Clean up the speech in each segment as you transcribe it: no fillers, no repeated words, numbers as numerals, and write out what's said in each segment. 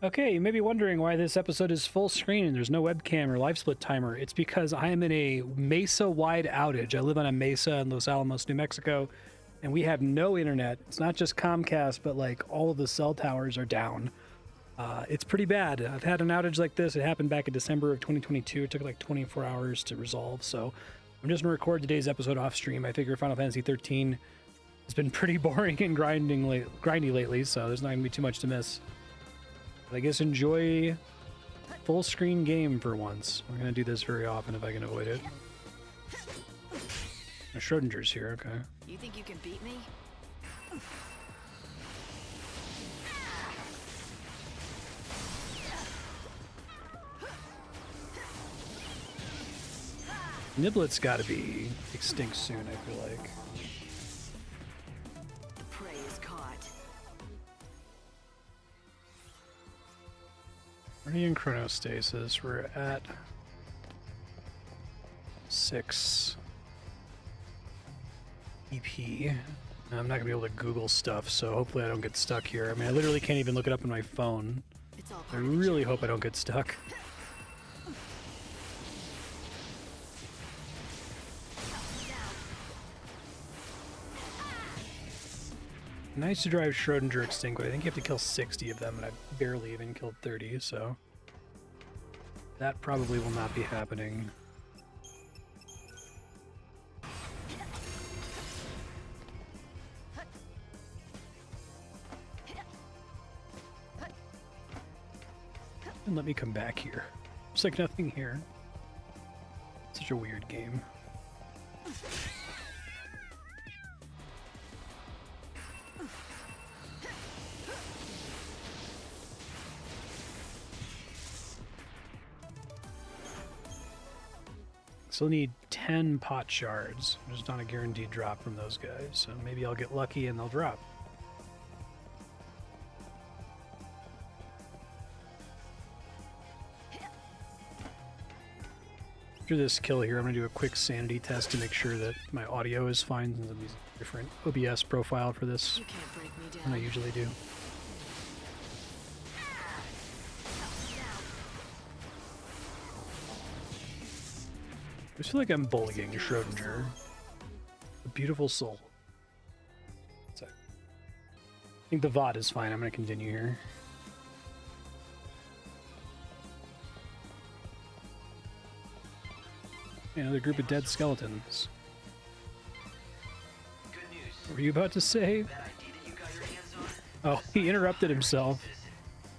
Okay, you may be wondering why this episode is full screen and there's no webcam or live split timer. It's because I am in a mesa-wide outage. I live on a mesa in Los Alamos, New Mexico, and we have no internet. It's not just Comcast, but like all of the cell towers are down. It's pretty bad. I've had an outage like this. It happened back in December of 2022. It took like 24 hours to resolve. So I'm just gonna record today's episode off stream. I figure Final Fantasy 13 has been pretty boring and grindy lately, so there's not gonna be too much to miss. I guess enjoy full screen game for once. We're gonna do this very often if I can avoid it. Schrodinger's here, okay. You think you can beat me? Niblet's gotta be extinct soon, I feel like. The prey is caught. We're in chronostasis. We're at 6 EP. I'm not gonna be able to Google stuff, so hopefully I don't get stuck here. I mean, I literally can't even look it up on my phone. It's all I part of the really journey. hope I don't get stuck. Nice to drive Schrodinger extinct, but I think you have to kill 60 of them, and I've barely even killed 30, so that probably will not be happening. And let me come back here. There's like nothing here. Such a weird game. Still need 10 pot shards. There's not a guaranteed drop from those guys, so maybe I'll get lucky and they'll drop. After this kill here, I'm going to do a quick sanity test to make sure that my audio is fine, since I'm using a different OBS profile for this You can't break me than I down. usually do. I just feel like I'm bullying Schrodinger. A beautiful soul. So, I think the VOD is fine. I'm going to continue here. Another group of dead skeletons. Good news. What were you about to say? That ID that you got your hands on? Oh, he interrupted himself.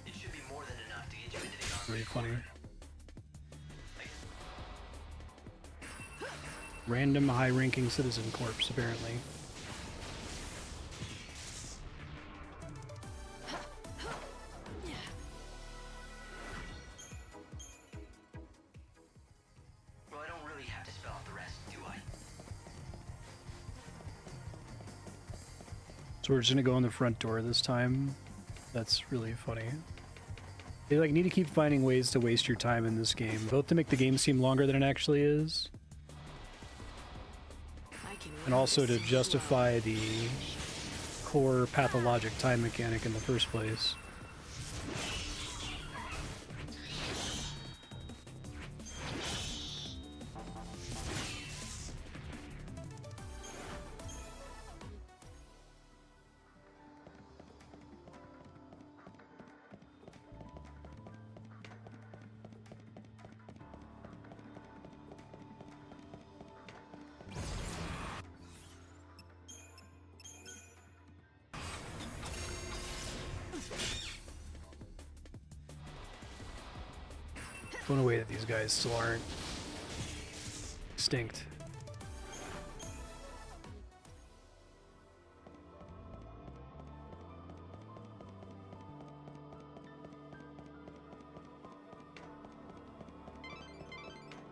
It should be more than enough to get you into the army. Really funny. Random high-ranking citizen corpse, apparently. Well, I don't really have to spell out the rest, do I? So we're just gonna go in the front door this time. That's really funny. They like need to keep finding ways to waste your time in this game, both to make the game seem longer than it actually is, I can and also to justify the core pathologic time mechanic in the first place. Blown away that these guys still aren't extinct.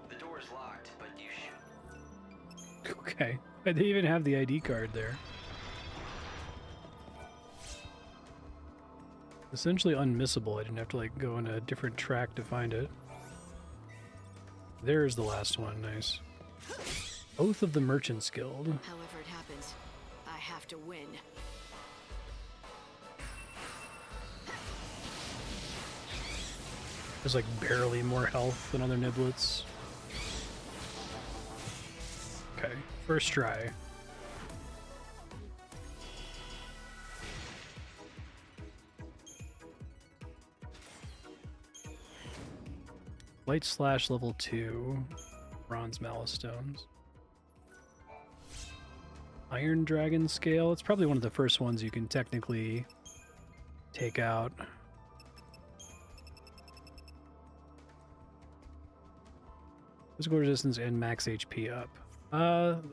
The door is locked, but you should. Okay. They even have the ID card there. Essentially unmissable. I didn't have to like go on a different track to find it. There's the last one. Nice. Oath of the Merchants Guild. However it happens, I have to win. There's like barely more health than other niblets. Okay, first try. Light Slash level 2. Bronze Malice Stones. Iron Dragon Scale. It's probably one of the first ones you can technically take out. Physical resistance and max HP up.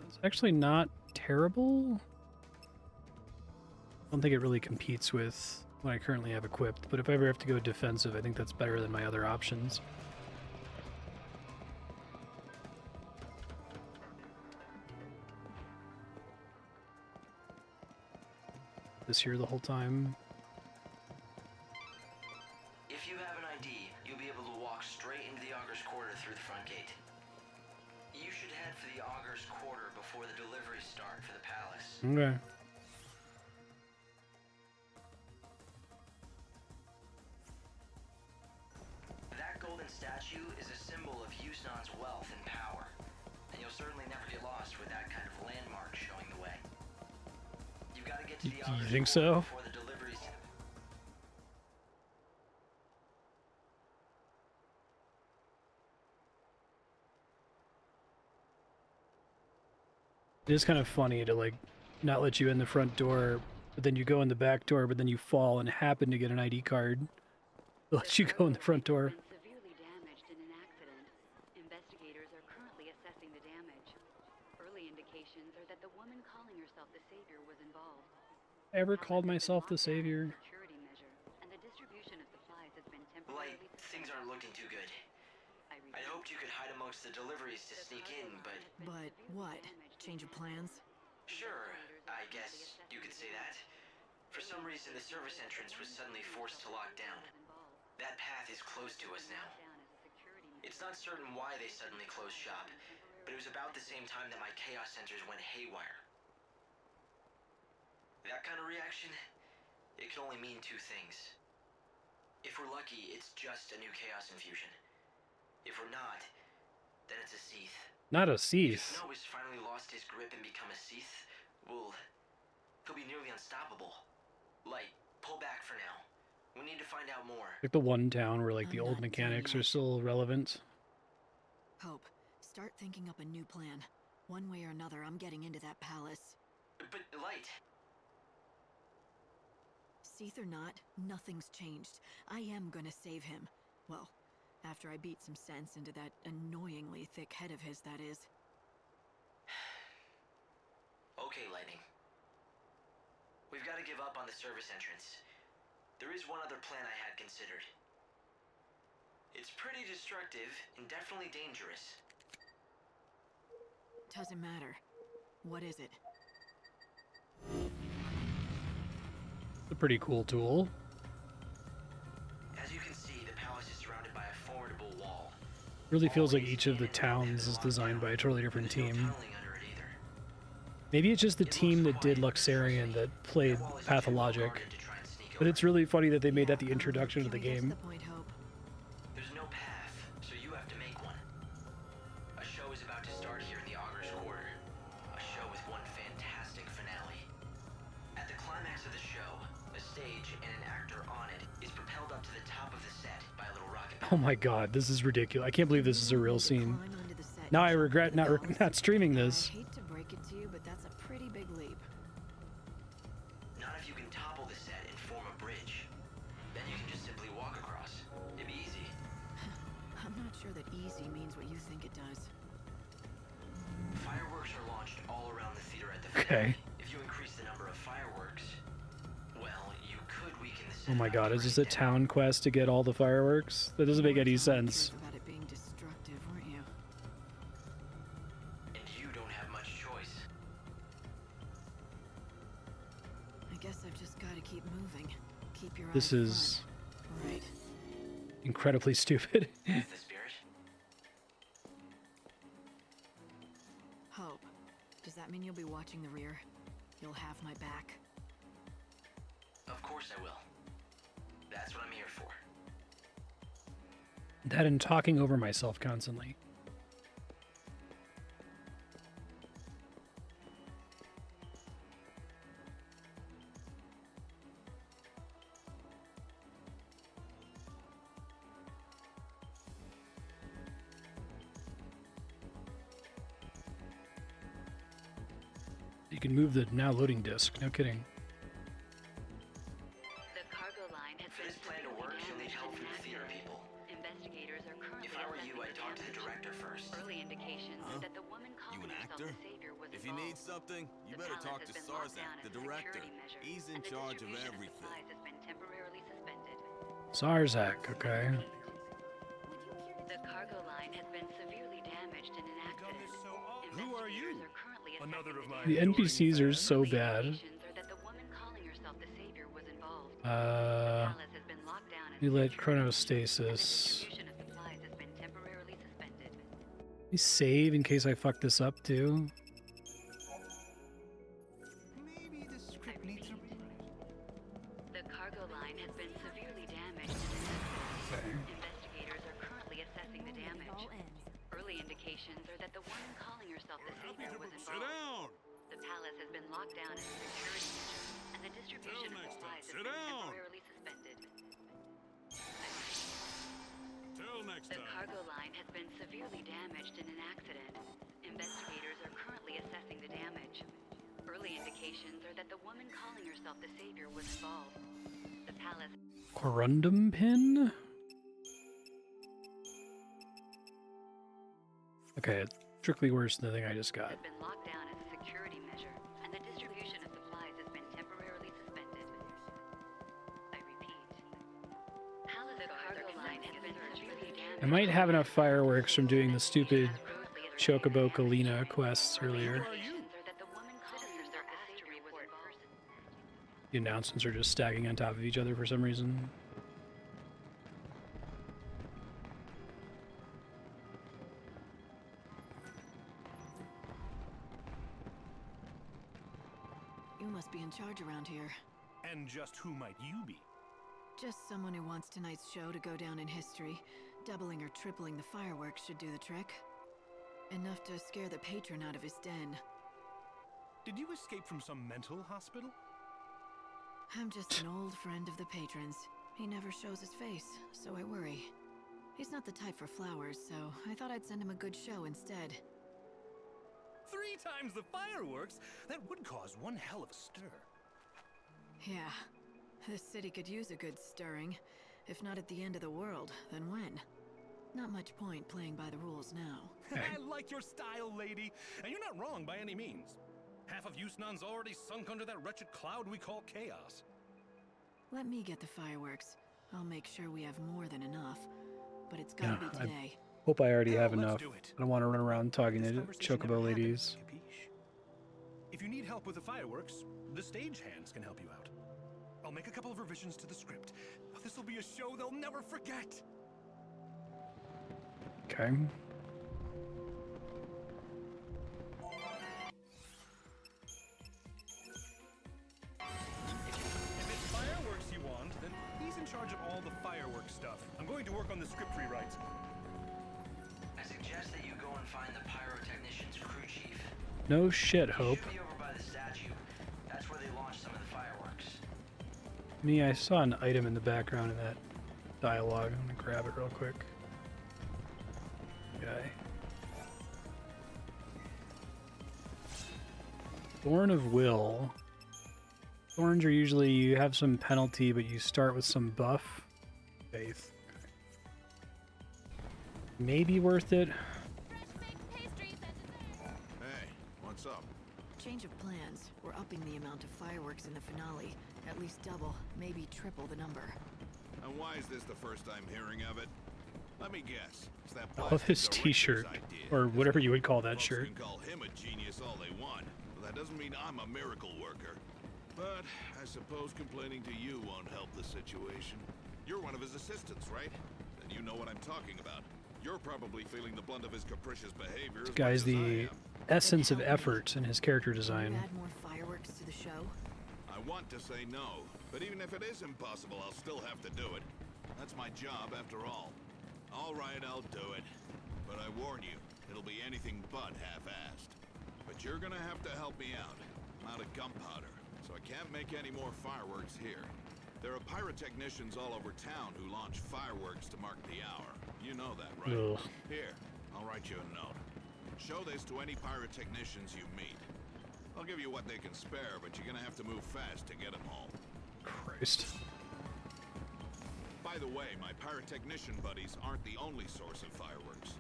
It's actually not terrible. I don't think it really competes with what I currently have equipped, but if I ever have to go defensive, I think that's better than my other options. This here the whole time. If you have an ID, you'll be able to walk straight into the Augur's Quarter through the front gate. You should head for the Augur's Quarter before the deliveries start for the palace. Okay. That golden statue is a symbol of Yusnan's wealth and power, and you'll certainly never get lost with that kind of landmark showing the way. You gotta get to the You think so? before the deliveries. It is kind of funny to like not let you in the front door, but then you go in the back door, but then you fall and happen to get an ID card. They'll let you go in the front door. Severely damaged in an accident. Investigators are currently assessing the damage. Early indications are that the woman calling herself the Savior was involved. I ever called myself the Savior? Security measure, and the distribution of supplies has been Light, temporarily things aren't looking too good. I hoped you could hide amongst the deliveries to sneak in, but... But what? Change of plans? Sure, I guess you could say that. For some reason, the service entrance was suddenly forced to lock down. That path is closed to us now. It's not certain why they suddenly closed shop, but it was about the same time that my chaos sensors went haywire. That kind of reaction, it can only mean two things. If we're lucky, it's just a new chaos infusion. If we're not, then it's a Seath. Not a If Seath. Snow has finally lost his grip and become a Seath, well, he'll be nearly unstoppable. Light, pull back for now. We need to find out more. Like the one town where like the I'm old not done mechanics are yet. still relevant. Hope, start thinking up a new plan. One way or another, I'm getting into that palace. But Light, Seath or not, nothing's changed. I am gonna save him. Well, after I beat some sense into that annoyingly thick head of his, that is. okay, Lightning. We've got to give up on the service entrance. There is one other plan I had considered. It's pretty destructive and definitely dangerous. Doesn't matter. What is it? It's a pretty cool tool. As you can see, the palace is surrounded by a formidable wall. Really feels like each of the towns is designed by a totally different There's no team. tunneling under it either. Maybe it's just the team that did Luxarian that played That wall is too Pathologic. guarded to try and sneak But over. it's really funny that they made that the introduction to the Can we get game. the point, Hope? There's no path, so you have to make one. A show is about to start here in the Augur's Quarter. A show with one fantastic finale. At the climax of the show, a stage and an actor on it is propelled up to the top of the set by a little rocket. Oh my god, this is ridiculous. I can't believe this is a real scene. Climb onto the set Now and I jump regret over the bells. not streaming this. I hate to break it to you, but that's a pretty big leap. Not if you can topple the set and form a bridge. Then you can just simply walk across. It'd be easy. I'm not sure that easy means what you think it does. Fireworks are launched all around the theater at the Okay. finale. If you increase the number of fireworks, well, you could weaken the set. Oh my enough god, to is this bring a it down. town quest to get all the fireworks? That doesn't make You were any telling the sense. truth about it being destructive, weren't you? And you don't have much choice. I guess I've just got to keep moving. Keep your This eye is front. Right. incredibly stupid. That's the spirit. Hope, does that mean you'll be watching the rear? You'll have my back. Of course I will. That's what I'm here for. That and talking over myself constantly. You can move the now loading disk. No kidding. The cargo line has For been this plan to work, you'll need help from the theater people. Investigators are currently If I were assessing you, I'd the talk to the damage. director first. Early indications are that the woman You calling an herself actor? the savior was If you involved. need something, you The better palace talk has to been locked down Sarzak, as the a director. security measure, He's in and the charge of distribution everything. supplies has been temporarily suspended. Sarzak, okay. The cargo line has been severely damaged in an accident. Who are you? Investigators are currently Another assessing of my The adoring NPCs are fans? so Early bad. indications are that the woman calling herself the savior was involved. The palace has been locked down as we a let security measure, and the chronostasis. distribution of supplies has been temporarily suspended. We save in case I fuck this up too. Maybe the I script needs a... repeat. The cargo line has been severely damaged in an accident. Investigators are currently assessing the damage. Early indications are that the woman calling herself the savior was involved. down! The palace has been locked down as a security measure, and the distribution of next time, supplies has sit been down. temporarily suspended. Till next The cargo line has been severely damaged in an accident. Investigators are currently assessing the damage. Early indications are that the woman calling herself the savior was involved. The palace Corundum pin? Okay, it's strictly worse than the thing I just got. has been locked down as a security measure, and the distribution of supplies has been temporarily suspended. I repeat. The cargo line has been severely damaged. I might have enough fireworks from doing the stupid Chocobo Kalina quests earlier. Indications are that the woman calling herself the savior was involved. The announcements are just stacking on top of each other for some reason. You must be in charge around here. And just who might you be? Just someone who wants tonight's show to go down in history. Doubling or tripling the fireworks should do the trick. Enough to scare the patron out of his den. Did you escape from some mental hospital? I'm just an old friend of the patron's. He never shows his face, so I worry. He's not the type for flowers, so I thought I'd send him a good show instead. 3 times the fireworks? That would cause one hell of a stir. Yeah, this city could use a good stirring. If not at the end of the world, then when? Not much point playing by the rules now. I like your style, lady. And you're not wrong by any means. Half of Yusnan's already sunk under that wretched cloud we call chaos. Let me get the fireworks. I'll make sure we have more than enough. But it's gotta be I today. hope I already Hell, have let's enough. do it. I don't want to run around talking This to conversation Chocobo never ladies. happened, capiche? If you need help with the fireworks, the stagehands can help you out. I'll make a couple of revisions to the script. This'll be a show they'll never forget. Okay. If it's fireworks you want, then he's in charge of all the fireworks stuff. I'm going to work on the script rewrites. I suggest that you go and find the pyrotechnician's crew chief. No shit, He Hope. should be over by the statue. That's where they launched some of the fireworks. Me, I saw an item in the background in that dialogue. I'm gonna grab it real quick. Guy. Thorn of Will. Thorns are usually you have some penalty, but you start with some buff. Faith. Maybe worth it. Hey, what's up? Change of plans. We're upping the amount of fireworks in the finale. At least double, maybe triple the number. And why is this the first time hearing of it? Let me guess. It's that I love plastic his director's t-shirt, idea. or whatever you would call that Folks shirt. can call him a genius all they want, but that doesn't mean I'm a miracle worker. But I suppose complaining to you won't help the situation. You're one of his assistants, right? Then you know what I'm talking about. You're probably feeling the blunt of his capricious behavior. This guy's the essence of effort in his character Can design. you add more fireworks to the show? I want to say no, but even if it is impossible, I'll still have to do it. That's my job after all. All right, I'll do it. But I warn you, it'll be anything but half-assed. But you're gonna have to help me out. I'm out of gunpowder, so I can't make any more fireworks here. There are pyrotechnicians all over town who launch fireworks to mark the hour. You know that, right? Ugh. Here, I'll write you a note. Show this to any pyrotechnicians you meet. I'll give you what they can spare, but you're gonna have to move fast to get them home. Christ. By the way, my pyrotechnician buddies aren't the only source of fireworks.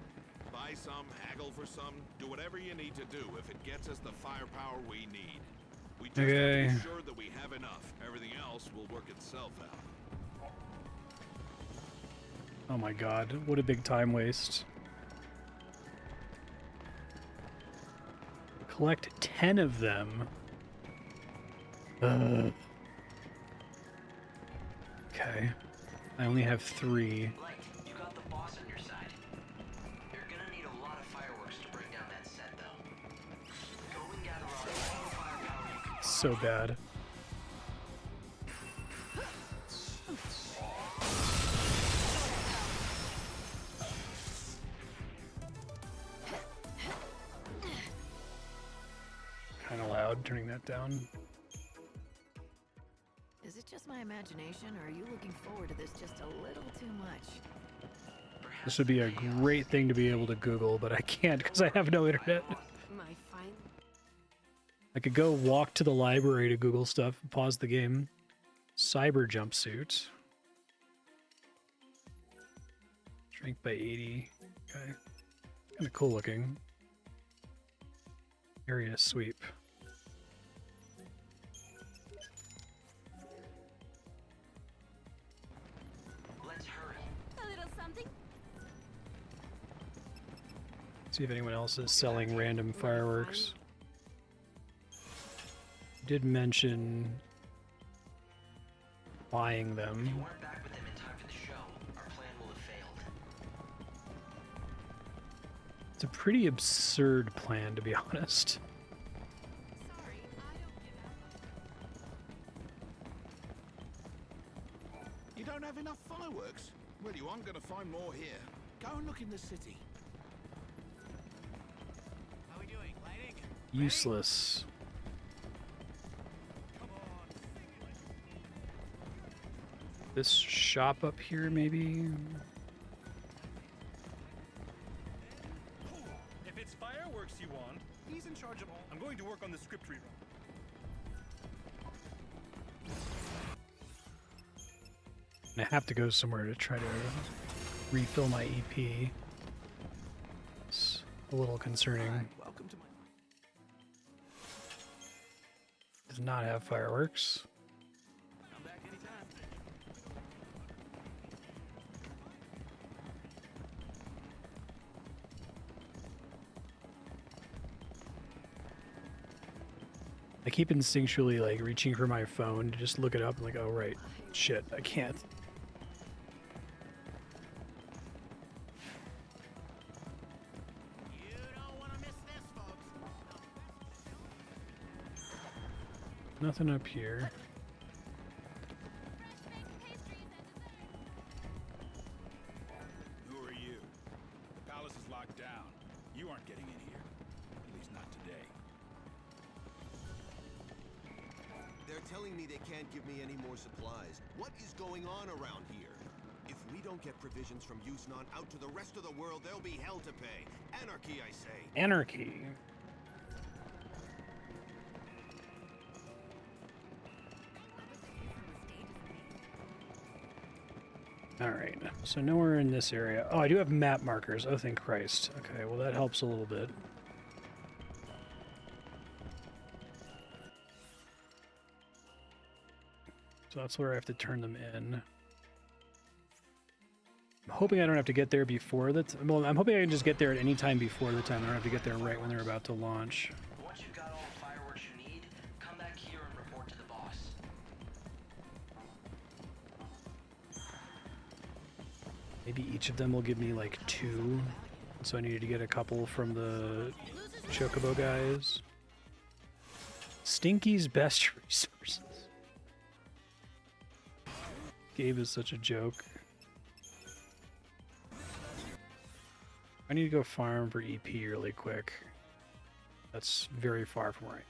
Buy some, haggle for some, do whatever you need to do if it gets us the firepower we need. We just have to be sure that we have enough. Everything else will work itself out. Oh my god, what a big time waste. Collect 10 of them. Okay. I only have 3. Light, you got the boss on your side. You're gonna need a lot of fireworks to bring down that set, though. Go and gather all the firepower you can. So bad. Kind of loud, turning that down. Is it just my imagination, or are you looking forward to this just a little too much? This would be a great thing to be able to Google, but I can't because I have no internet. My fine. I could go walk to the library to Google stuff, pause the game. Cyber jumpsuit. Strength by 80. Okay. Kind of cool looking. Area sweep. Let's hurry. A little something. See if anyone else is selling random fireworks. Did mention buying If them. you weren't back with them in time for the show, our plan will have failed. It's a pretty absurd plan, to be honest. Sorry, I don't give out. You don't have enough fireworks? Well, you aren't gonna find more here. Go and look in the city. How we doing? Lighting? Useless. Come on. This shop up here, maybe? If it's fireworks you want, he's in charge of all. I'm going to work on the script rewrite. I have to go somewhere to try to refill my EP. It's a little concerning. Welcome to my... Does not have fireworks. I'm back anytime. I keep instinctually like reaching for my phone to just look it up and like, oh right, shit, I can't. You don't want to miss this, folks. Nothing up here. Who are you? The palace is locked down. You aren't getting in here. At least not today. They're telling me they can't give me any more supplies. What is going on around here? If we don't get provisions from Yusnon out to the rest of the world, there'll be hell to pay. Anarchy, I say. Anarchy. Alright, so nowhere in this area. Oh, I do have map markers. Oh, thank Christ. Okay, well that helps a little bit. So that's where I have to turn them in. I'm hoping I don't have to get there before the... Well, I'm hoping I can just get there at any time before the time. I don't have to get there right when they're about to launch. Once you've got all the fireworks you need, come back here and report to the boss. Maybe each of them will give me like 2. So I needed to get a couple from the Chocobo guys. Stinky's best resources. Gabe is such a joke. I need to go farm for EP really quick. That's very far from right.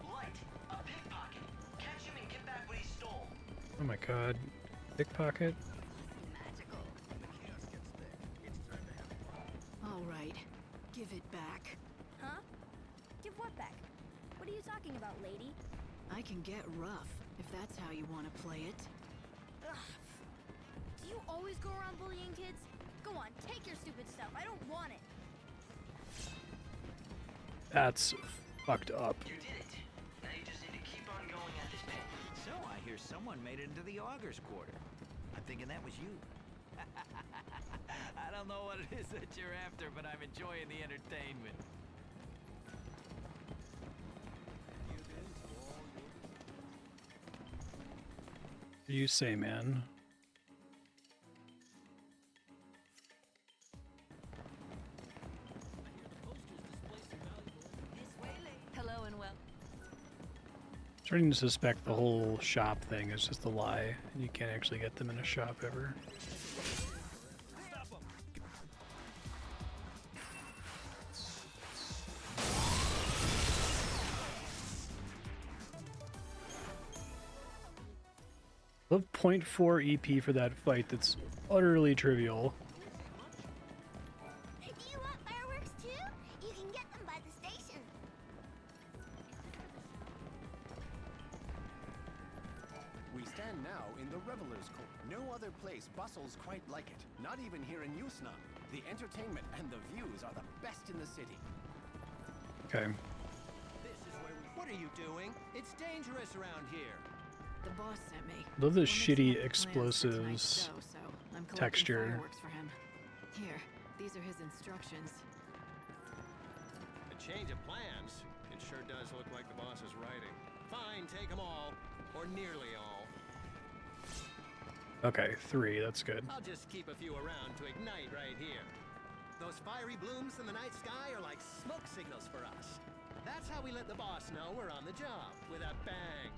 Light, a pickpocket. Catch him and get back what he stole. Oh my god. Pickpocket? Magical. All right, give it back. Huh? Give what back? What are you talking about, lady? I can get rough, if that's how you want to play it. Ugh. Do you always go around bullying kids? Go on, take your stupid stuff. I don't want it. That's fucked up. You did it. Now you just need to keep on going at this pace. So I hear someone made it into the Augur's Quarter. I'm thinking that was you. I don't know what it is that you're after, but I'm enjoying the entertainment. What do you say, man? Hello and well. Starting to suspect the whole shop thing is just a lie, and you can't actually get them in a shop ever. Love 0.4 EP for that fight that's utterly trivial. Do you want fireworks too? You can get them by the station. We stand now in the Revelers' Court. No other place bustles quite like it. Not even here in Yusna. The entertainment and the views are the best in the city. Okay. This is where we... What are you doing? It's dangerous around here. The boss sent me. Love the We're mixing shitty up the plans for tonight's explosives show, so I'm collecting texture. fireworks for him. Here, these are his instructions. A change of plans? It sure does look like the boss is writing. Fine, take them all. Or nearly all. Okay, 3, that's good. I'll just keep a few around to ignite right here. Those fiery blooms in the night sky are like smoke signals for us. That's how we let the boss know we're on the job, with a bang.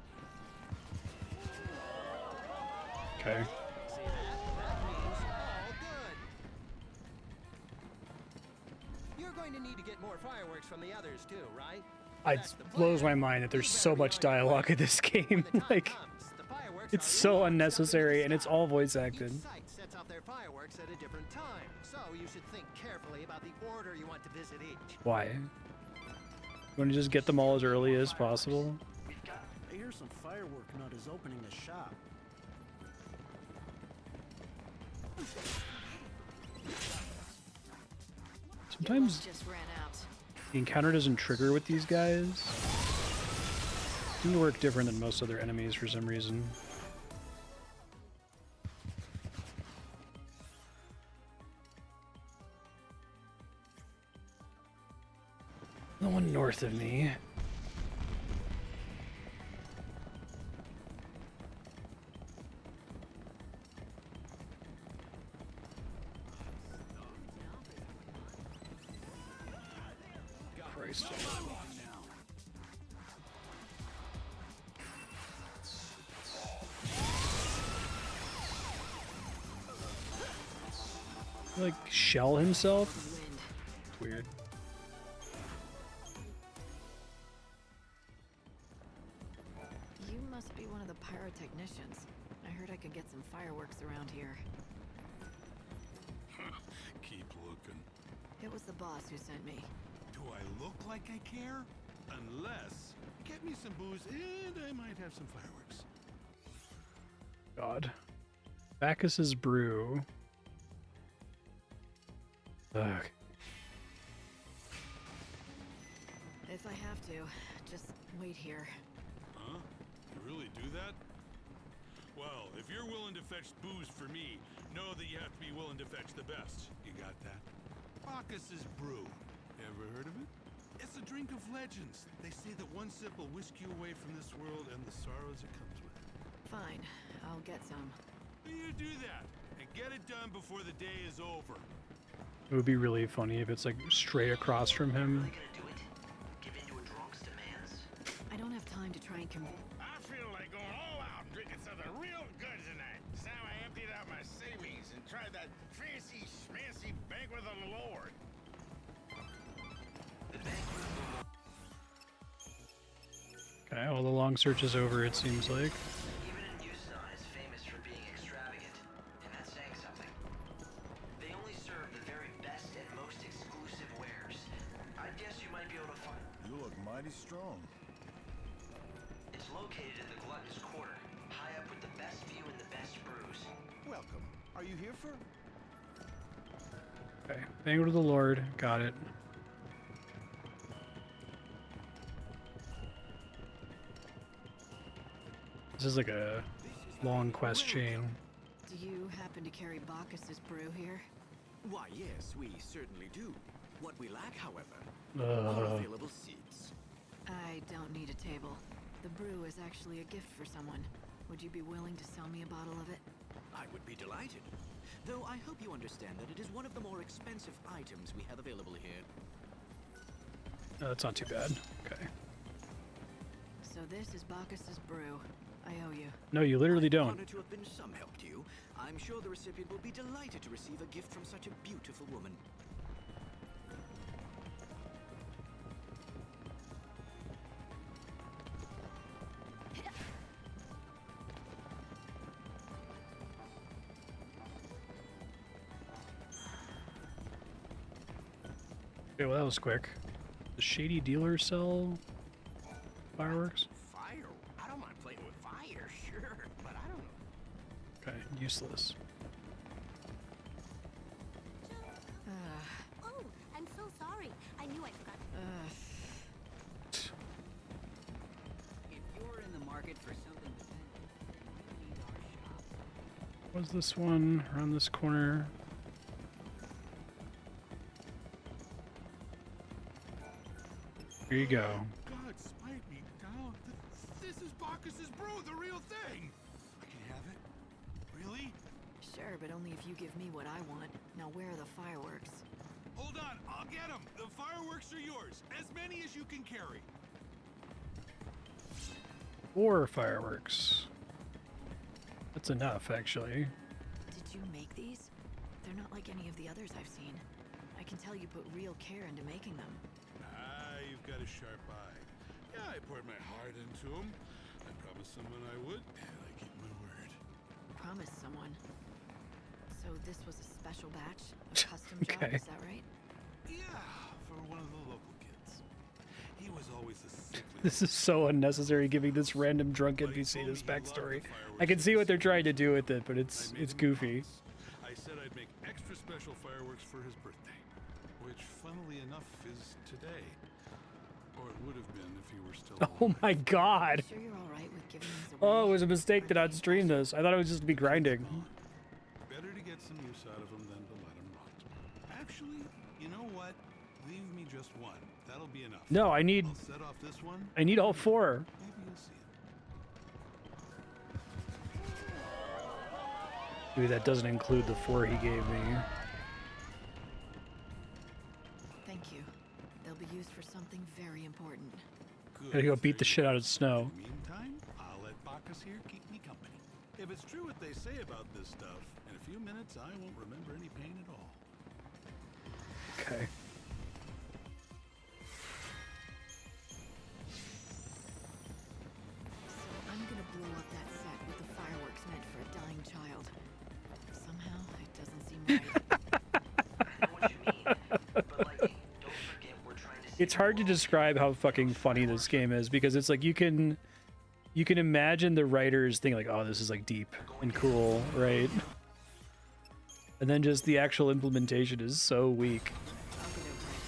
Okay. See that? That means all good. You're going to need to get more fireworks from the others too, right? It blows my mind that there's so much dialogue in this game. Like, it's so unnecessary and it's all voice acted. Each site sets off their fireworks at a different time, so you should think carefully about the order you want to visit each. Why? You want to just get them all as early as possible? I hear some firework nut is opening a shop. Sometimes Just ran out. the encounter doesn't trigger with these guys. Seem to work different than most other enemies for some reason. No one north of me. Christ. Like shell himself? Wind. It's weird. You must be one of the pyrotechnicians. I heard I could get some fireworks around here. Keep looking. It was the boss who sent me. Do I look like I care? Unless, get me some booze and I might have some fireworks. God. Bacchus's brew. Ugh. If I have to, just wait here. Huh? You really do that? Well, if you're willing to fetch booze for me, know that you have to be willing to fetch the best. You got that? Bacchus's brew. Ever heard of it? It's a drink of legends. They say that one sip will whisk you away from this world and the sorrows it comes with. Fine, I'll get some. You do that, and get it done before the day is over. It would be really funny if it's like straight across from him. Really gonna do it? Give in to a drunk's demands? I don't have time to try and I feel like going all out and drinking something real good tonight. So I emptied out my savings and tried with the Lord. The banquet of the Lord. Okay, well, the long search is over, it seems like. Even in Yusnan is famous for being extravagant, and that's saying something. They only serve the very best and most exclusive wares. I guess you might be able to find. You look mighty strong. It's located in the Glutton's Quarter, high up with the best view and the best brews. Welcome. Are you here for? Okay, Banquet of the Lord, got it. This is like a long quest chain. Do you happen to carry Bacchus's brew here? Why, yes, we certainly do. What we lack, however, are available seats. I don't need a table. The brew is actually a gift for someone. Would you be willing to sell me a bottle of it? I would be delighted. Though I hope you understand that it is one of the more expensive items we have available here. That's not too bad. Okay. So this is Bacchus's brew. I owe you. No, you literally I'm don't. honored to have been some help to you. I'm sure the recipient will be delighted to receive a gift from such a beautiful woman. Okay, well that was quick. The shady dealer sell fireworks? Fire? I don't mind playing with fire, sure, but I don't know. Okay, useless. Oh, I'm so sorry. I knew I forgot. If you're in the market for something dependable, you need our shop. What's this one? Around this corner. Here you go. God, smite me down. This is Bacchus's brew, the real thing. I can have it. Really? Sure, but only if you give me what I want. Now where are the fireworks? Hold on, I'll get them. The fireworks are yours. As many as you can carry. 4 fireworks. That's enough, actually. Did you make these? They're not like any of the others I've seen. I can tell you put real care into making them. You've got a sharp eye. Yeah, I poured my heart into them. I promised someone I would, and I keep my word. Promise someone. So this was a special batch? A custom Okay. job, is that right? Yeah, for one of the local kids. He was always a sickly. This is so unnecessary giving this random drunk NPC this backstory. I can see what they're trying to do with it, but it's goofy. I said I'd make extra special fireworks for his birthday, which funnily enough is today. Or it would have been if he were still alive. Oh my god! Sure you're all right with giving these away? Oh, it was a mistake to not stream this. I thought it was just to be grinding. Better to get some use out of him than to let him rot. Actually, you know what? Leave me just one. That'll be enough. No, I need I'll set off this one. I need all 4. Maybe you'll see it. Dude, that doesn't include the 4 he gave me. Thank you. They'll be used for something very important. Good. Gotta go beat the shit out of snow. In the meantime, I'll let Bacchus here keep me company. If it's true what they say about this stuff, in a few minutes I won't remember any pain at all. Okay. So I'm gonna blow up that set with the fireworks meant for a dying child. Somehow, it doesn't seem right. I know what you mean, but like, don't forget we're trying to save It's hard to the world. describe how fucking funny this game is because it's like you can imagine the writers thinking like, oh, this is like deep and cool, right? And then just the actual implementation is so weak. I'll get over it.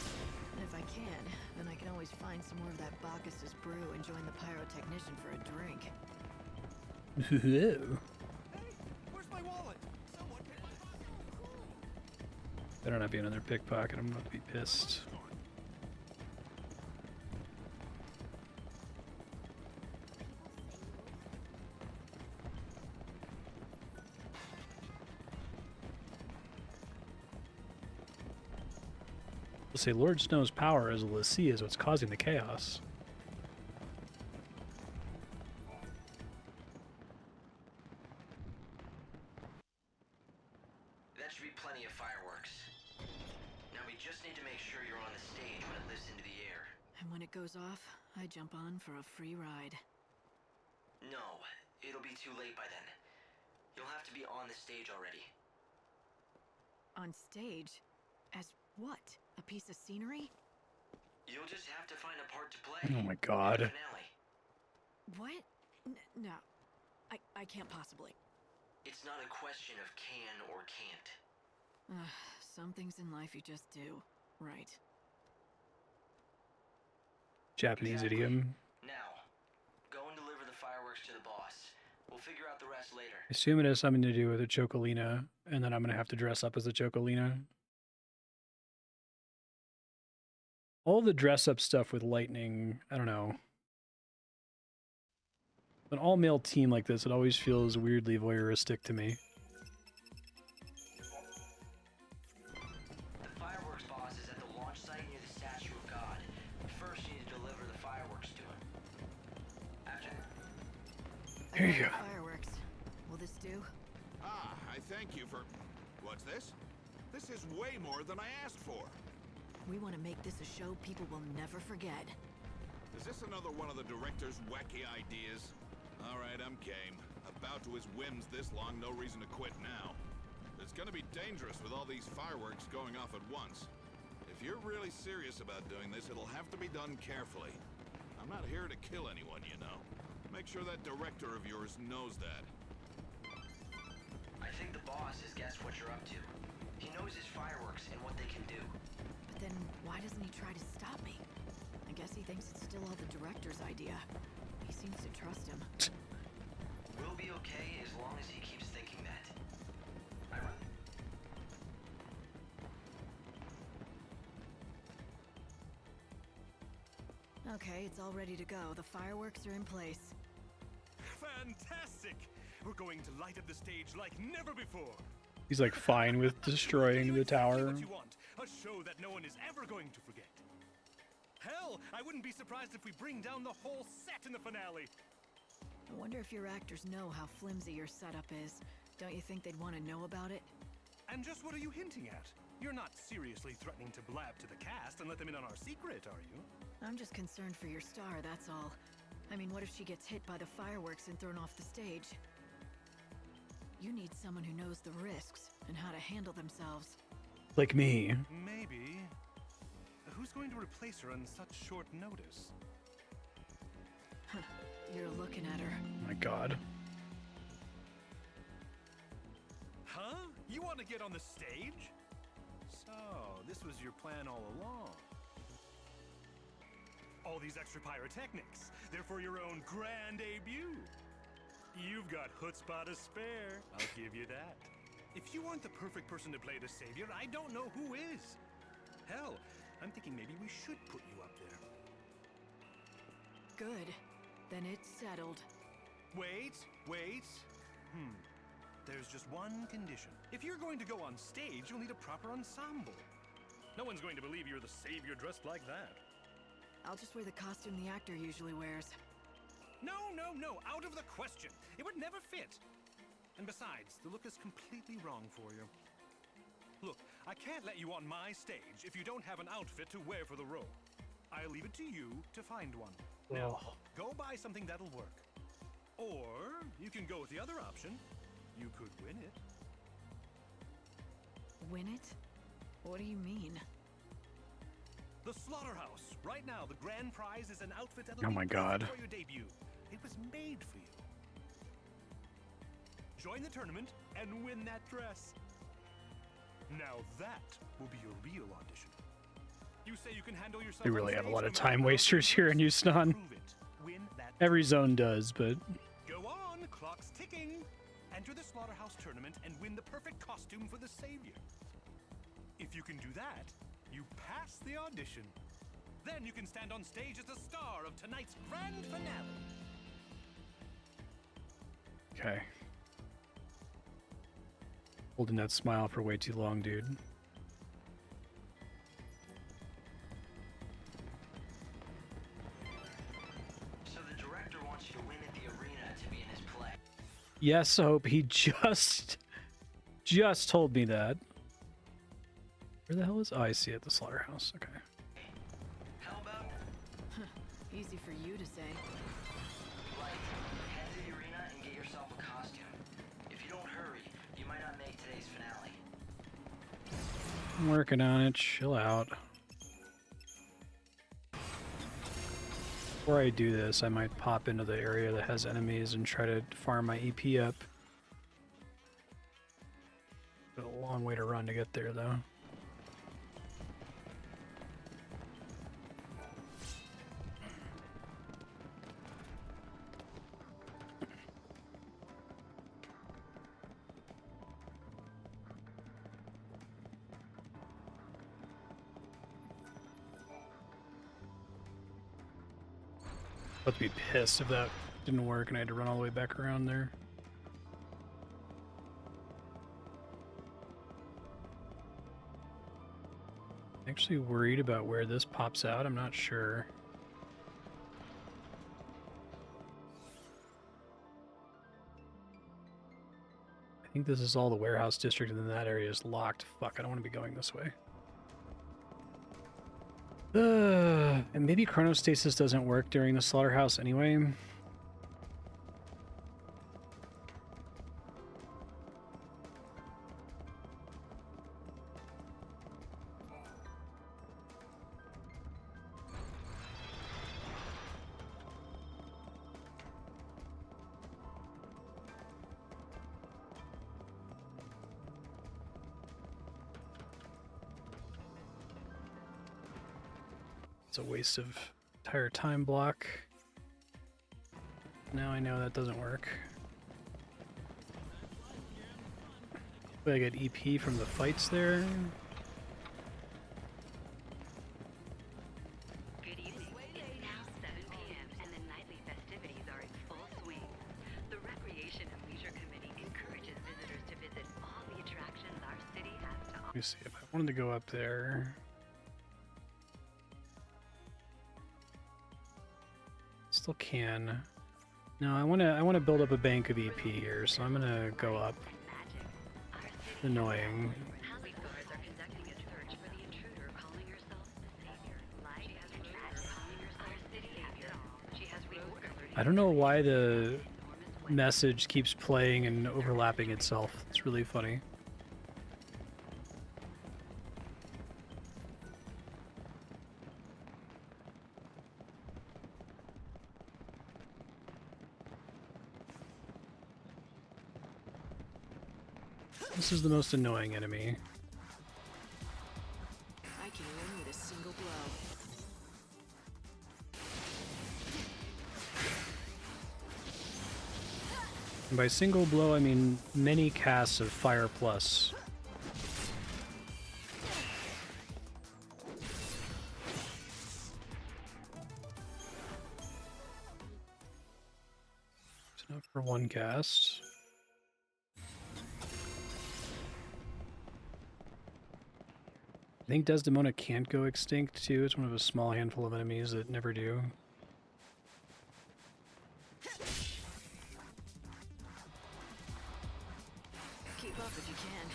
And if I can, then I can always find some more of that Bacchus's brew and join the pyrotechnician for a drink. Where's my wallet? Someone pick my Better not be another pickpocket. I'm about to be pissed. We'll say Lord Snow's power as a lessee is what's causing the chaos. That should be plenty of fireworks. and we just need to make sure you're on the stage when it lifts into the air. And when it goes off, I jump on for a free ride. No, it'll be too late by then. You'll have to be on the stage already. On stage? As what? A piece of scenery? You'll just have to find a part to play. Oh my god. In the finale. What? No. I can't possibly. It's not a question of can or can't. Some things in life you just do. Right. Japanese idiom. Now, go and deliver the fireworks to the boss. We'll figure out the rest later. I assume it has something to do with a Chocolina, and then I'm gonna have to dress up as a Chocolina. All the dress up stuff with lightning, I don't know. An all-male team like this, it always feels weirdly voyeuristic to me. The fireworks boss is at the launch site near the Statue of God. First, you need to deliver the fireworks to him. After... Here you go. Fireworks. Will this do? Ah, I thank you for... What's this? This is way more than I asked for. We want to make this a show people will never forget. Is this another one of the director's wacky ideas? All right, I'm game. About to his whims this long, no reason to quit now. It's gonna be dangerous with all these fireworks going off at once. If you're really serious about doing this, it'll have to be done carefully. I'm not here to kill anyone, you know. Make sure that director of yours knows that. I think the boss has guessed what you're up to. He knows his fireworks and what they can do. But then why doesn't he try to stop me? I guess he thinks it's still all the director's idea. He seems to trust him. We'll be okay as long as he keeps thinking that. I run. Okay, it's all ready to go. The fireworks are in place. Fantastic! We're going to light up the stage like never before. He's like fine with destroying the tower. What you want, a show that no one is ever going to forget. Hell, I wouldn't be surprised if we bring down the whole set in the finale. I wonder if your actors know how flimsy your setup is. Don't you think they'd want to know about it? And just what are you hinting at? You're not seriously threatening to blab to the cast and let them in on our secret, are you? I'm just concerned for your star, that's all. I mean, what if she gets hit by the fireworks and thrown off the stage? You need someone who knows the risks and how to handle themselves. Like me. Maybe. Who's going to replace her on such short notice? You're looking at her. Oh my god. Huh? You want to get on the stage? So, this was your plan all along. All these extra pyrotechnics, they're for your own grand debut. You've got chutzpah to spare, I'll give you that. If you aren't the perfect person to play the savior, I don't know who is. Hell, I'm thinking maybe we should put you up there. Good. Then it's settled. Wait. There's just one condition. If you're going to go on stage, you'll need a proper ensemble. No one's going to believe you're the savior dressed like that. I'll just wear the costume the actor usually wears. No, out of the question. It would never fit. And besides, the look is completely wrong for you. Look, I can't let you on my stage if you don't have an outfit to wear for the role. I'll leave it to you to find one. Now, go buy something that'll work. Or you can go with the other option. You could win it. Win it? What do you mean? The Slaughterhouse. Right now, the grand prize is an outfit that'll Oh be my perfect god. for your debut. It was made for you. Join the tournament and win that dress. Now that will be your real audition. You say you can handle yourself. They really on have a stage, lot no of matter time how wasters here in Yusnan. prove it. Win that Every zone does, but Go on, clock's ticking. Enter the Slaughterhouse tournament and win the perfect costume for the savior. If you can do that, you pass the audition. Then you can stand on stage as the star of tonight's grand finale. okay. Holding that smile for way too long, dude. So the director wants you to win at the arena to be in his play. Yes, Hope, he just told me that. Where the hell is... Oh, I see it, the slaughterhouse. Okay. How about Easy for you to say. Light, head to the arena and get yourself a costume. If you don't hurry, you might not make today's finale. I'm working on it. Chill out. Before I do this, I might pop into the area that has enemies and try to farm my EP up. Got a long way to run to get there, though. About to be pissed if that didn't work and I had to run all the way back around there. Actually worried about where this pops out. I'm not sure. I think this is all the warehouse district and then that area is locked. Fuck, I don't want to be going this way. And maybe chronostasis doesn't work during the slaughterhouse anyway. It's a waste of entire time block. Now I know that doesn't work. I get EP from the fights there. Good evening. It's now 7 p.m. and the nightly festivities are in full swing. The Recreation and Leisure Committee encourages visitors to visit all the attractions our city has to offer. Let me see if I wanted to go up there. Still can. No, I want to build up a bank of EP here, so I'm gonna go up. Annoying. I don't know why the message keeps playing and overlapping itself. It's really funny. This is the most annoying enemy. I can win with a single blow. And by single blow, I mean many casts of Fire Plus. It's enough for one cast. I think Desdemona can't go extinct too. It's one of a small handful of enemies that never do. Keep up if you can.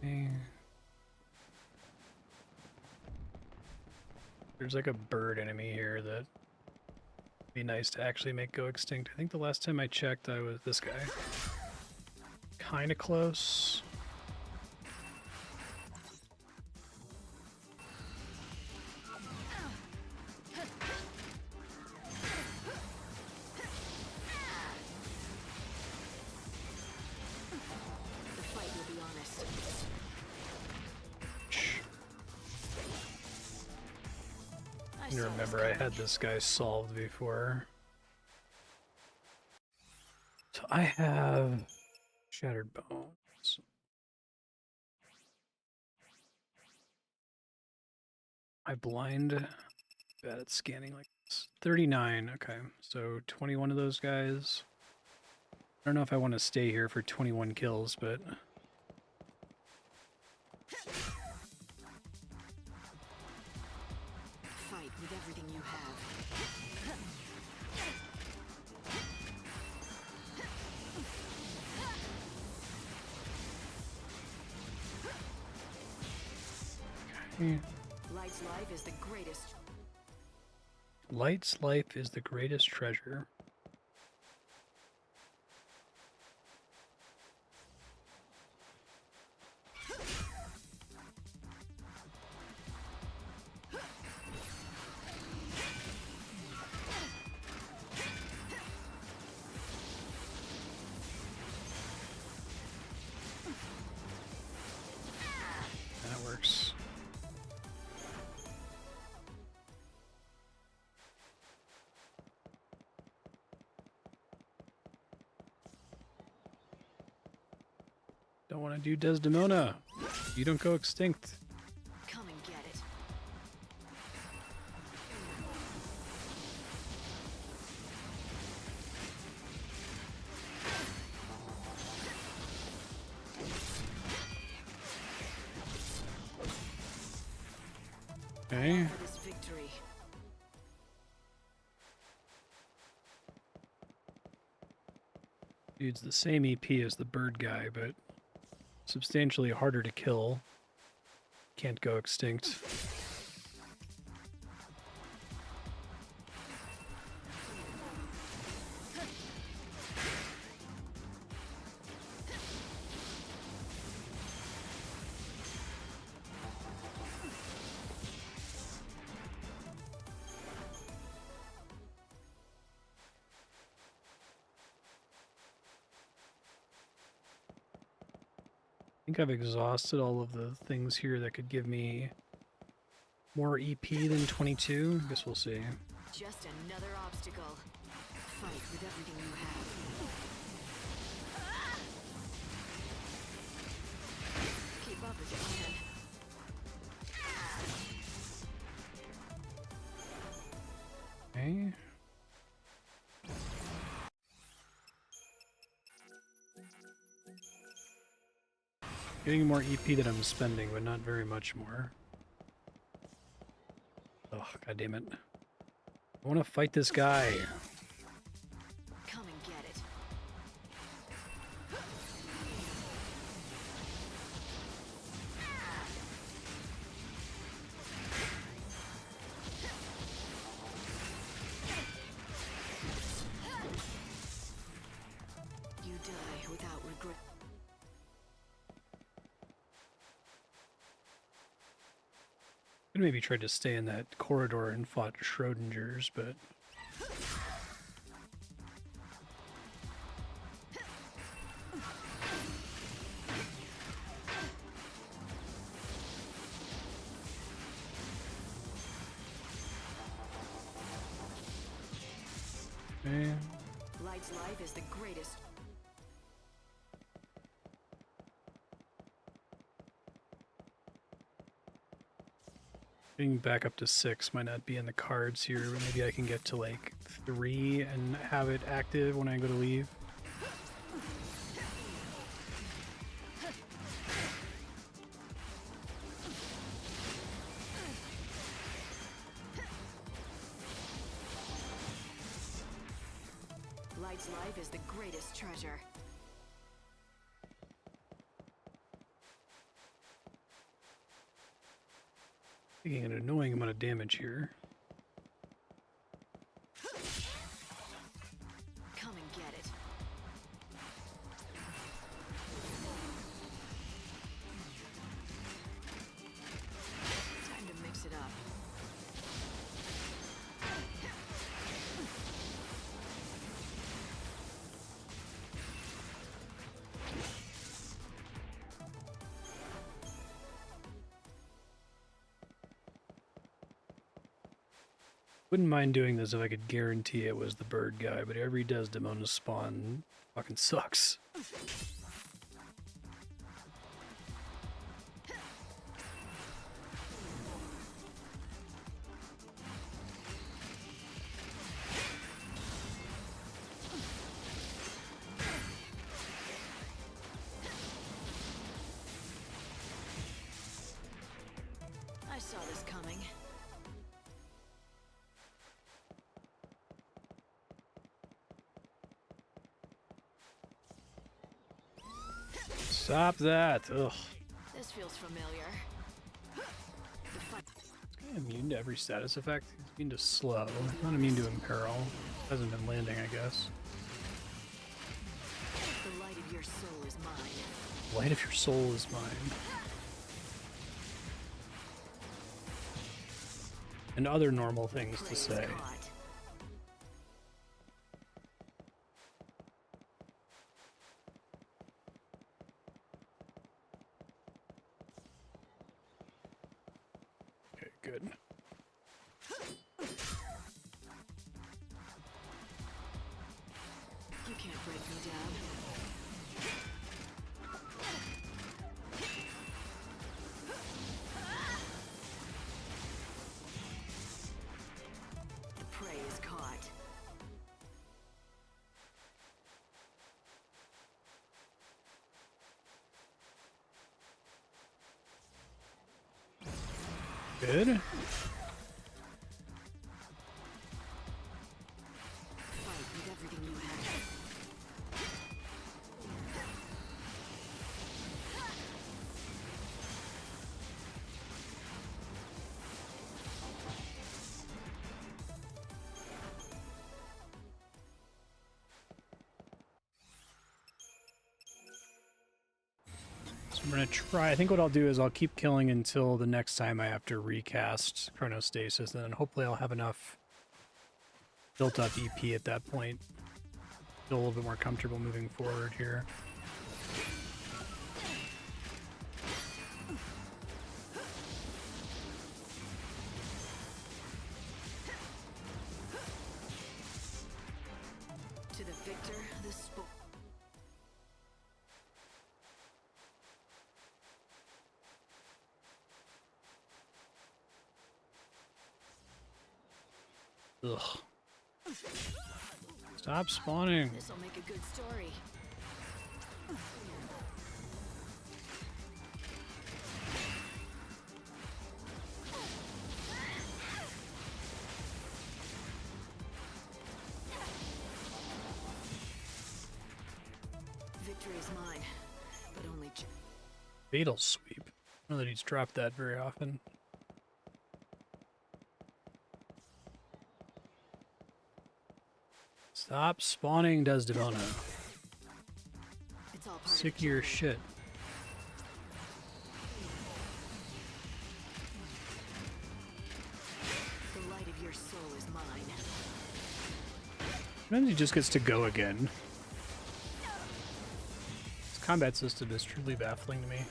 Okay. There's like a bird enemy here that would be nice to actually make go extinct. I think the last time I checked, I was this guy. Kind of close. The fight will be honest. I remember I had this guy solved before. So I have shattered bones. I blind bad at scanning like this. 39, okay. So 21 of those guys. I don't know if I want to stay here for 21 kills, but Light's life is the greatest. Light's life is the greatest treasure. That works. Don't want to do Desdemona. You don't go extinct. Come and get it. Okay. For this victory. Dude's the same EP as the bird guy, but substantially harder to kill. Can't go extinct. I think I've exhausted all of the things here that could give me more EP than 22. I guess we'll see. Just another obstacle. Fight with everything you have. Keep up if you can. Okay. Getting more EP than I'm spending, but not very much more. Oh, god damn it. I want to fight this guy. Come and get it. You die without regret. Could maybe tried to stay in that corridor and fought Schrodinger's, but okay. Light's life is the greatest. Getting back up to 6 might not be in the cards here, but maybe I can get to like 3 and have it active when I go to leave. Light's life is the greatest treasure. Taking an annoying amount of damage here. Come and get it. Time to mix it up. Wouldn't mind doing this if I could guarantee it was the bird guy, but every Desdemona spawn fucking sucks. I saw this coming. Stop that! Ugh. This feels familiar. immune to every status effect? He's immune to slow, not immune to imperil. Hasn't been landing, I guess. The light of your soul is mine. Light of your soul is mine. And other normal things to say. Okay, good. You can't break me down. The prey is caught. Good. Fight with everything you have. So I'm gonna try. I think what I'll do is I'll keep killing until the next time I have to recast Chronostasis, and then hopefully I'll have enough built up EP at that point. Feel a little bit more comfortable moving forward here. To the victor, the sport. Ugh. Stop spawning. This'll make a good story. Victory is mine, but only. Fatal sweep. I don't know that he's dropped that very often. Stop spawning, Desdemona. It's all part Sick of your shit. The light of your soul is mine. Sometimes he just gets to go again. This combat system is truly baffling to me.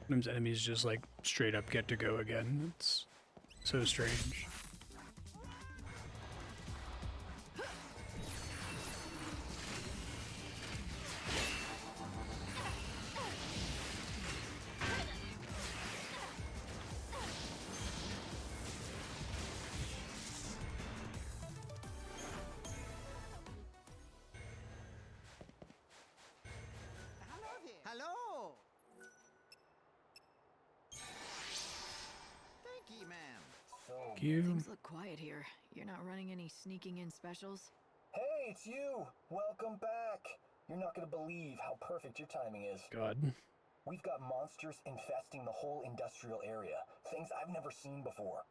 Sometimes enemies just like straight up get to go again. It's so strange. Hello. Thank you, ma'am. Thank you. Things look quiet here. You're not running any sneaking in specials? Hey, it's you! Welcome back! You're not gonna believe how perfect your timing is. God. We've got monsters infesting the whole industrial area. Things I've never seen before.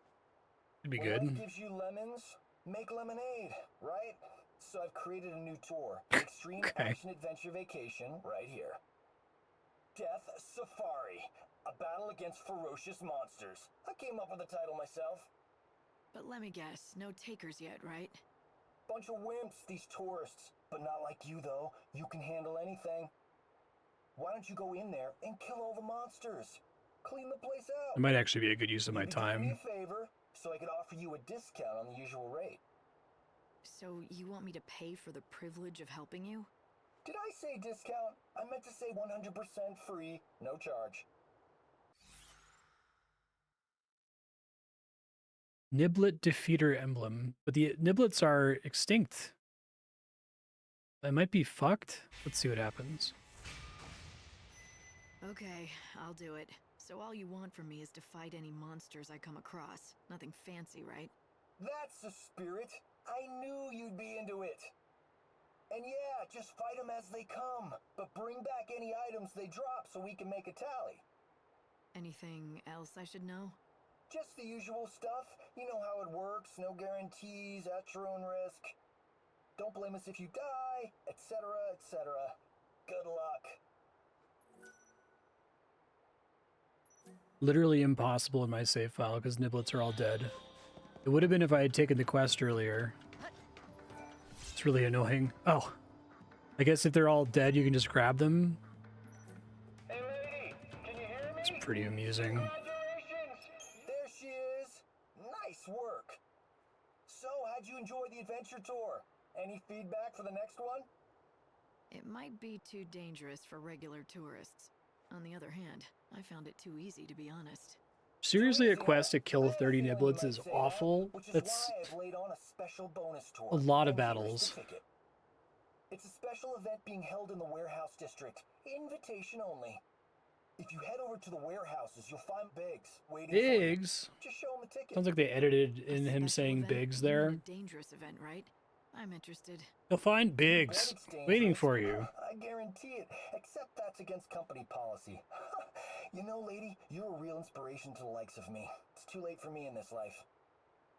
It'd be When good. life gives you lemons, make lemonade, right? So I've created a new tour. Extreme Action Adventure Vacation, right here. Death Safari. A battle against ferocious monsters. I came up with the title myself. But let me guess, no takers yet, right? Bunch of wimps, these tourists. But not like you, though. You can handle anything. Why don't you go in there and kill all the monsters? Clean the place out. It might actually be a good use of my Maybe do me time. a favor, so I could offer you a discount on the usual rate. So you want me to pay for the privilege of helping you? Did I say discount? I meant to say 100% free, no charge. Niblet Defeater Emblem. But the Niblets are extinct. I might be fucked. Let's see what happens. Okay, I'll do it. So all you want from me is to fight any monsters I come across. Nothing fancy, right? That's the spirit. I knew you'd be into it. And yeah, just fight them as they come. But bring back any items they drop so we can make a tally. Anything else I should know? Just the usual stuff. You know how it works. No guarantees, at your own risk. Don't blame us if you die, etc., etc. Good luck. Literally impossible in my save file because niblets are all dead. It would have been if I had taken the quest earlier. It's really annoying. Oh, I guess if they're all dead, you can just grab them. Hey lady, can you hear me? It's pretty amusing. Congratulations! There she is. Nice work. So, how'd you enjoy the adventure tour? Any feedback for the next one? It might be too dangerous for regular tourists. On the other hand, I found it too easy, to be honest. Seriously, a quest to kill 30 niblets is awful. That's a lot of battles. It's a special event being held in the warehouse district. Invitation only. If you head over to the warehouses, you'll find Biggs waiting for you. Biggs? Just show him a ticket. Sounds like they edited in him saying Biggs there. A dangerous event, right? I'm interested. You'll find Biggs waiting for you. I guarantee it, except that's against company policy. You know, lady, you're a real inspiration to the likes of me. It's too late for me in this life.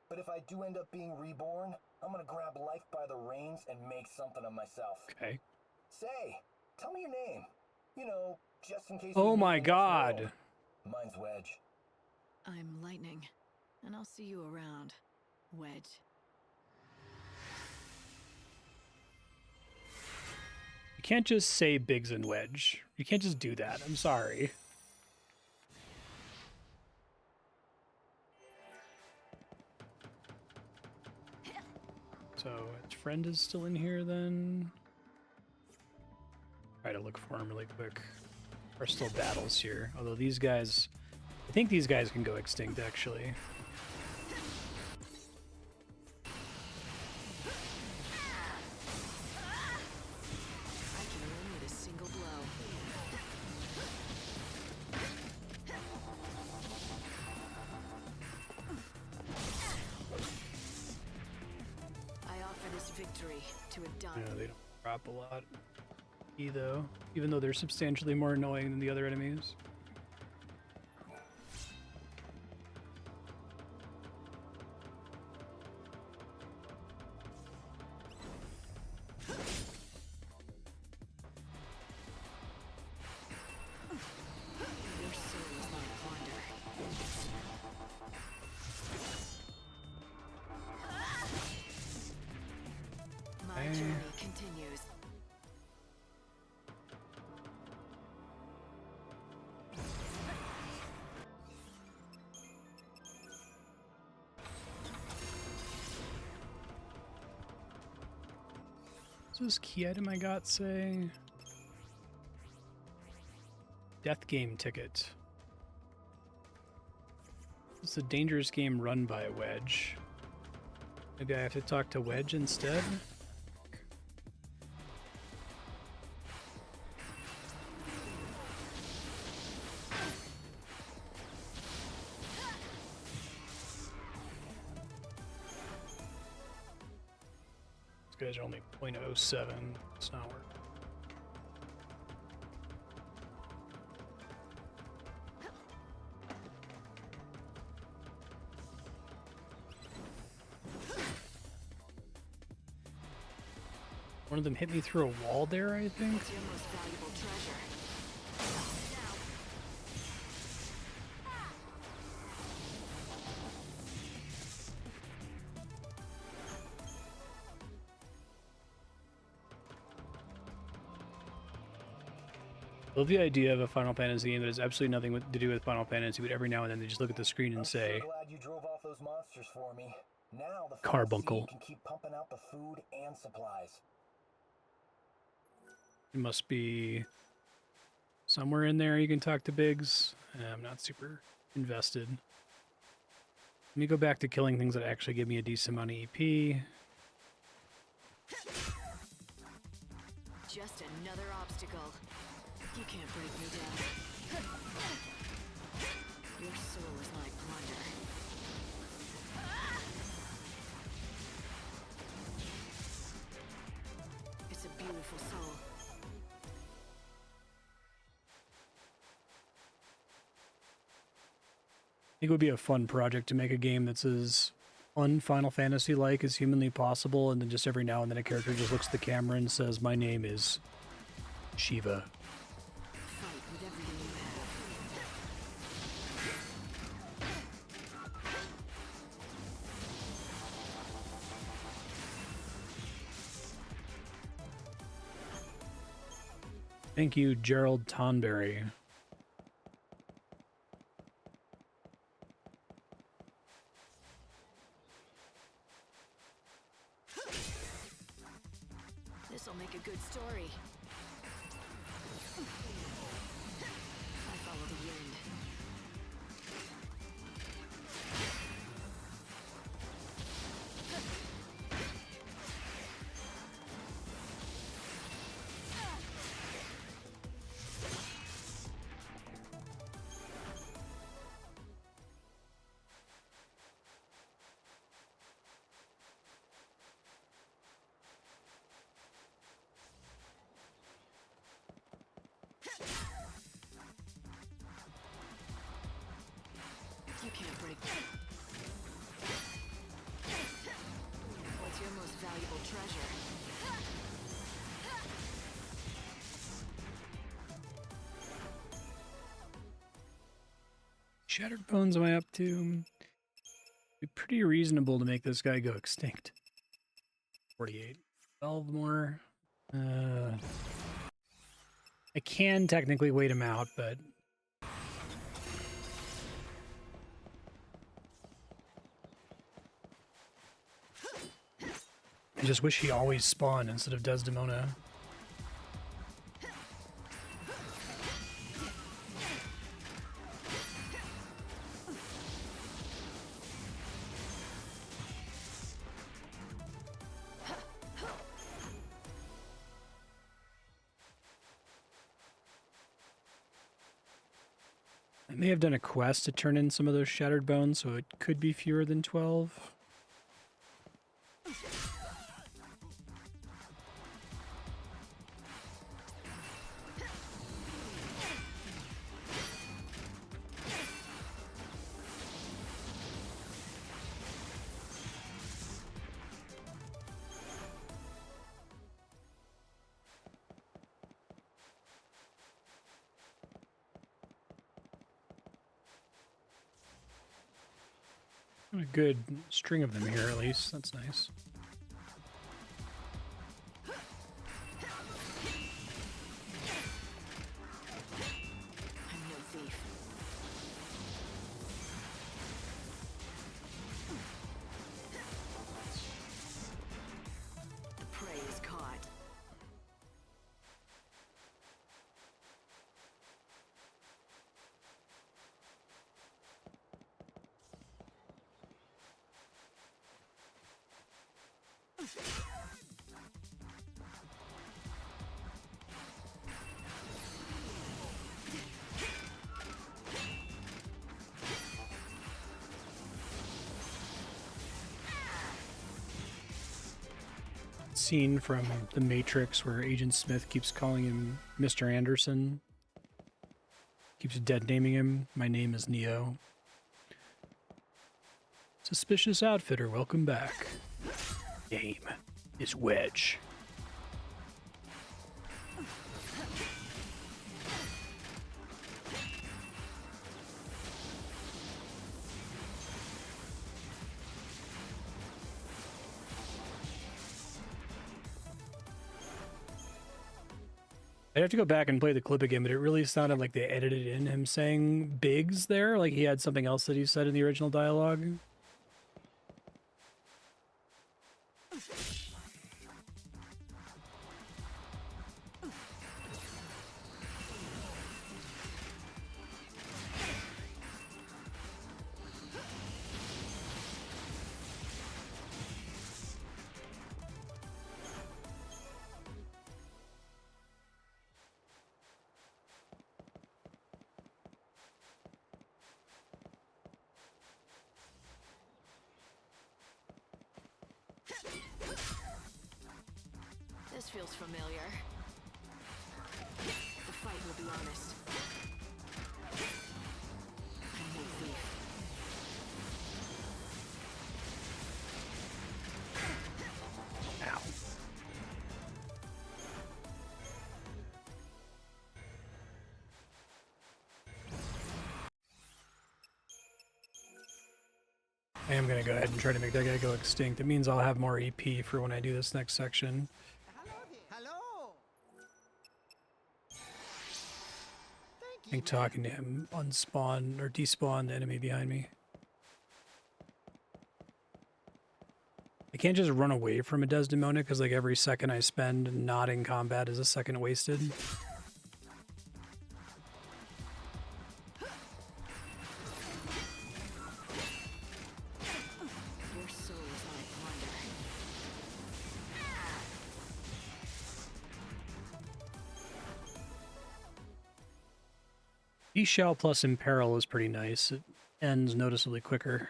But if I do end up being reborn, I'm gonna grab life by the reins and make something of myself. Okay. Say, tell me your name. You know, just in case. Oh my god. Mine's Wedge. I'm Lightning, and I'll see you around, Wedge. You can't just say Biggs and Wedge. You can't just do that. I'm sorry. So, his friend is still in here then. Try to look for him really quick. There are still battles here. Although these guys... I think these guys can go extinct, actually. Yeah, they don't drop a lot. Though, even though they're substantially more annoying than the other enemies. My journey continues. What's this key item I got say? Death game ticket. It's a dangerous game run by Wedge. Maybe I have to talk to Wedge instead? These guys are only 0.07. It's not working. One of them hit me through a wall there, I think. What's your most valuable treasure? I love the idea of a Final Fantasy game that has absolutely nothing to do with Final Fantasy, but every now and then they just look at the screen and say, I'm so glad you drove off those monsters for me. Now the Carbuncle. can keep pumping out the food and supplies. It must be somewhere in there you can talk to Biggs. I'm not super invested. Let me go back to killing things that actually give me a decent amount of EP. Just another obstacle. You can't break me down. Your soul is my plunder. It's think it would be a fun project to make a game that's as un-Final Fantasy-like as humanly possible, and then just every now and then a character just looks at the camera and says, "My name is Shiva." Fight with everything you have. Thank you, Gerald Tonberry. This'll make a good story. I follow the wind. You can't break that. What's your most valuable treasure? Shattered Bones am I up to? Be pretty reasonable to make this guy go extinct. 48. 12 more. I can technically wait him out, but I just wish he always spawned instead of Desdemona. I may have done a quest to turn in some of those Shattered Bones, so it could be fewer than 12. A good string of them here, at least. That's nice. I'm no thief. The prey is caught. Scene from The Matrix where Agent Smith keeps calling him Mr. Anderson. Keeps dead naming him. My name is Neo. Suspicious Outfitter, welcome back. Name is Wedge. I'd have to go back and play the clip again, but it really sounded like they edited in him saying Biggs there, like he had something else that he said in the original dialogue. This feels familiar. The fight will be honest. I'm no thief. I am gonna go ahead and try to make that guy go extinct. It means I'll have more EP for when I do this next section. Hello. I think talking to him unspawn or despawn the enemy behind me. I can't just run away from a Desdemona because like every second I spend not in combat is a second wasted. Shell plus Imperil is pretty nice. It ends noticeably quicker.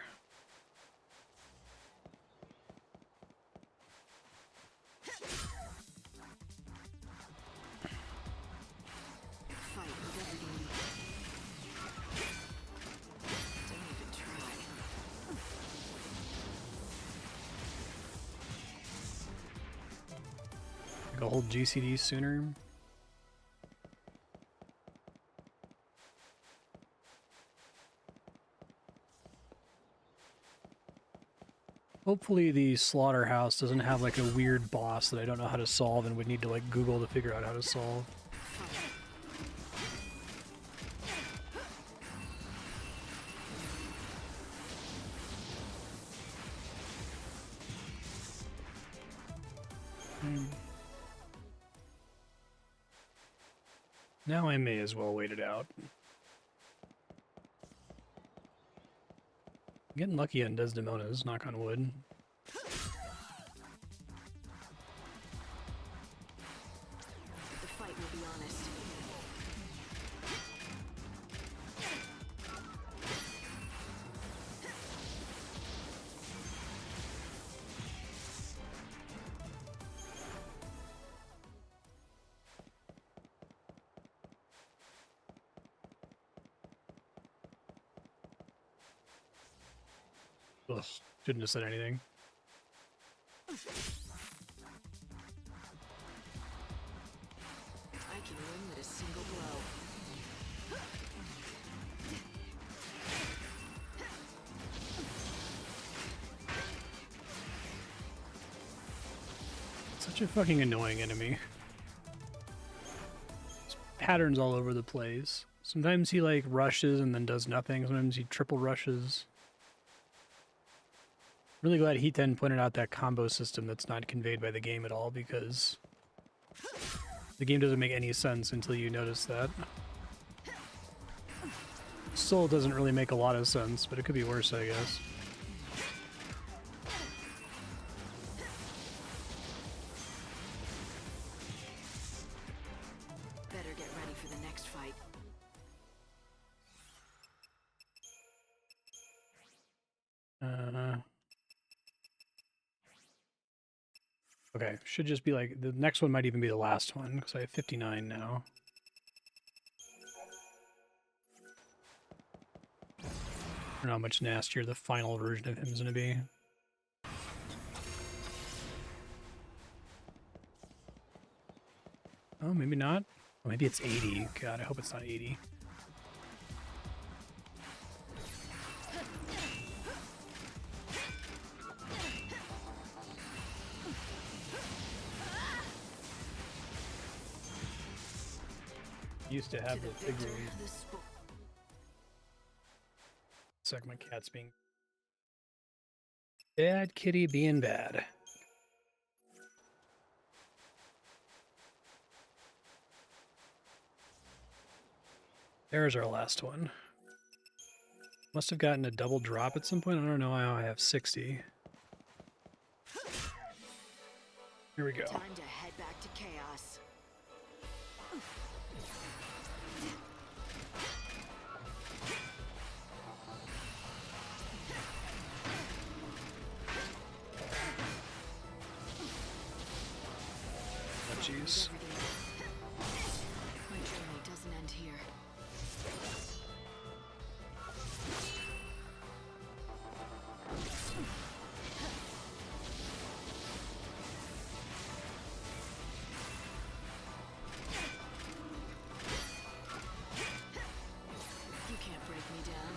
Go hold GCD sooner. Hopefully the slaughterhouse doesn't have like a weird boss that I don't know how to solve and would need to like Google to figure out how to solve. Now I may as well wait it out. Getting lucky on Desdemonas, knock on wood. The fight will be honest. Ugh, shouldn't have said anything. I can win with a single blow. Such a fucking annoying enemy. There's patterns all over the place. Sometimes he like rushes and then does nothing. Sometimes he triple rushes. Really glad Heat10 pointed out that combo system that's not conveyed by the game at all, because the game doesn't make any sense until you notice that. Still doesn't really make a lot of sense, but it could be worse, I guess. Better get ready for the next fight. Okay, should just be like, the next one might even be the last one, because I have 59 now. I don't know how much nastier the final version of him is going to be. Oh, maybe not. Oh, maybe it's 80. God, I hope it's not 80. Used to have the figurine. Suck, my cat's being bad. Kitty being bad. There's our last one. Must have gotten a double drop at some point. I don't know how I have 60. Here we go. Time to head back to chaos. Jeez. My journey doesn't end here. You can't break me down.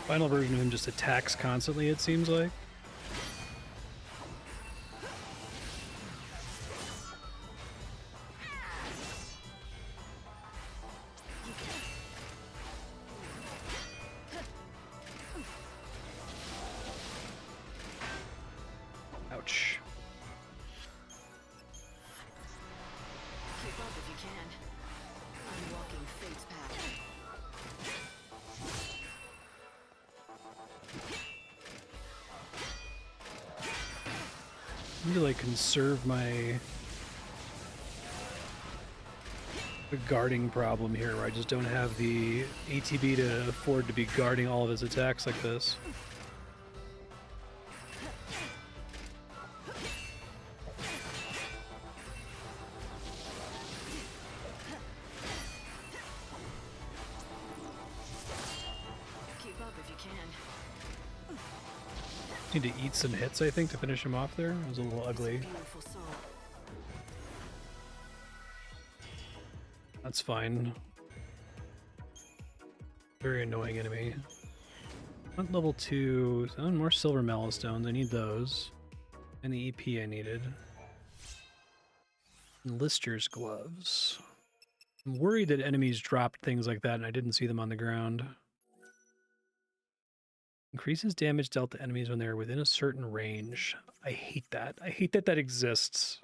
Final version of him just attacks constantly, it seems like. Ouch. Keep up if you can. I'm walking fate's path. I need to like conserve my guarding problem here, where I just don't have the ATB to afford to be guarding all of his attacks like this. Keep up if you can. Need to eat some hits, I think, to finish him off there. It was a little ugly. Beautiful soul. That's fine. Very annoying enemy. Not level 2. Oh, more silver mallow-stones. I need those. And the EP I needed. And Lister's gloves. I'm worried that enemies dropped things like that and I didn't see them on the ground. Increases damage dealt to enemies when they're within a certain range. I hate that. I hate that that exists.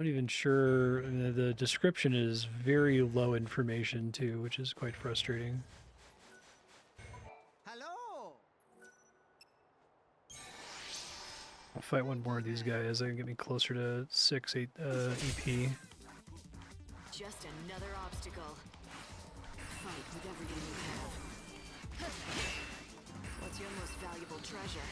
I'm not even sure. The description is very low information too, which is quite frustrating. Hello. I'll fight one more of these guys. They can get me closer to 6, 8 EP. Just another obstacle. Fight with everything you have. What's your most valuable treasure?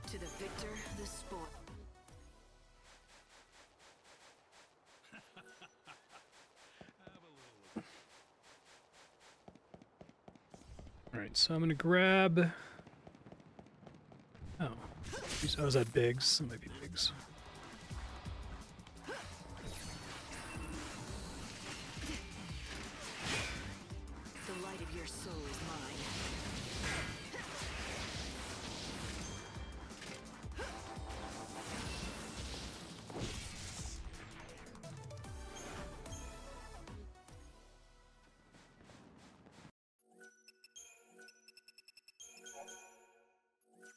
To the victor, the sport. Alright, so I'm gonna grab... Oh. Oh, is that Biggs? That might be Biggs. The light of your soul is mine.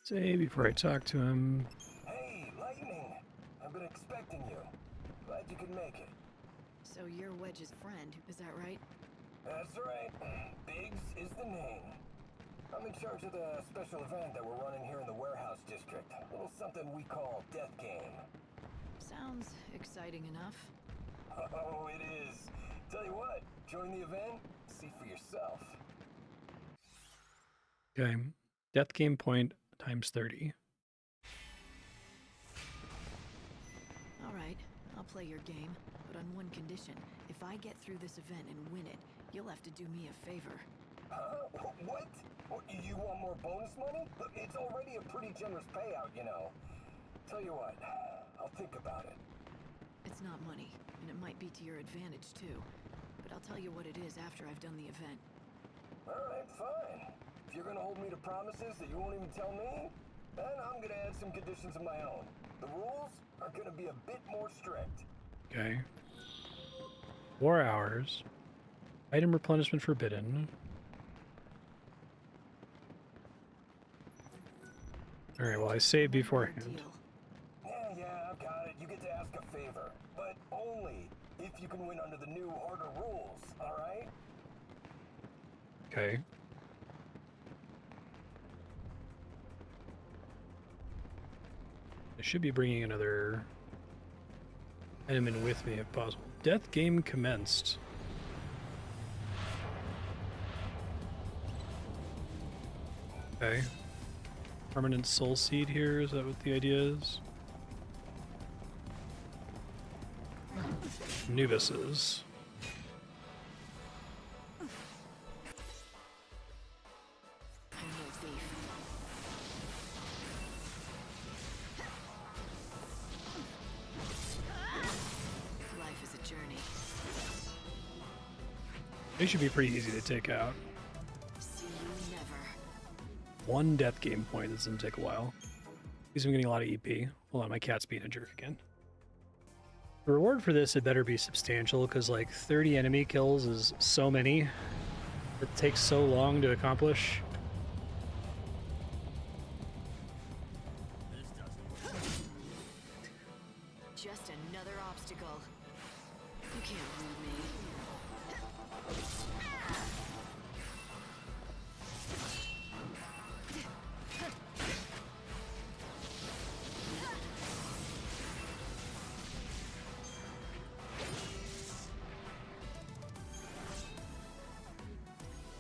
Say before I talk to him. Hey, Lightning! I've been expecting you. Glad you could make it. So you're Wedge's friend, is that right? That's right. Biggs is the name. I'm in charge of the special event that we're running here in the warehouse district. A little something we call Death Game. Sounds exciting enough. Oh, it is. Tell you what, join the event, see for yourself. Okay. Death game point times 30. All right, I'll play your game, but on one condition. If I get through this event and win it, you'll have to do me a favor. What? You want more bonus money? Look, it's already a pretty generous payout, you know. Tell you what, I'll think about it. It's not money, and it might be to your advantage too. But I'll tell you what it is after I've done the event. All right, fine. If you're gonna hold me to promises that you won't even tell me, then I'm gonna add some conditions of my own. The rules are gonna be a bit more strict. Okay. 4 hours. Item replenishment forbidden. Alright, well I saved beforehand. Yeah, I've got it. You get to ask a favor. But only if you can win under the new, harder rules, alright? Okay. I should be bringing another item in with me if possible. Death game commenced. Okay. Permanent soul seed here, is that what the idea is? Nuvises. I'm no thief. They should be pretty easy to take out. See you never. One death game point. This is gonna take a while. At least I'm getting a lot of EP. Hold on, my cat's being a jerk again. The reward for this had better be substantial, because like 30 enemy kills is so many. It takes so long to accomplish. Just another obstacle. You can't move me.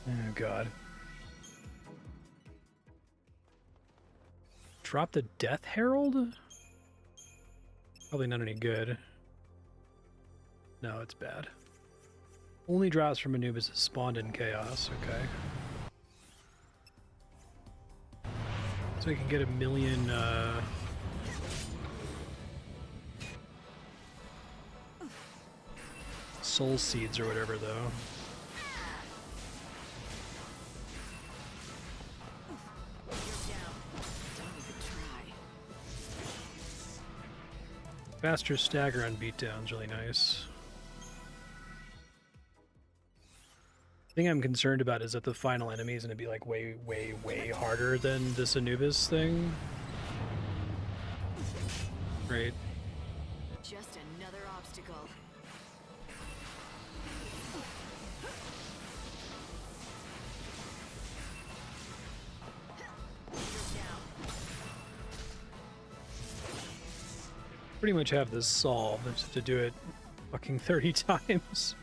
Oh god. Drop the Death Herald? Probably not any good. No, it's bad. Only drops from Anubis is spawned in Chaos, okay. So I can get a million, soul seeds or whatever, though. Faster stagger on beatdown's really nice. The thing I'm concerned about is that the final enemy is going to be like way, way, way harder than this Anubis thing. Right. Just another obstacle. Pretty much have this solved. I just have to do it fucking 30 times.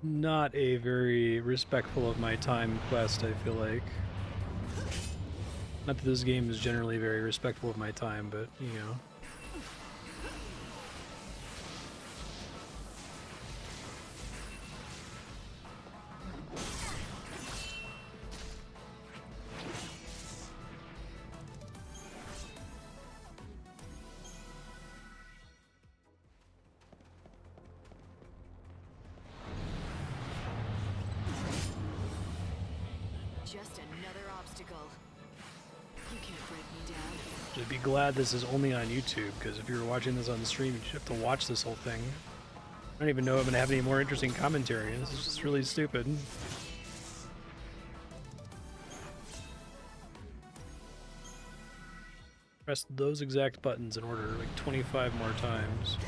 Not a very respectful of my time quest, I feel like. Not that this game is generally very respectful of my time, but, you know. Just another obstacle. You can't break me down. Just be glad this is only on YouTube, because if you were watching this on the stream, you'd have to watch this whole thing. I don't even know if I'm going to have any more interesting commentary. This is just really stupid. Press those exact buttons in order like 25 more times.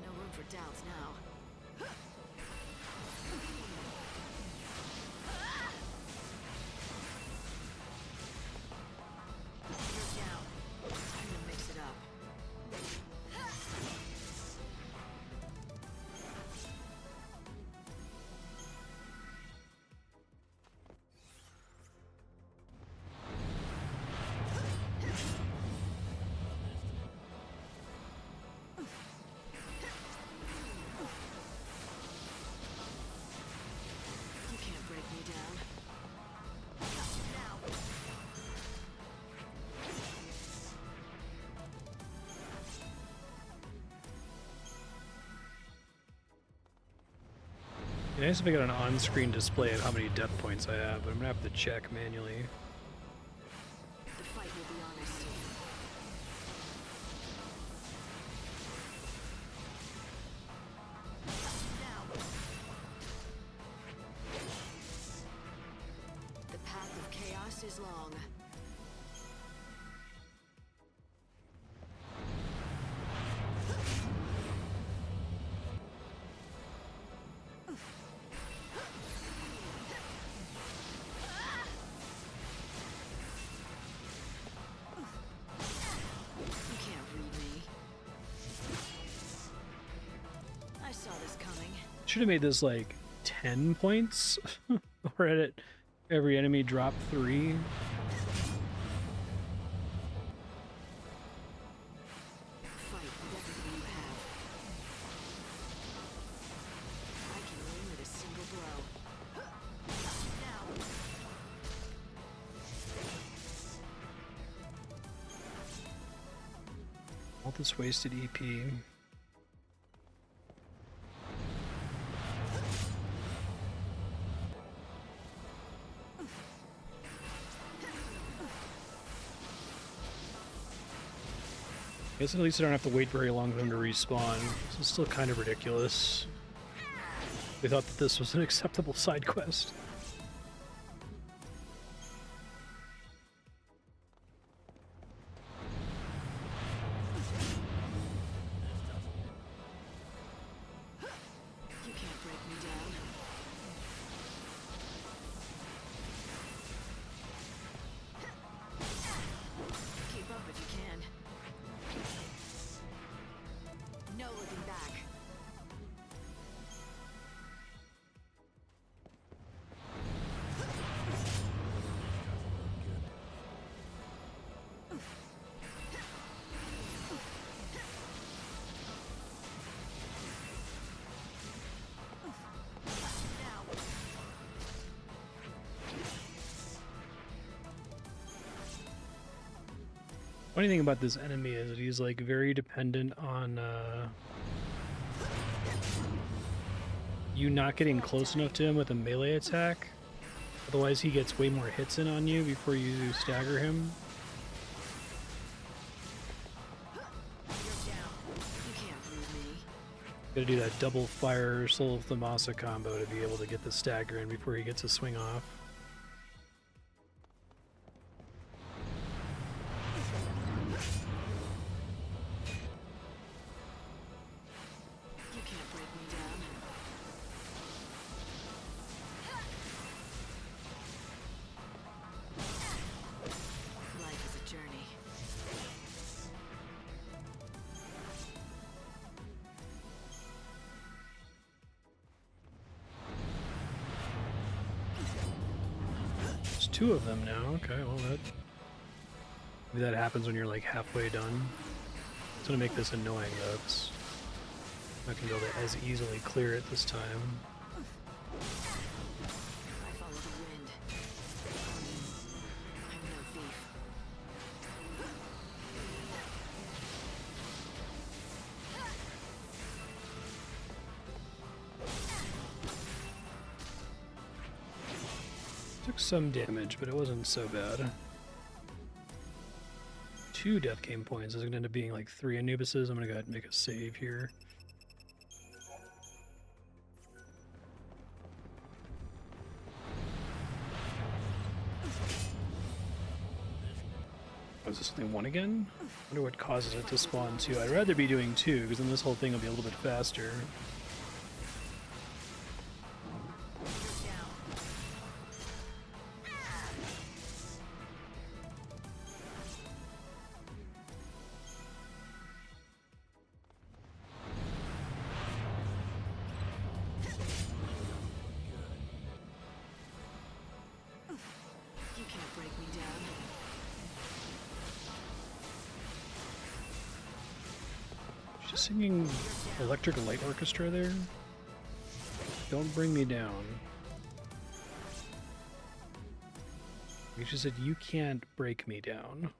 No room for doubts now. You're down. Time to mix it up. You can't break me down. Now. It'd be nice if I got an on-screen display of how many death points I have, but I'm gonna have to check manually. The fight will be honest. Now. The path of chaos is long. You can't read me. I saw this coming. Should have made this like 10 points, or had it every enemy drop 3. Fight with everything you have. I can win with a single blow. Now. All this wasted EP. I guess at least I don't have to wait very long for them to respawn. This is still kind of ridiculous. They thought that this was an acceptable side quest. You can't break me down. Keep up if you can. No looking back. Funny thing about this enemy is that he's like very dependent on you not getting close enough to him with a melee attack. Otherwise he gets way more hits in on you before you stagger him. Gotta do that double fire Soul of Thamasa combo to be able to get the stagger in before he gets a swing off. You can't break me down. Life is a journey. There's two of them now. Okay, well maybe that happens when you're like halfway done. It's gonna make this annoying though. It's not gonna be able to as easily clear it this time. I follow the wind. I'm no thief. Took some damage, but it wasn't so bad. 2 death game points is going to end up being like 3 Anubises. I'm going to go ahead and make a save here. Oh, is this only 1 again? I wonder what causes it to spawn 2. I'd rather be doing 2, because then this whole thing will be a little bit faster. You can't break me down. She's singing Electric Light Orchestra there. Don't bring me down. She said, you can't break me down.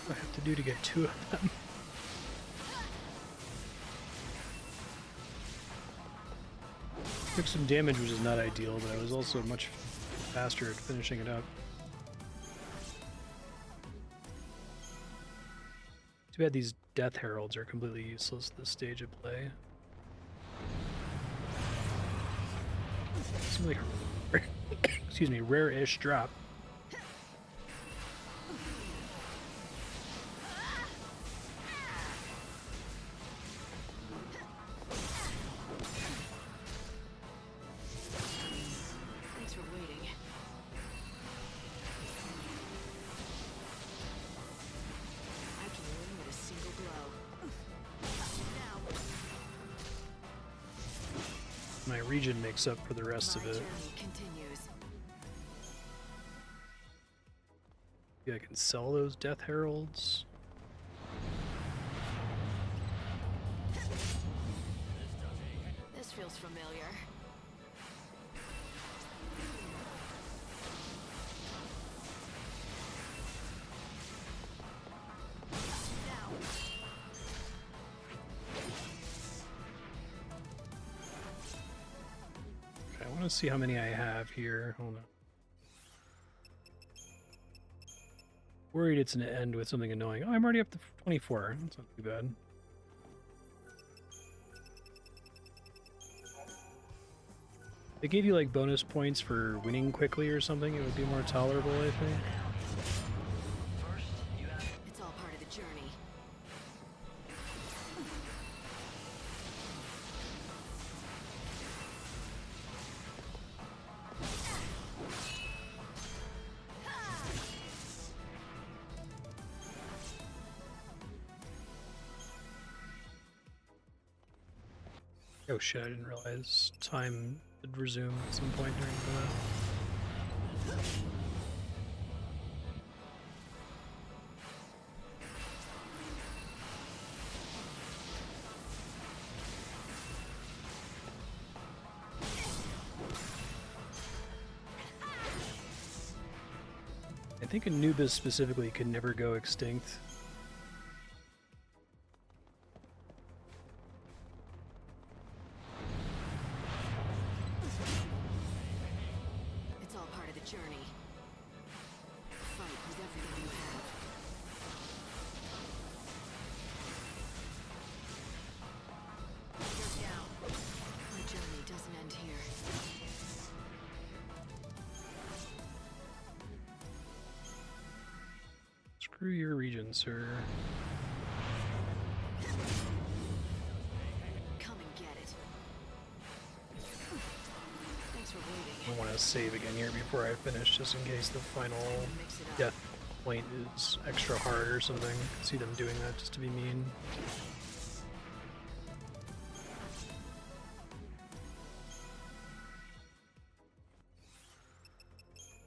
What do I have to do to get 2 of them? Took some damage, which is not ideal, but I was also much faster at finishing it up. Too bad these Death Heralds are completely useless at this stage of play. Seems like a excuse me, rare-ish drop. Thanks for waiting. I can win with a single blow. Now. My region makes up for the rest of it. Journey continues. Maybe I can sell those Death Heralds. This feels familiar. want to see how many I have here. Hold on. Worried it's going to end with something annoying. Oh, I'm already up to 24. That's not too bad. They gave you like bonus points for winning quickly or something. It would be more tolerable, I think. It's all part of the journey. Oh shit, I didn't realize time would resume at some point during that. I think Anubis specifically could never go extinct. It's all part of the journey. Fight with everything you have. You're down. My journey doesn't end here. Screw your region, sir. Come and get it. Thanks for waiting. I want to save again here before I finish, just in case the final death point is extra hard or something. I can see them doing that just to be mean.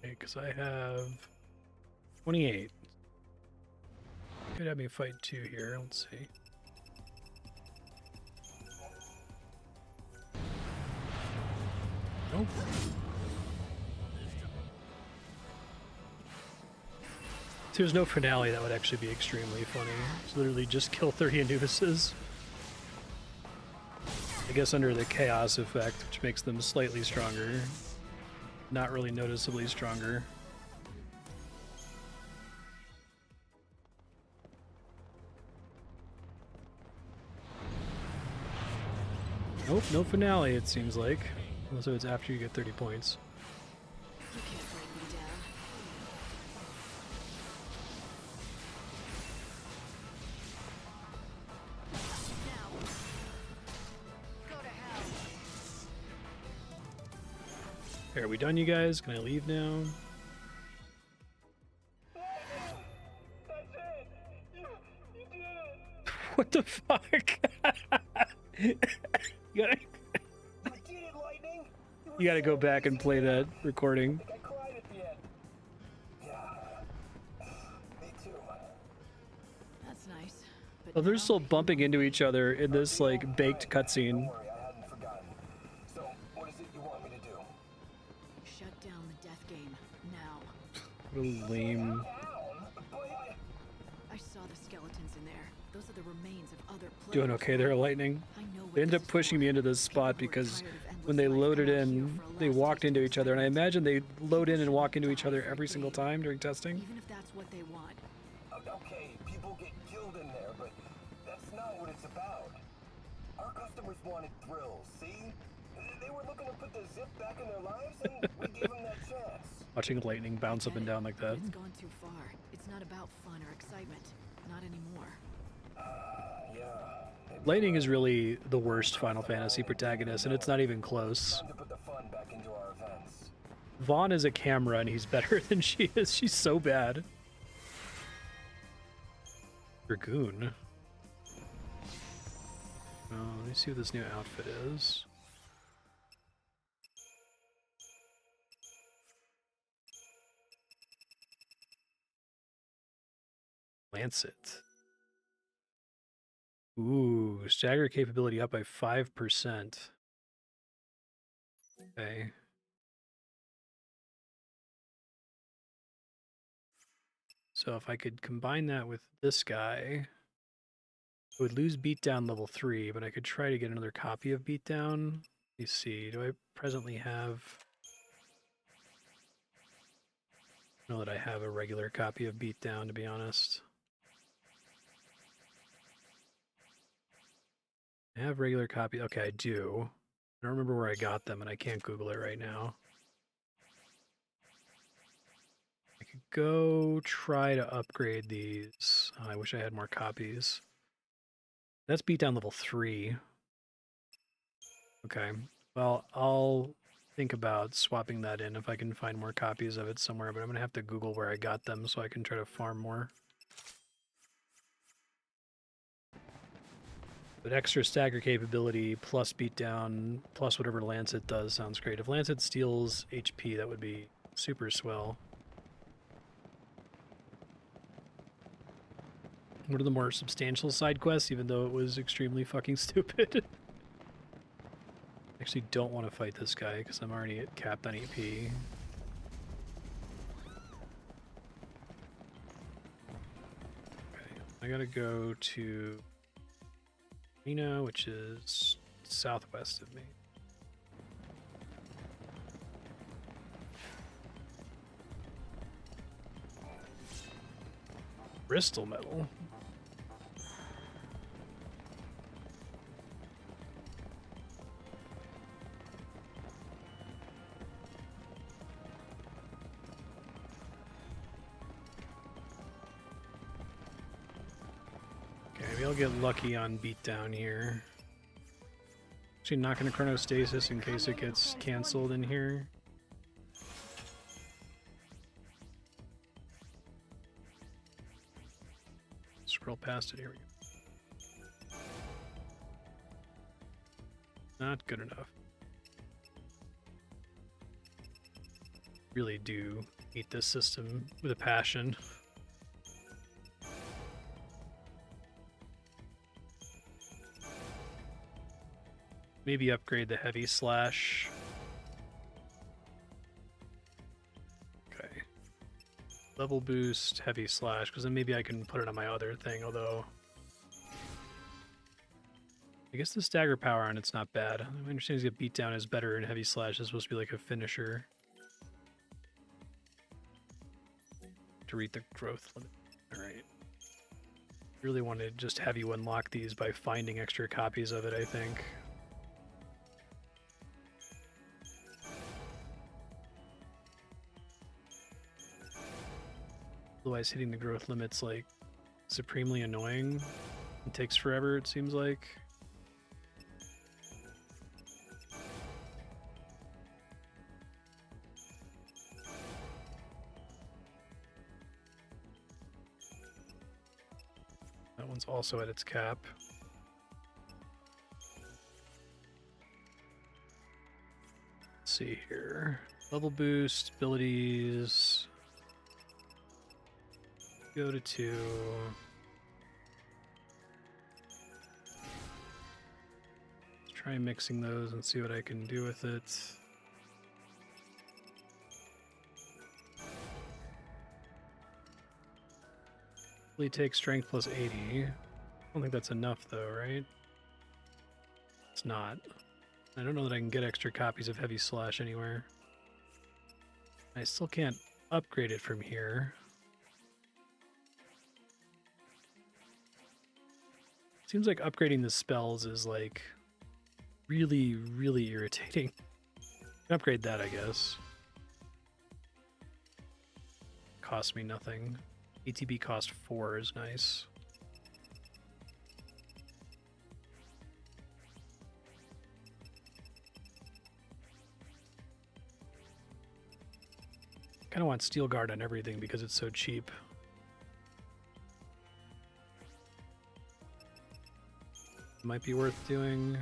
Okay, because I have 28. Could have me fight 2 here. Let's see. Nope. If there's no finale, that would actually be extremely funny. It's literally just kill 30 Anubises. I guess under the chaos effect, which makes them slightly stronger. Not really noticeably stronger. Nope, no finale it seems like. Also, it's after you get 30 points. You can't break me down. Now. Go to hell. Hey, are we done, you guys? Can I leave now? What the fuck? You gotta go back and play that recording. I cried at the end. Yeah. Me too. That's nice. But Oh, they're now, still bumping into each other in this like baked cutscene. Don't worry, I hadn't forgotten. So, what is it you want me to do? shut down the death game now. What a lame. I saw the skeletons in there. Those are the remains of other players. Doing okay there, Lightning. I know what They end this up is pushing for. me into this spot People who are because tired of endless when they life loaded come out in, here for a they last walked taste into of each other, and I excitement. imagine they load in and walk into each Die other for a every single game. time during testing. Even if that's what they want. Okay, people get killed in there, but that's not what it's about. Our customers wanted thrills, see? They were looking to put the zip back in their lives, and we gave them that chance. Watching Lightning bounce up and down like that. It's gone too far. It's not about fun or excitement. Not anymore. Yeah. Lightning is really the worst Final Fantasy protagonist, and it's not even close. Time to put the fun back into our events. Vaughn is a camera, and he's better than she is. She's so bad. Dragoon. Oh, let me see what this new outfit is. Lancet. Ooh, stagger capability up by 5%. Okay. So if I could combine that with this guy, I would lose beatdown level 3, but I could try to get another copy of beatdown. Let me see. Do I presently have... I don't know that I have a regular copy of Beatdown, to be honest. I have regular copy. Okay, I do. I don't remember where I got them, and I can't Google it right now. I could go try to upgrade these. Oh, I wish I had more copies. That's Beatdown level 3. Okay. Well, I'll think about swapping that in if I can find more copies of it somewhere, but I'm going to have to Google where I got them so I can try to farm more. But extra stagger capability plus beatdown plus whatever Lancet does sounds great. If Lancet steals HP, that would be super swell. One of the more substantial side quests, even though it was extremely fucking stupid. I actually don't want to fight this guy because I'm already at capped on EP. Okay, I gotta go to Reno, which is southwest of me. Bristol metal. Okay, maybe I'll get lucky on beatdown here. Actually, not going to chronostasis in case it gets canceled in here. Scroll past it. Here we go. Not good enough. Really do hate this system with a passion. Maybe upgrade the heavy slash. Okay. Level boost, heavy slash, because then maybe I can put it on my other thing, although... I guess the stagger power on it's not bad. My understanding is that beatdown is better and heavy slash is supposed to be like a finisher. To read the growth limit. Alright. Really want to just have you unlock these by finding extra copies of it, I think. Otherwise, hitting the growth limit's like supremely annoying. It takes forever, it seems like. That one's also at its cap. Let's see here. Level boost, abilities. Go to 2. Let's try mixing those and see what I can do with it. Really take strength plus 80. I don't think that's enough though, right? It's not. I don't know that I can get extra copies of Heavy Slash anywhere. I still can't upgrade it from here. Seems like upgrading the spells is like really, really irritating. Can upgrade that, I guess. Cost me nothing. ATB cost 4 is nice. Kind of want Steel Guard on everything because it's so cheap. Might be worth doing.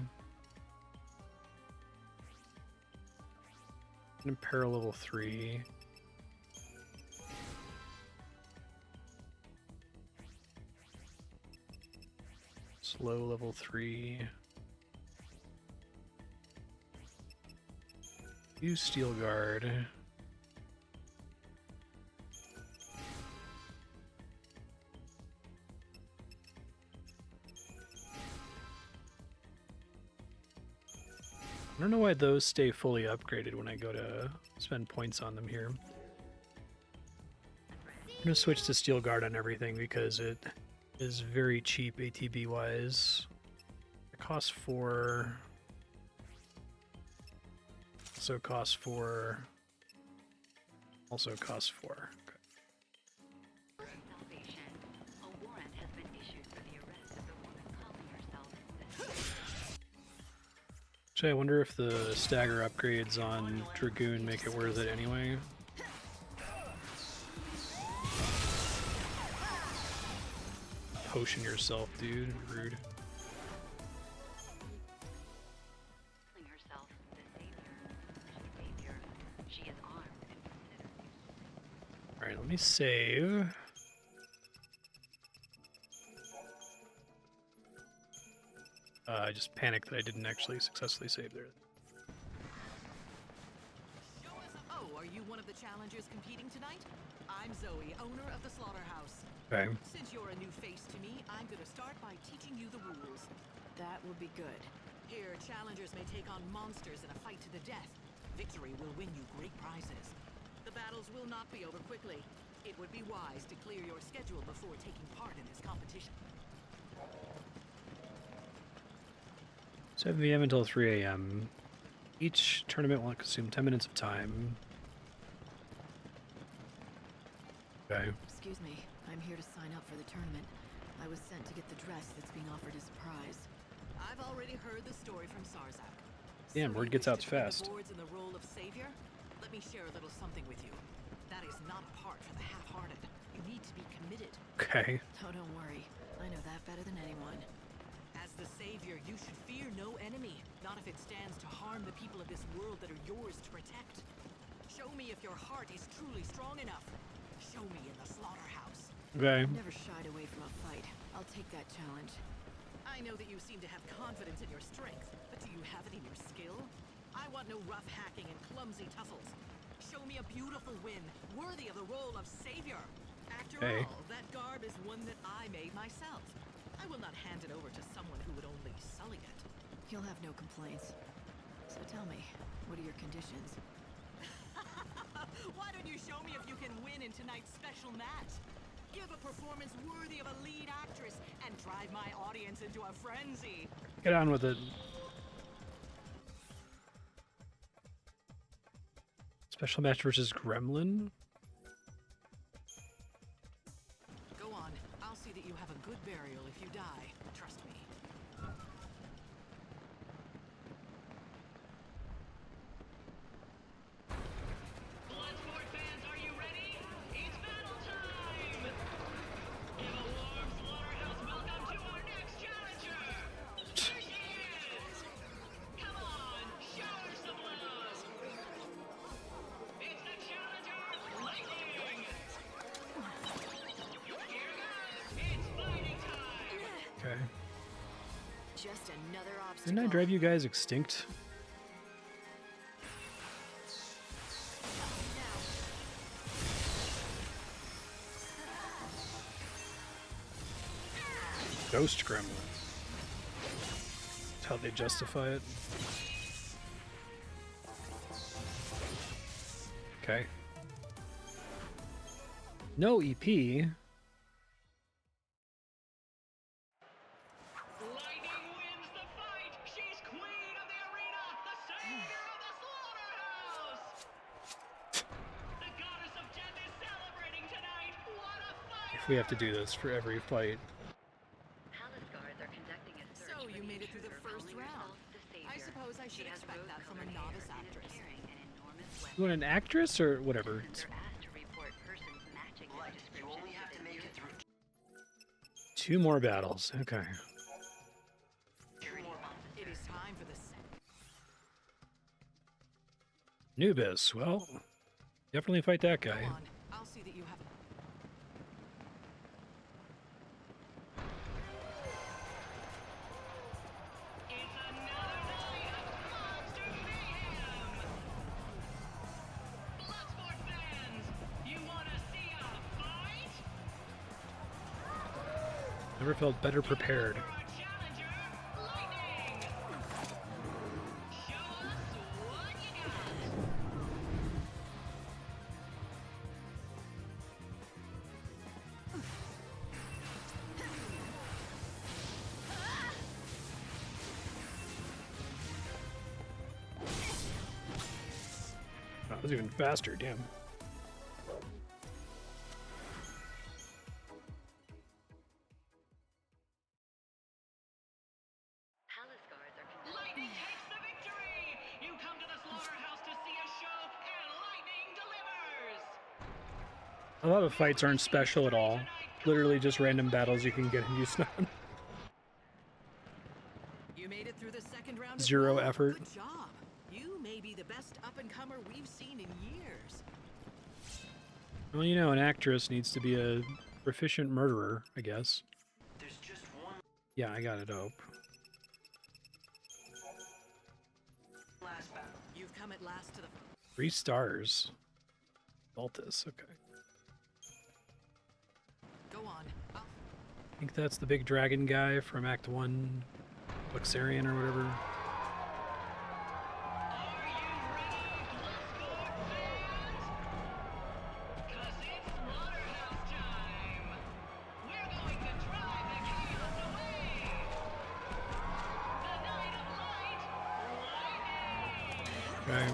Impair level 3. Slow level 3. Use Steel Guard. I don't know why those stay fully upgraded when I go to spend points on them here. I'm going to switch to Steel Guard on everything because it is very cheap ATB wise. It costs 4. Also costs 4. Also costs 4. Okay. Actually, I wonder if the stagger upgrades on Dragoon make it worth it anyway. Potion yourself, dude. Rude. Alright, let me save. I just panicked that I didn't actually successfully save there. Oh, are you one of the challengers competing tonight? I'm Zoe, owner of the slaughterhouse. Okay. Since you're a new face to me, I'm gonna start by teaching you the rules. That would be good. Here, challengers may take on monsters in a fight to the death. Victory will win you great prizes. The battles will not be over quickly. It would be wise to clear your schedule before taking part in this competition. 7 p.m. until 3 a.m. Each tournament will consume 10 minutes of time. Okay. Excuse me, I'm here to sign up for the tournament. I was sent to get the dress that's being offered as a prize. I've already heard the story from Sarzak. Damn, word gets out fast. The boards in the role of savior? Let me share a little something with you. That is not a part for the half-hearted. You need to be committed. Okay. Oh, don't worry. I know that better than anyone. As the savior, you should fear no enemy, not if it stands to harm the people of this world that are yours to protect. Show me if your heart is truly strong enough. Show me in the slaughterhouse. Okay. Never shied away from a fight. I'll take that challenge. I know that you seem to have confidence in your strength, but do you have it in your skill? I want no rough hacking and clumsy tussles. Show me a beautiful win, worthy of the role of savior. After all, that garb is one that I made myself. I will not hand it over to someone who would only sully it. You'll have no complaints. So tell me, what are your conditions? Why don't you show me if you can win in tonight's special match? Give a performance worthy of a lead actress and drive my audience into a frenzy. Get on with it. Special match versus Gremlin? Go on. I'll see that you have a good burial if you die. Trust me. Bloodsport fans, are you ready? It's battle time! Give a warm slaughterhouse welcome to our next challenger! Here she is! Come on, show her some love! It's the challenger, Lightning! Here goes! It's fighting time! Okay. Just another obstacle. Didn't I drive you guys extinct? Ghost Gremlin. That's how they justify it. Okay. No EP. Lightning wins the fight! She's queen of the arena! The savior of the slaughterhouse! The goddess of death is celebrating tonight! What a fight! If we have to do this for every fight. So you made it through the first round. I suppose I should expect that from a novice actress. You want an actress or whatever? You only have to make it through 2 more battles. Okay. It is time for the Nubis. Well, definitely fight that guy. Go on. I'll see that you have a Bloodsport fans, you want to see a fight? Never felt better prepared. Challenger, Lightning! Show That was even faster, damn. Lightning takes the victory! You come to the slaughterhouse to see a show, and lightning delivers! A lot of fights aren't special at all. Literally just random battles you can get in Yusnan. You made it through the second round. Zero effort. Good job. You may be the best up-and-comer we've seen in years. Well, you know, an actress needs to be a proficient murderer, I guess. There's just one Yeah, I got it up. last battle. You've come at last to the 3 stars. Altus, okay. Go on. I think that's the big dragon guy from Act 1, Luxarian or whatever. Okay.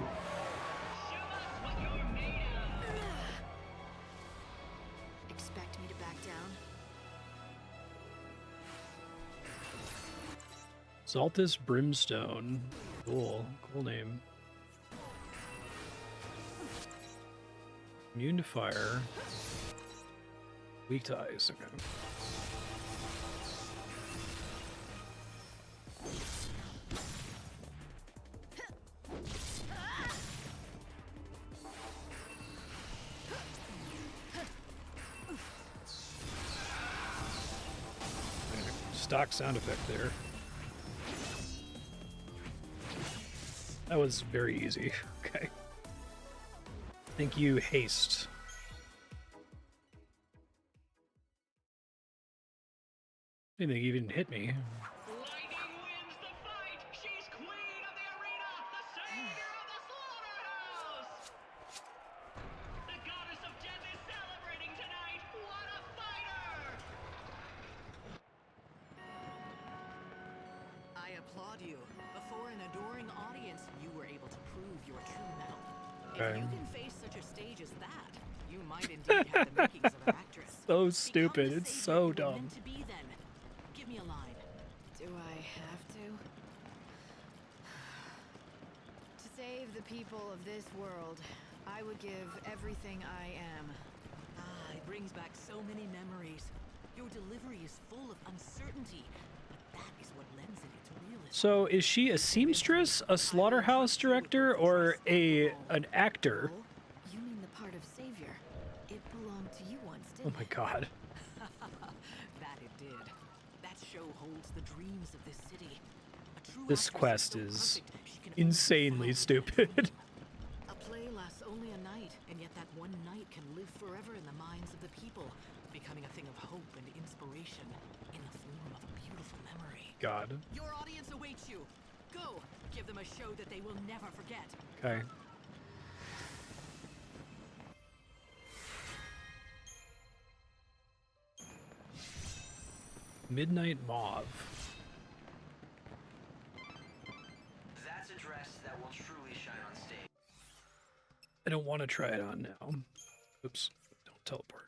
Expect me to back down? Saltus Brimstone. Cool. Cool name. Immune to fire. Weak to ice. Okay. Stock sound effect there. That was very easy. Okay. Thank you, haste. I didn't think he even hit me. Lightning wins the fight! She's queen of the arena! The savior of the slaughterhouse! The goddess of death is celebrating tonight! What a fighter! I applaud you. Before an adoring audience, you were able to prove your true mettle. Okay. If you can face such a stage as that, you might indeed have the makings of an actress. So stupid. It's so dumb. To be then. Give me a line. Do I have to? To save the people of this world, I would give everything I am. Ah, it brings back so many memories. Your delivery is full of uncertainty, but that is what lends it its realism. So is she a seamstress, a slaughterhouse director, or an actor? You mean the part of savior? It belonged to you once, Oh didn't my god. That it did. That show holds the dreams of this city. A true This actress quest so is perfect, she can only insanely stupid. A play lasts only a night, and yet that one night can live forever in the minds of the people, becoming a thing of hope and inspiration in the form of a beautiful memory. God. Your audience awaits you. Go, give them a show that they will never forget. Okay. Midnight Mauve. That's a dress that will truly shine on stage. I don't want to try it on now. Oops. Don't teleport.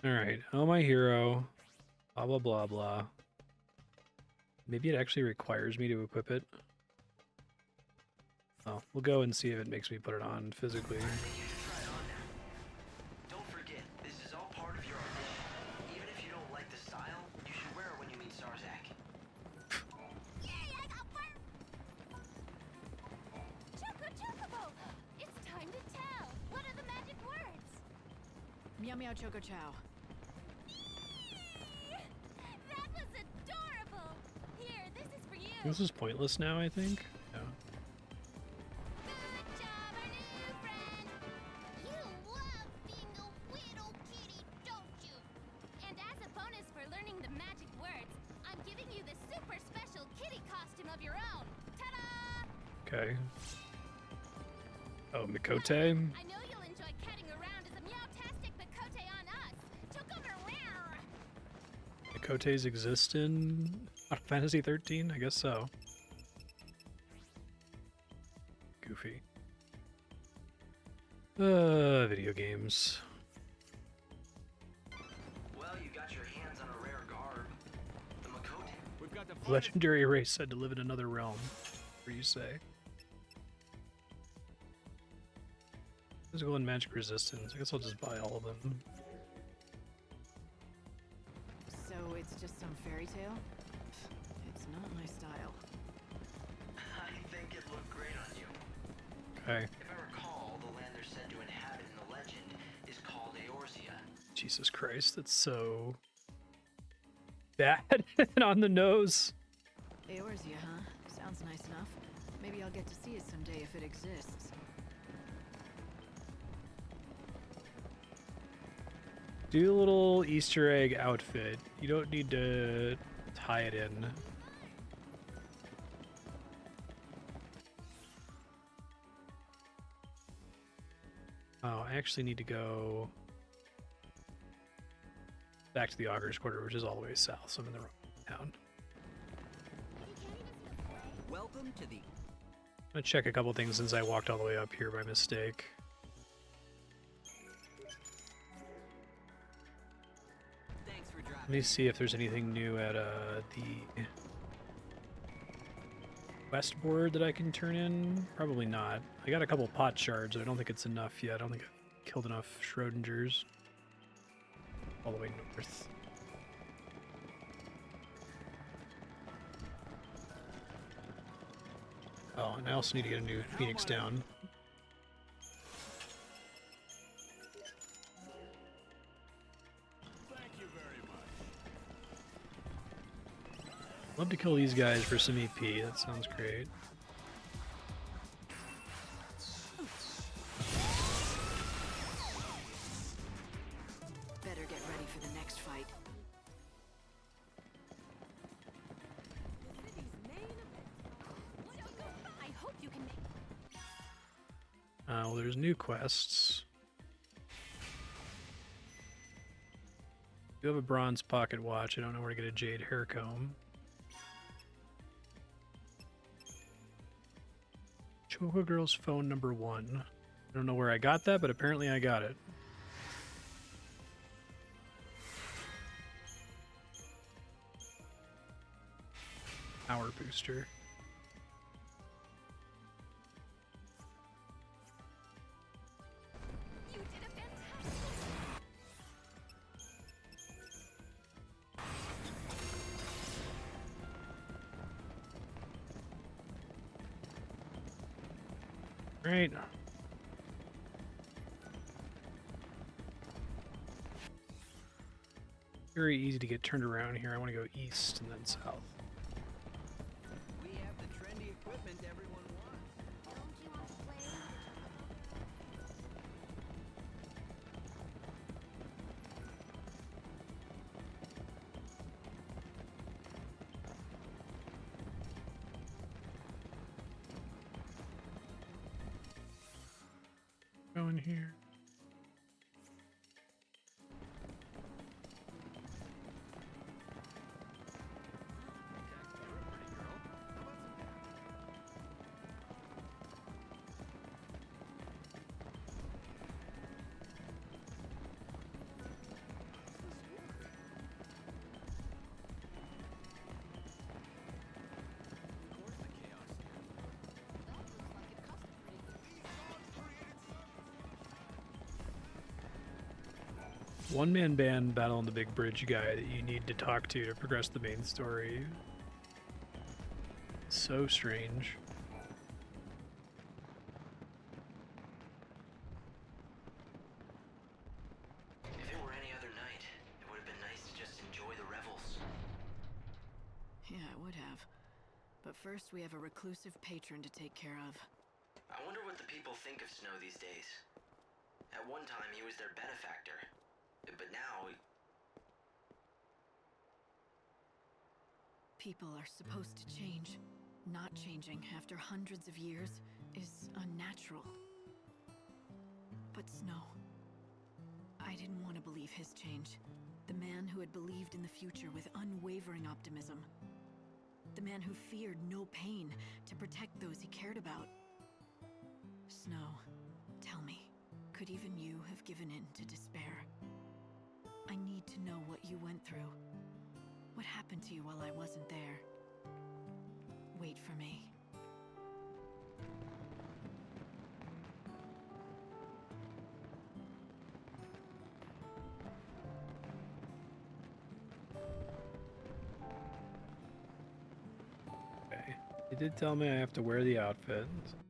Alright. Oh, my hero. Blah, blah, blah, blah. Maybe it actually requires me to equip it. Oh, we'll go and see if it makes me put it on physically. Don't forget, this is all part of your audition. Even if you don't like the style, you should wear it when you meet Zarzak. Yay, I got fire! Choco! It's time to tell. What are the magic words? Meow meow choco chow. That was adorable! Here, this is for you! This is pointless now, I think. Yeah. Good job, our new friend! You love being a little kitty, don't you? And as a bonus for learning the magic words, I'm giving you the super special kitty costume of your own! Ta-da! Okay. Oh, Mikote? I know you'll enjoy catting around as a meow-tastic Mikote on us! Choco-meow! Makotes exist in Final Fantasy 13? I guess so. Goofy. Video games. Well, you got your hands on a rare garb. The Makote. We've got the Legendary race said to live in another realm. What do you say? Physical and magic resistance. I guess I'll just buy all of them. So it's just some fairy tale? It's not my style. I think it looked great on you. Okay. If I recall, the land they're said to inhabit in the legend is called Eorzea. Jesus Christ, that's so bad and on the nose. Eorzea, huh? Sounds nice enough. Maybe I'll get to see it someday if it exists. Do a little Easter egg outfit. You don't need to tie it in. Oh, I actually need to go back to the Augur's Quarter, which is all the way south, so I'm in the wrong town. Welcome to the... I'm gonna check a couple things since I walked all the way up here by mistake. Thanks for dropping. Let me see if there's anything new at the west board that I can turn in. Probably not. I got a couple pot shards. I don't think it's enough yet. I don't think I've killed enough Schrodingers. All the way north. Oh, and I also need to get a new Phoenix down. Love to kill these guys for some EP. That sounds great. Better get ready for the next fight. I hope you can make. Well, there's new quests. You have a bronze pocket watch. I don't know where to get a jade hair comb. Choco Girl's phone number 1. I don't know where I got that, but apparently I got it. Power booster. You did a fantastic. Right. Very easy to get turned around here. I want to go east and then south. We have the trendy equipment everyone wants. Don't you want to play? Go in here. One-man band battling the big bridge guy that you need to talk to progress the main story. So strange. If it were any other night, it would have been nice to just enjoy the revels. Yeah, it would have. But first, we have a reclusive patron to take care of. I wonder what the people think of Snow these days. At one time, he was their benefactor. But now... People are supposed to change. Not changing after hundreds of years is unnatural. But Snow... I didn't want to believe his change. The man who had believed in the future with unwavering optimism. The man who feared no pain to protect those he cared about. Snow, tell me, could even you have given in to despair? I need to know what you went through. What happened to you while I wasn't there? Wait for me. Okay. It did tell me I have to wear the outfit.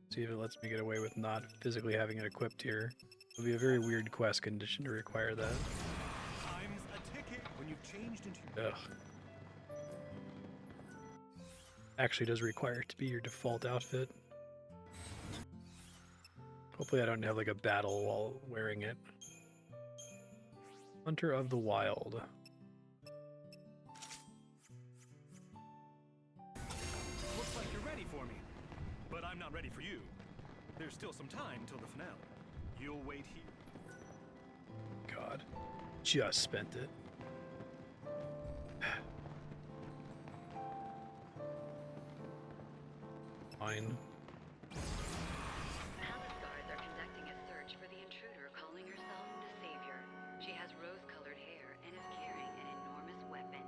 See if it lets me get away with not physically having it equipped here. It'll be a very weird quest condition to require that. Time's a ticket when you've changed into... Ugh. Actually does require it to be your default outfit. Hopefully I don't have like a battle while wearing it. Hunter of the Wild. Looks like you're ready for me. But I'm not ready for you. There's still some time till the finale. You'll wait here. God. Just spent it. Fine. Palace guards are conducting a search for the intruder calling herself the Savior. She has rose-colored hair and is carrying an enormous weapon.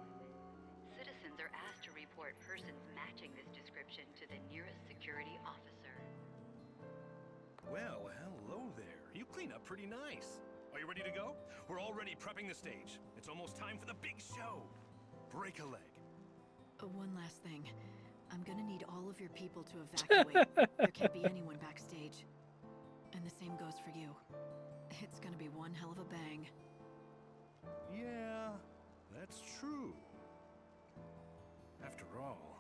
Citizens are asked to report persons matching this description to the nearest security officer. Well, hello there. You clean up pretty nice. Are you ready to go? We're already prepping the stage. It's almost time for the big show. Break a leg. One last thing. I'm gonna need all of your people to evacuate. There can't be anyone backstage. And the same goes for you. It's gonna be one hell of a bang. Yeah, that's true. After all,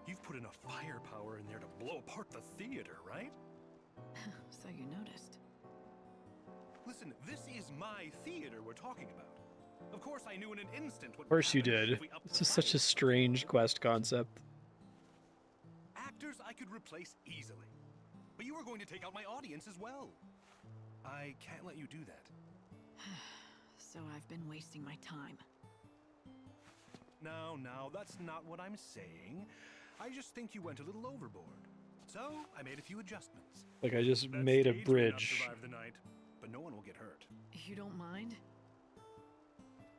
you've put enough firepower in there to blow apart the theater, right? So you noticed. Listen, this is my theater we're talking about. Of course, I knew in an instant what Of course you would happen did. if we upped This the is such a fireworks. strange quest concept. Actors I could replace easily. But you are going to take out my audience as well. I can't let you do that. So I've been wasting my time. No, that's not what I'm saying. I just think you went a little overboard. So, I made a few adjustments. Like I just That made a stage may not bridge. survive the night, but no one will get hurt. You don't mind?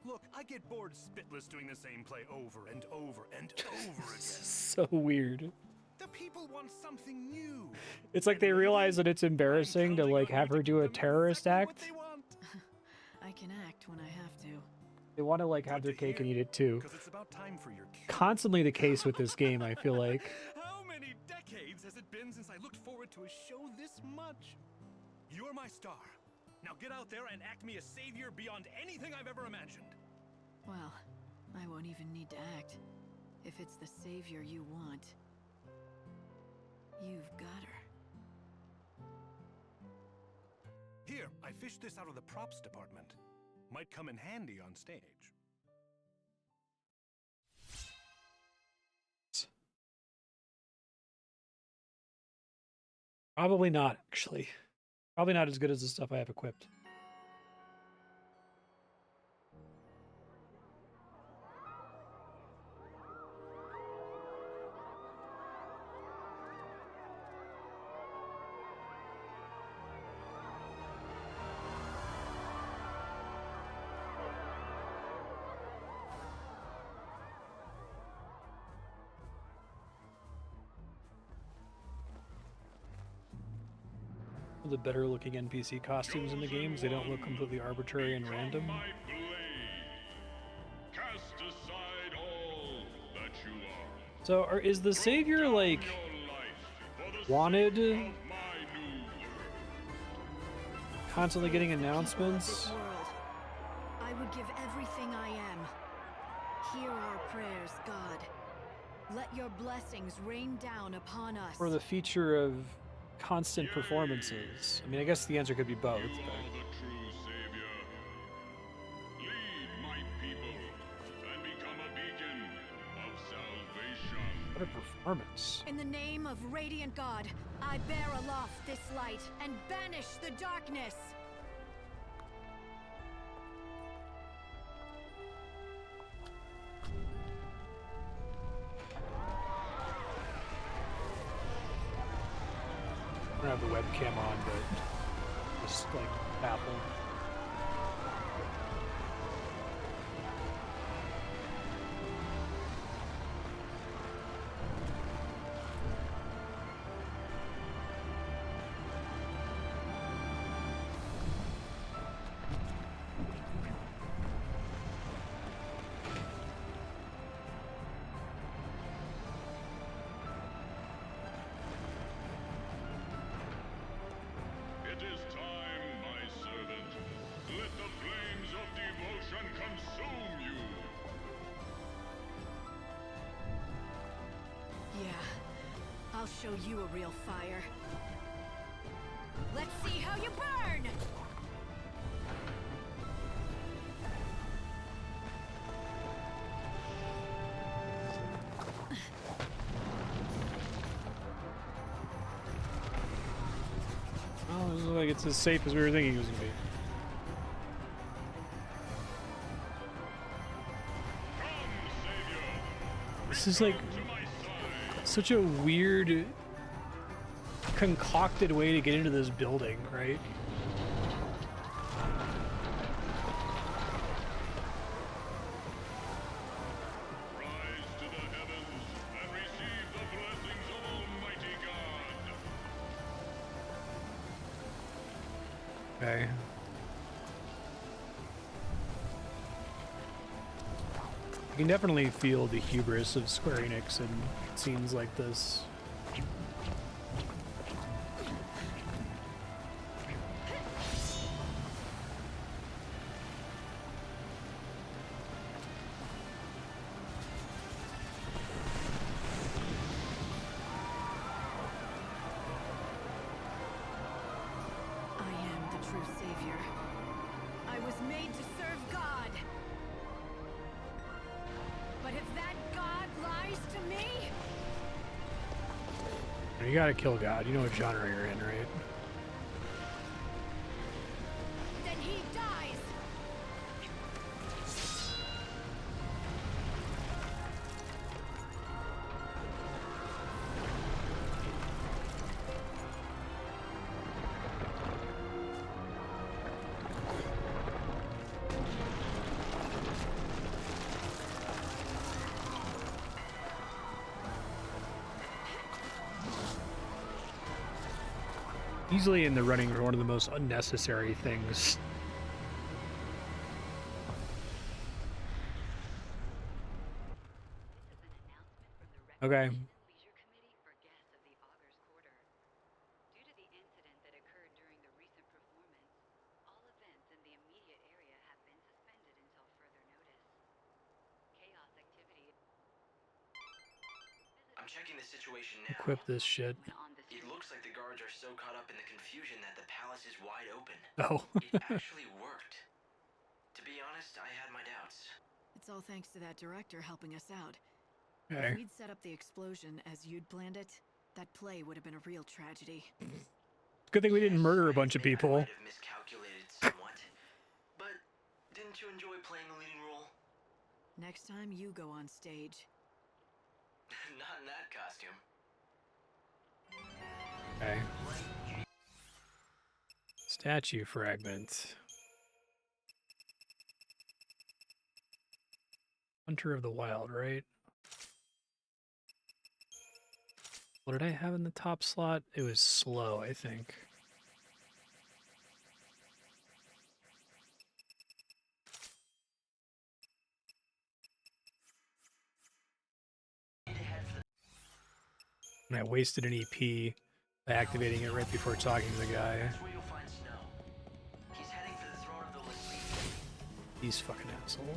Look, I get bored spitless doing the same play over and over and over again. So weird. The people want something new. It's like they realize that it's embarrassing to like have her do a terrorist act. I can act when I have to. They want to like have their cake and eat it too. Because it's about time for your kid. Constantly the case with this game, I feel like. How many decades has it been since I looked forward to a show this much? You're my star. Now get out there and act me a savior beyond anything I've ever imagined. Well, I won't even need to act. If it's the savior you want, you've got her. Here, I fished this out of the props department. Might come in handy on stage. Probably not, actually. Probably not as good as the stuff I have equipped. The better looking NPC costumes in the games, they don't look completely arbitrary and random. Cast aside all that you are. So is the savior like wanted? Constantly getting announcements? I would give everything I am. Hear our prayers, God. Let your blessings rain down upon us. Or the feature of constant performances? I mean, I guess the answer could be both. You are the true savior. Lead my people and become a beacon of salvation. What a performance. In the name of Radiant God, I bear aloft this light and banish the darkness. webcam on, but just like baffled. It is time, my servant. Let the flames of devotion consume you. Yeah, I'll show you a real fire. Let's see how you burn! Oh, this is like it's as safe as we were thinking it was gonna be. This is like such a weird, concocted way to get into this building, right? Rise to the heavens and receive the blessings of Almighty God. Okay. You can definitely feel the hubris of Square Enix in scenes like this. I am the true savior. I was made to serve God. But if that God lies to me, You gotta kill God. You know what genre you're in, right? then he dies. Easily in the running for one of the most unnecessary things. Okay. Due to the incident that occurred during the recent performance, all events in the immediate area have been suspended until further notice. Chaos activity. I'm checking the situation now. Equip this shit. It looks like the guards are so caught up in the confusion that the palace is wide open. Oh. It actually worked. To be honest, I had my doubts. It's all thanks to that director helping us out. Okay. If we'd set up the explosion as you'd planned it, that play would have been a real tragedy. Good thing we didn't murder a bunch of people. I might have miscalculated somewhat. But didn't you enjoy playing a leading role? Next time you go on stage. Not in that costume. Okay. Statue fragment. Hunter of the Wild, right? What did I have in the top slot? It was slow, I think. And I wasted an EP by activating it right before talking to the guy. That's where you'll find Snow. He's heading for the throne of the Lisby. These fucking assholes.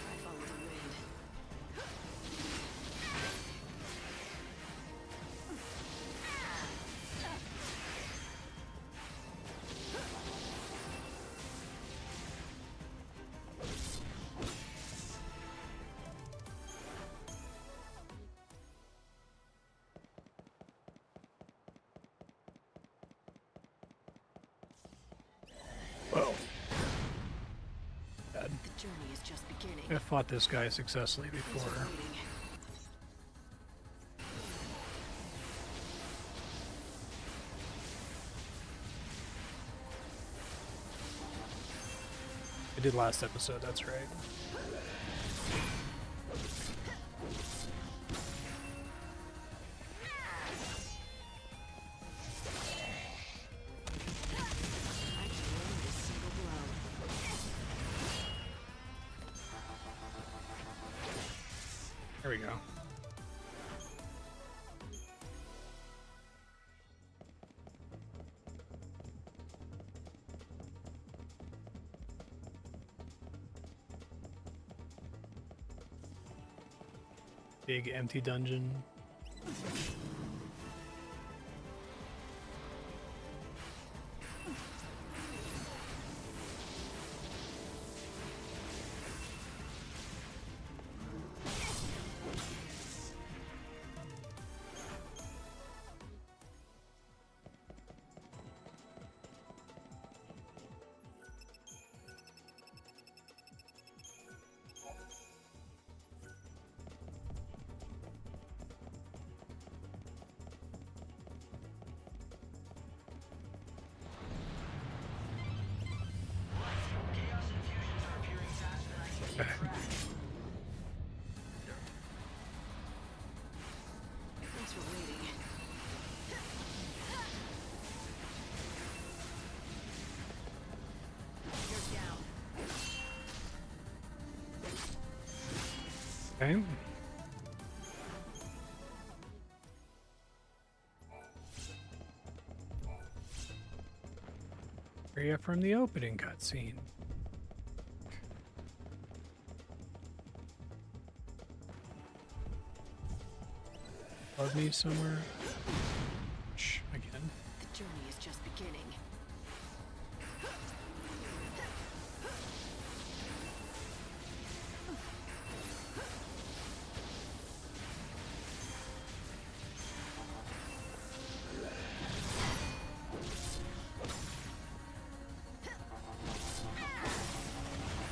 I follow the wind. Whoa. The journey is just beginning. I fought this guy successfully before. Thanks for waiting. did last episode, that's right. There we go. Big empty dungeon. Thanks for waiting. You're down. Okay. Area from the opening cutscene. Above me somewhere. Shh, again. The journey is just beginning.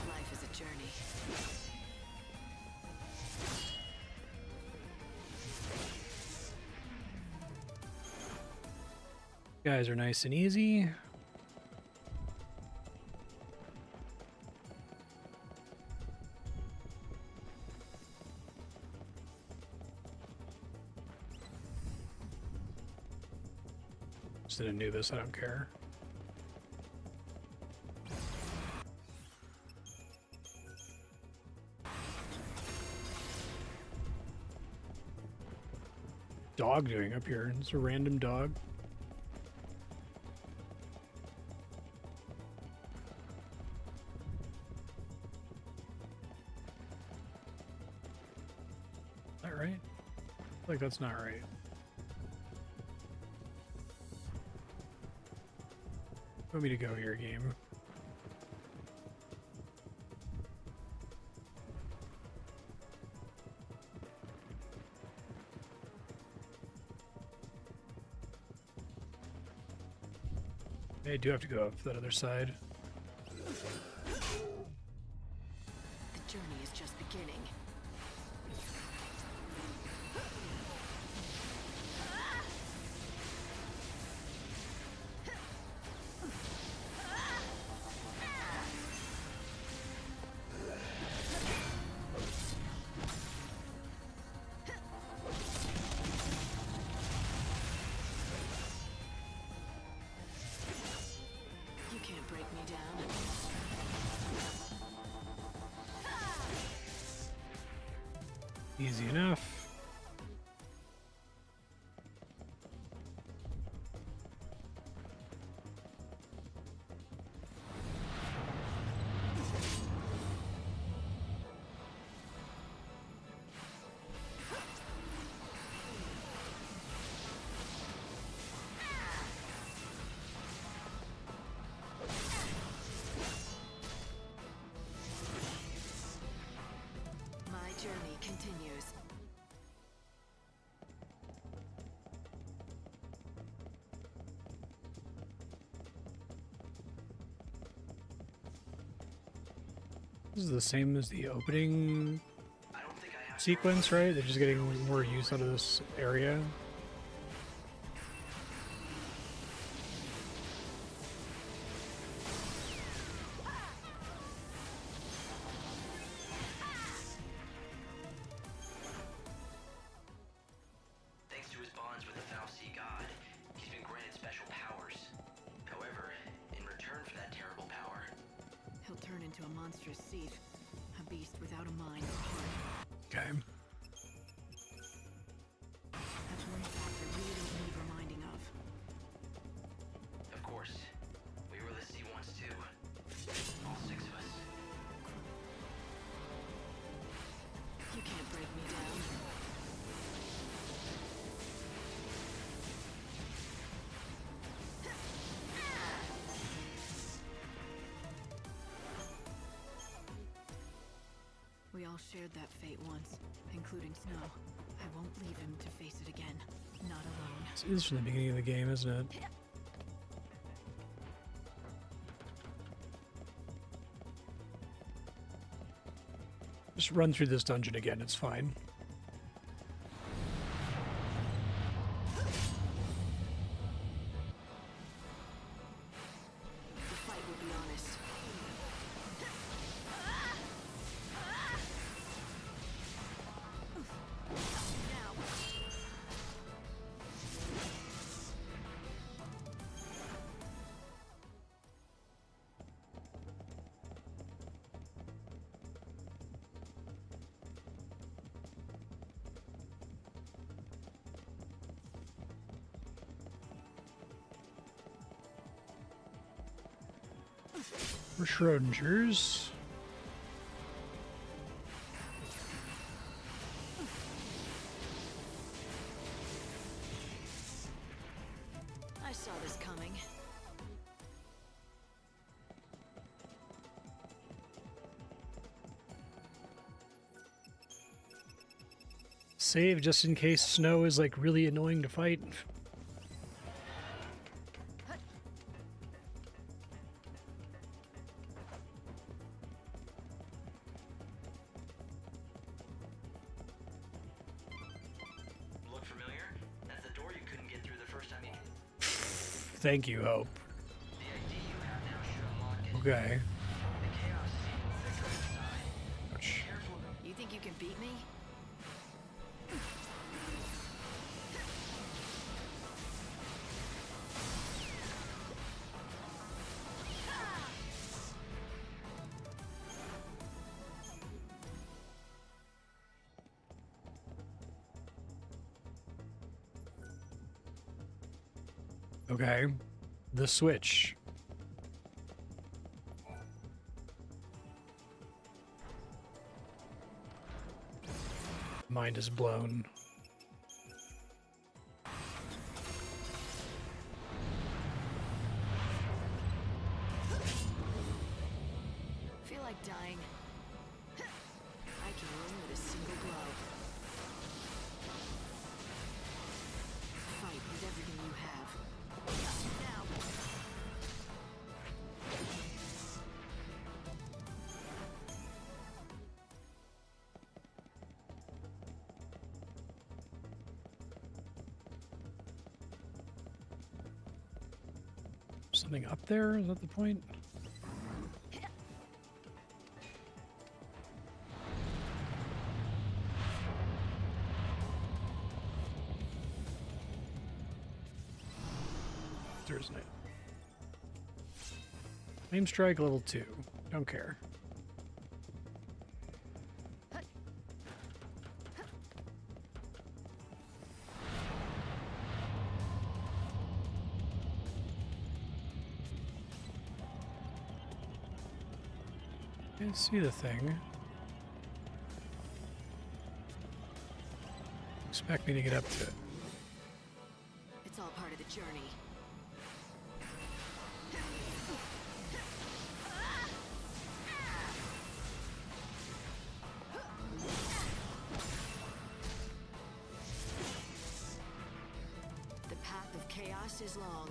Life is a journey. Guys are nice and easy. Just an Anubis, I don't care. Dog doing up here? It's a random dog. Is that right? I feel like that's not right. Want me to go here, game? I do have to go up to that other side. The journey is just beginning. You can't break me down. Easy enough. My journey continues. This is the same as the opening sequence, right? They're just getting more use out of this area. monstrous Seath. A beast without a mind or heart. Okay. That's one fact I really don't need reminding of. Of course. We were the C1s too. All 6 of us. You can't break me down. We all shared that fate once, including Snow. I won't leave him to face it again. Not alone. This is from the beginning of the game, isn't it? Just run through this dungeon again, it's fine. The fight will be honest. For Schrodinger's. I saw this coming. Save just in case Snow is like really annoying to fight. Look familiar? That's the door you couldn't get through the first time you... Thank you, Hope. The ID you have now should unlock it. Okay. The chaos sequence is inside. Ouch. Careful. You think you can beat me? Okay. The switch. Mind is blown. Feel like dying. I can win with a single blow. Fight with everything you have. Now. Something up there? Is that the point? There isn't it. Flame strike level 2. Don't care. I see the thing. Expect me to get up to it. It's all part of the journey. The path of chaos is long.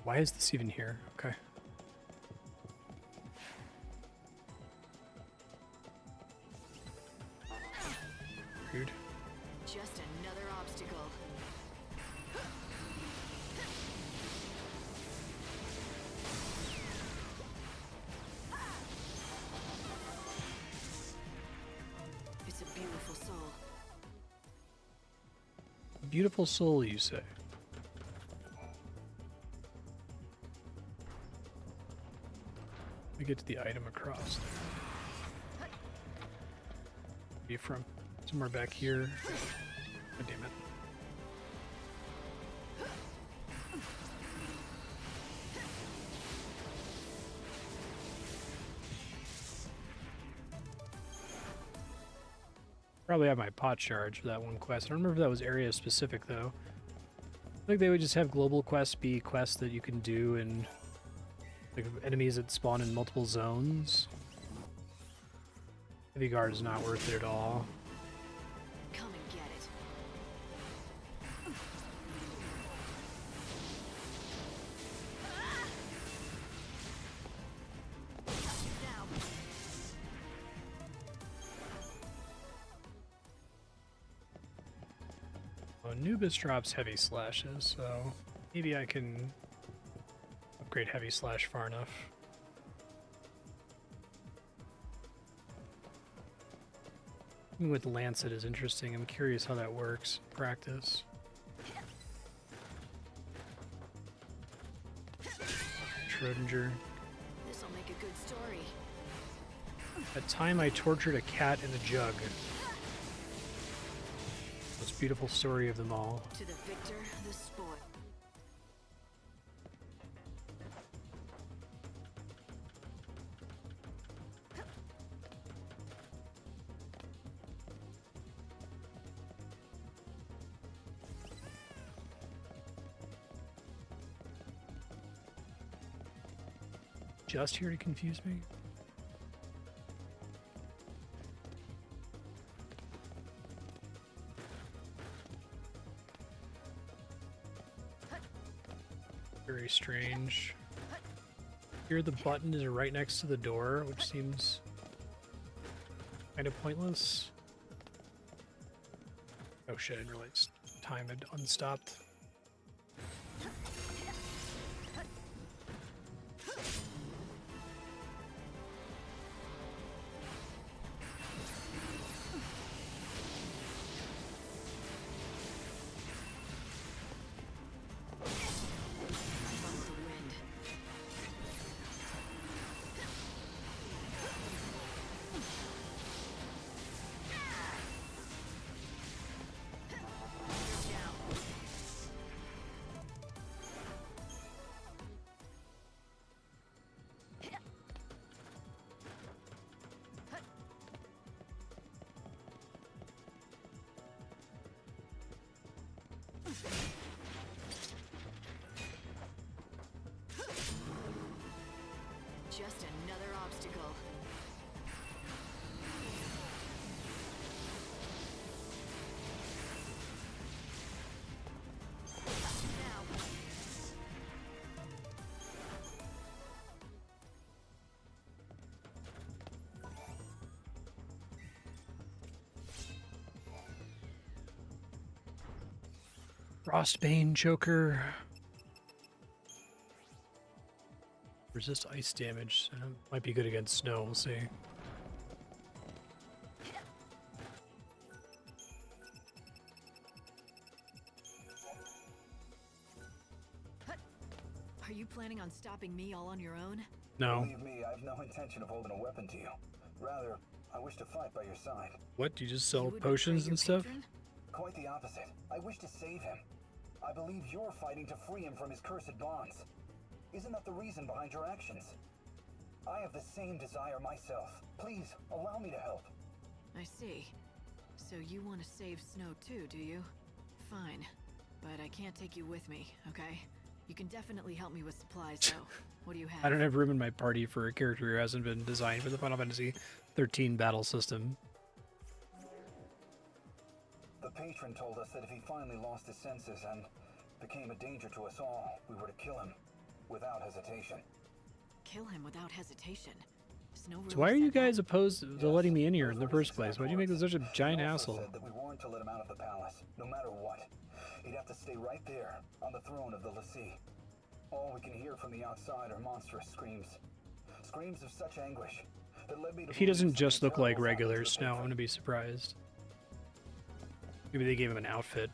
Why is this even here? Okay. Rude. Just another obstacle. beautiful soul, you say? Let me get to the item across there. Be from somewhere back here. God damn it. Probably have my pot shards for that one quest. I don't remember if that was area specific though. I think they would just have global quests be quests that you can do and like enemies that spawn in multiple zones. Heavy guard is not worth it at all. Come and get it. Well, Anubis drops heavy slashes, so maybe I can upgrade heavy slash far enough. Even with Lancet is interesting. I'm curious how that works in practice. Schrodinger. This'll make a good story. At time I tortured a cat in a jug. Most beautiful story of them all. To the victor, the spoil. Just here to confuse me? Very strange. Here the button is right next to the door, which seems kind of pointless. Oh shit, I didn't realize time had unstopped. Just another obstacle. Frostbane Joker. Resist ice damage. Might be good against snow, we'll see. Are you planning on stopping me all on your own? No. Believe me, I have no intention of holding a weapon to you. Rather, I wish to fight by your side. What? Do you just sell potions and stuff? Quite the opposite. I wish to save him. I believe you're fighting to free him from his cursed bonds. Isn't that the reason behind your actions? I have the same desire myself. Please, allow me to help. I see. So you want to save Snow too, do you? Fine. But I can't take you with me, okay? You can definitely help me with supplies, though. What do you have? I don't have room in my party for a character who hasn't been designed for the Final Fantasy 13 battle system. The patron told us that if he finally lost his senses and became a danger to us all, we were to kill him without hesitation. Kill him without hesitation? Snow So why are you guys opposed to letting me in here in the first place? Why do you make this such a giant asshole? Said that we weren't to let him out of the palace, no matter what. He'd have to stay right there, on the throne of the Lassie. All we can hear from the outside are monstrous screams. Screams of such anguish that led me to If he doesn't just look like regular Snow, I'm gonna be surprised. Maybe they gave him an outfit.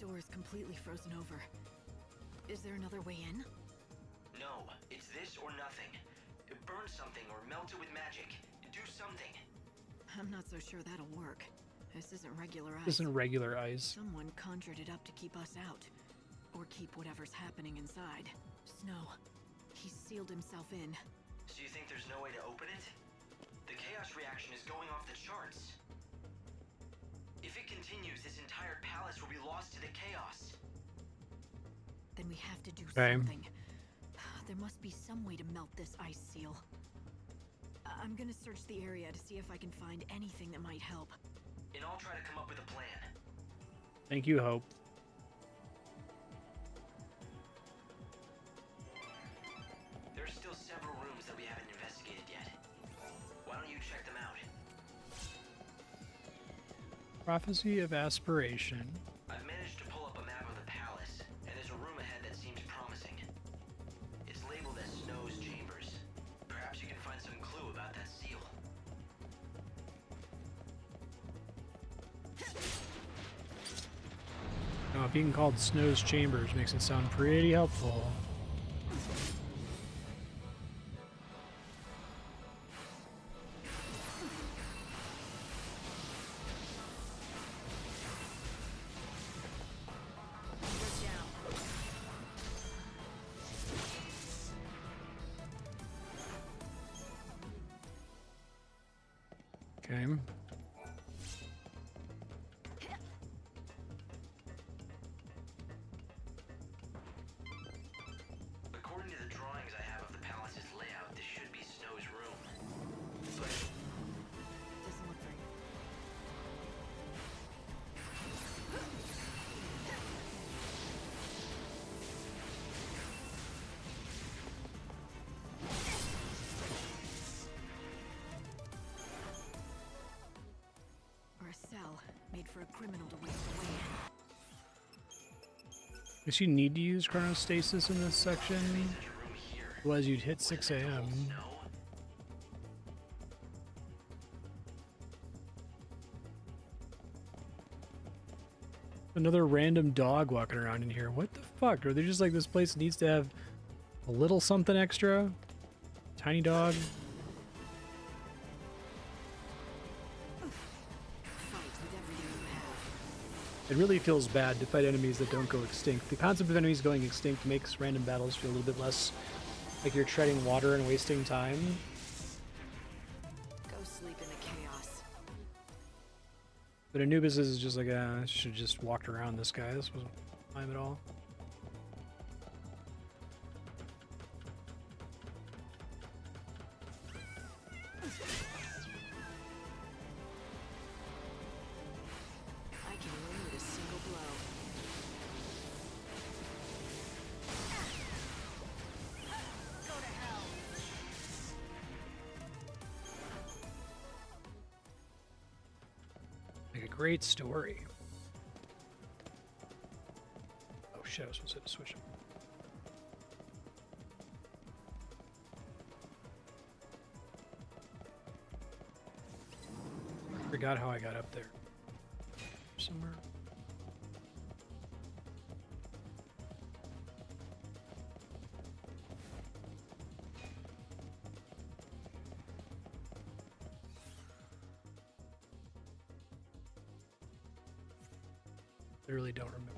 door is completely frozen over. Is there another way in? No, it's this or nothing. Burn something or melt it with magic. Do something. I'm not so sure that'll work. This isn't regular ice. This isn't regular ice. Someone conjured it up to keep us out. Or keep whatever's happening inside. Snow. He's sealed himself in. So you think there's no way to open it? The chaos reaction is going off the charts. If it continues, this entire palace will be lost to the chaos. Then we have to do Okay. something. There must be some way to melt this ice seal. I'm gonna search the area to see if I can find anything that might help. And I'll try to come up with a plan. Thank you, Hope. There's still several rooms that we haven't investigated yet. Why don't you check them out? Prophecy of Aspiration. I've managed to pull up a map of the palace, and there's a room ahead that seems promising. It's labeled as Snow's Chambers. Perhaps you can find some clue about that seal. Now, being called Snow's Chambers makes it sound pretty helpful. Okay. According to the drawings I have of the palace's layout, this should be Snow's room. But Doesn't look very... Or a cell made for a criminal to waste away in. Guess you need to use chronostasis in this section. Otherwise, you'd hit 6 a.m. Another random dog walking around in here. What the fuck? Are they just like, this place needs to have a little something extra? Tiny dog? It really feels bad to fight enemies that don't go extinct. The concept of enemies going extinct makes random battles feel a little bit less like you're treading water and wasting time. Go sleep in the chaos. But Anubis is just like, I should have just walked around this guy. This wasn't time at all. I can win with a single blow. Go to hell. Like a great story. Oh shit, I was supposed to switch them. Forgot how I got up there. Somewhere. Literally don't remember.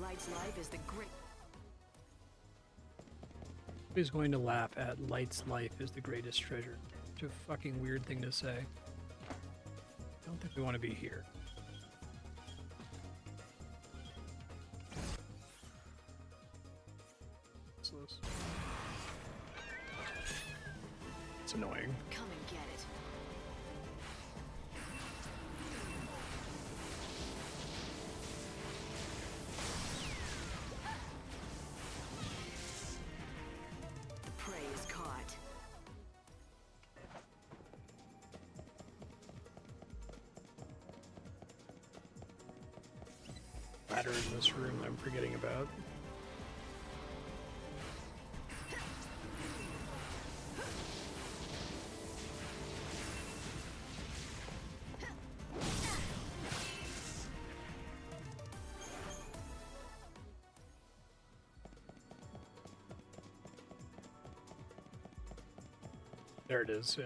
Light's life is the great... Who's going to laugh at Light's life is the greatest treasure? Such a fucking weird thing to say. I don't think we want to be here. It's annoying. Come and get it. The prey is caught. ladder in this room I'm forgetting about. There it is, yeah.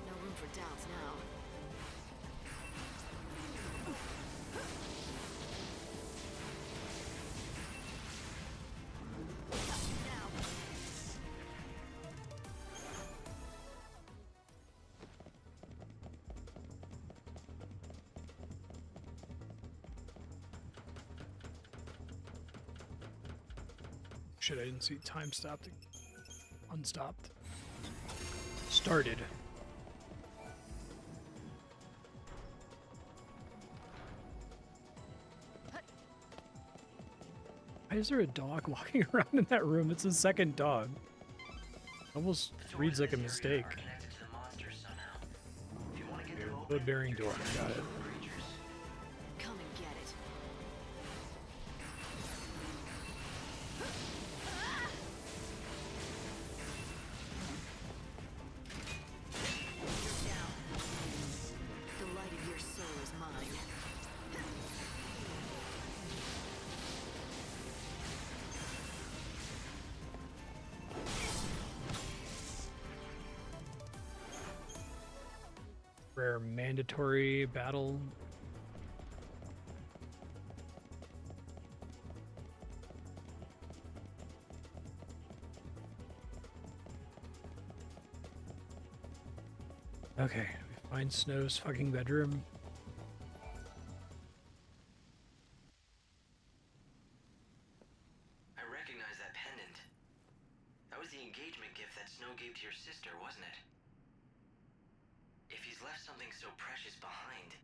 No room for doubts now. Shit, I didn't see time stopped. Unstopped. Started. Why is there a dog walking around in that room? It's a second dog. Almost reads like a mistake. Load bearing door. Got it. Come and get it. You're down. The light of your soul is mine. Rare mandatory battle. Okay, we find Snow's fucking bedroom. I recognize that pendant. That was the engagement gift that Snow gave to your sister, wasn't it? If he's left something so precious behind,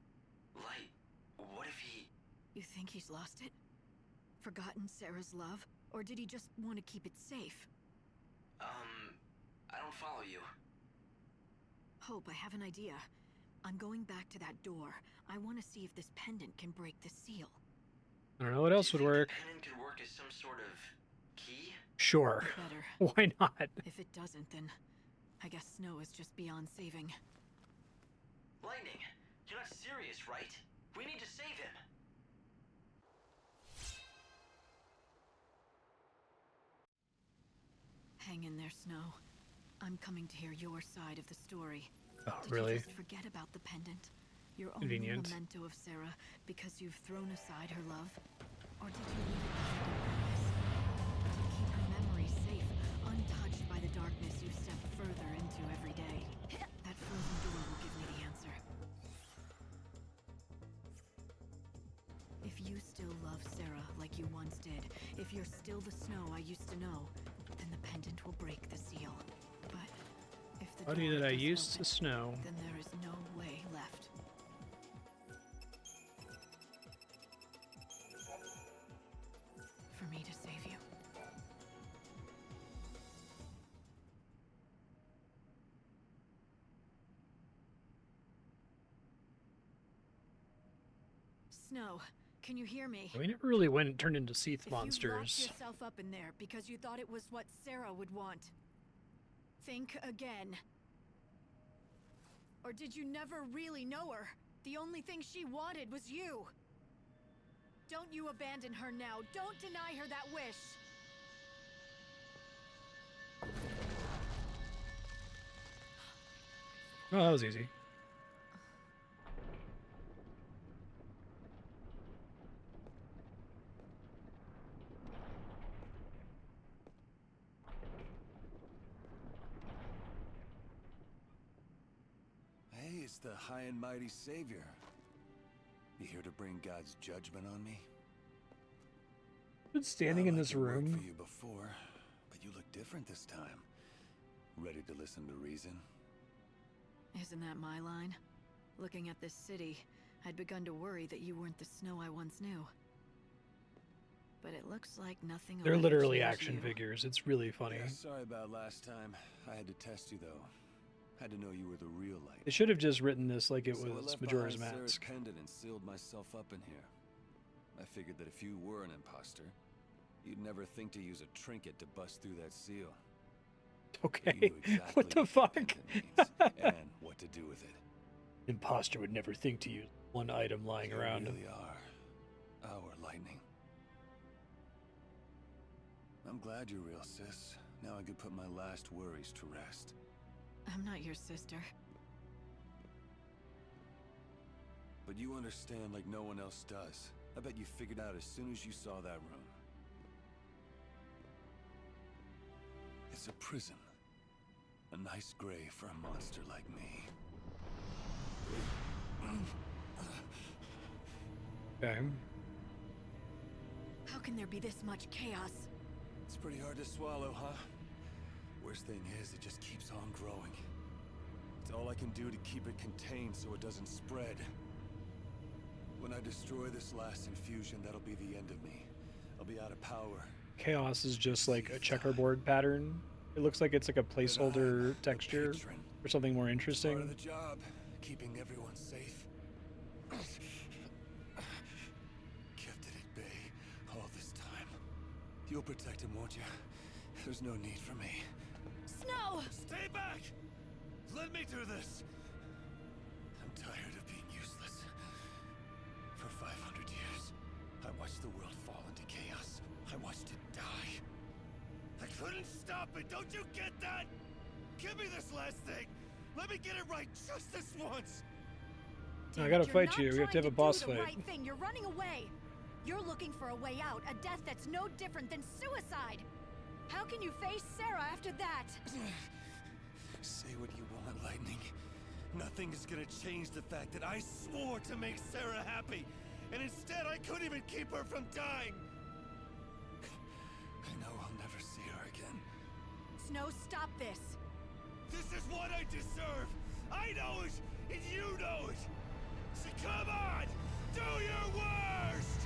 Light, what if he... You think he's lost it? Forgotten Sarah's love? Or did he just want to keep it safe? I don't follow you. Hope, I have an idea. I'm going back to that door. I want to see if this pendant can break the seal. I don't know what else would work. Pendant could work as some sort of key? Sure. Better. Why not? If it doesn't, then I guess Snow is just beyond saving. Lightning, you're not serious, right? We need to save him. Hang in there, Snow. I'm coming to hear your side of the story. Oh, Did really? you just forget about the pendant? Your only Convenient. memento of Sarah because you've thrown aside her love? Or did you leave it behind on purpose? To keep her memory safe, untouched by the darkness you step further into every day? That frozen door will give me the answer. If you still love Sarah like you once did, if you're still the Snow I used to know, then the pendant will break the seal. But if the Buddy door that I doesn't used to open, snow. then there is no way left. For me to save you. Snow, can you hear me? We never really went and turned into Seath If you locked monsters. yourself up in there because you thought it was what Sarah would want, think again. Or did you never really know her? The only thing she wanted was you. Don't you abandon her now. Don't deny her that wish. Oh, that was easy. Hey, it's the high and mighty Savior. You here to bring God's judgment on me? Been standing in this I worked room. for you before, but you look different this time. Ready to listen to reason? Isn't that my line? Looking at this city, I'd begun to worry that you weren't the Snow I once knew. But it looks like nothing. They're will ever literally change action you. figures. It's really funny. Yeah, sorry about last time. I had to test you, though. Had to know you were the real light. They should have just written this like it So I was left Majora's behind Sarah's Mask. pendant and sealed myself up in here. I figured that if you were an imposter, you'd never think to use a trinket to bust through that seal. Okay. You knew exactly What the fuck? pendant means and what to do with it. Imposter would never think to use one item lying You around. really are our lightning. I'm glad you're real, sis. Now I can put my last worries to rest. I'm not your sister. But you understand like no one else does. I bet you figured out as soon as you saw that room. It's a prison. A nice grave for a monster like me. Okay. How can there be this much chaos? It's pretty hard to swallow, huh? Worst thing is, it just keeps on growing. It's all I can do to keep it contained so it doesn't spread. When I destroy this last infusion, that'll be the end of me. I'll be out of power. Chaos is just like a checkerboard pattern. It looks like it's like a placeholder texture or something more interesting. Part of the job, keeping everyone safe. Kept it at bay all this time. You'll protect him, won't you? There's no need for me. Snow! Stay back! Let me do this! I'm tired of being useless. For 500 years, I watched the world fall into chaos. I watched it die. I couldn't stop it, don't you get that? Give me this last thing! Let me get it right just this once! I gotta fight you. We have to have a boss fight. Right thing. You're running away. You're looking for a way out, a death that's no different than suicide. How can you face Sarah after that? Say what you want, Lightning. Nothing is gonna change the fact that I swore to make Sarah happy, and instead I couldn't even keep her from dying. I know I'll never see her again. Snow, stop this. This is what I deserve. I know it, and you know it. So come on, do your worst.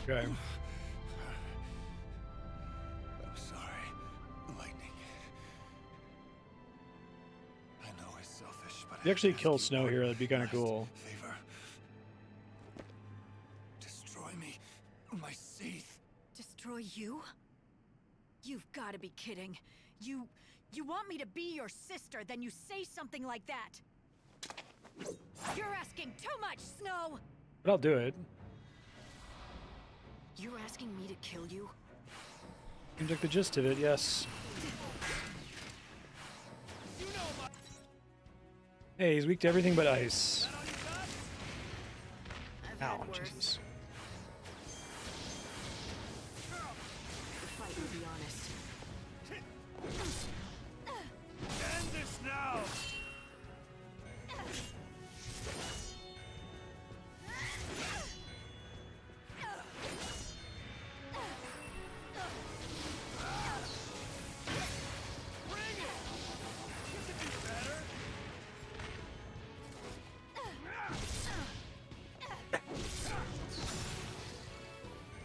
Okay. I'm sorry, Lightning. I know it's selfish, but If you actually kill Snow here, that'd be kind of cool. favor. Destroy me, my Seath. Destroy you? You've got to be kidding. You want me to be your sister, then you say something like that. You're asking too much, Snow! But I'll do it. You're asking me to kill you? Seems like the gist of it, yes. Hey, he's weak to everything but ice. Ow, Jesus. The fight will be honest. End this now!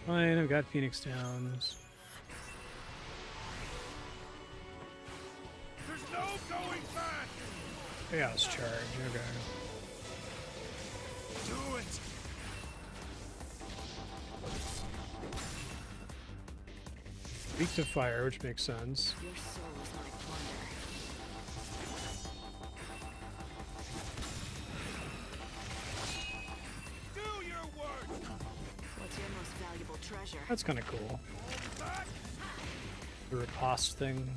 Fine, I've got Phoenix Downs. There's no going back! Chaos Charge, okay. Do it! Weak to fire, which makes sense. Your soul is my plunder. Do your work! What's your most valuable treasure? That's kind of cool. The riposte thing.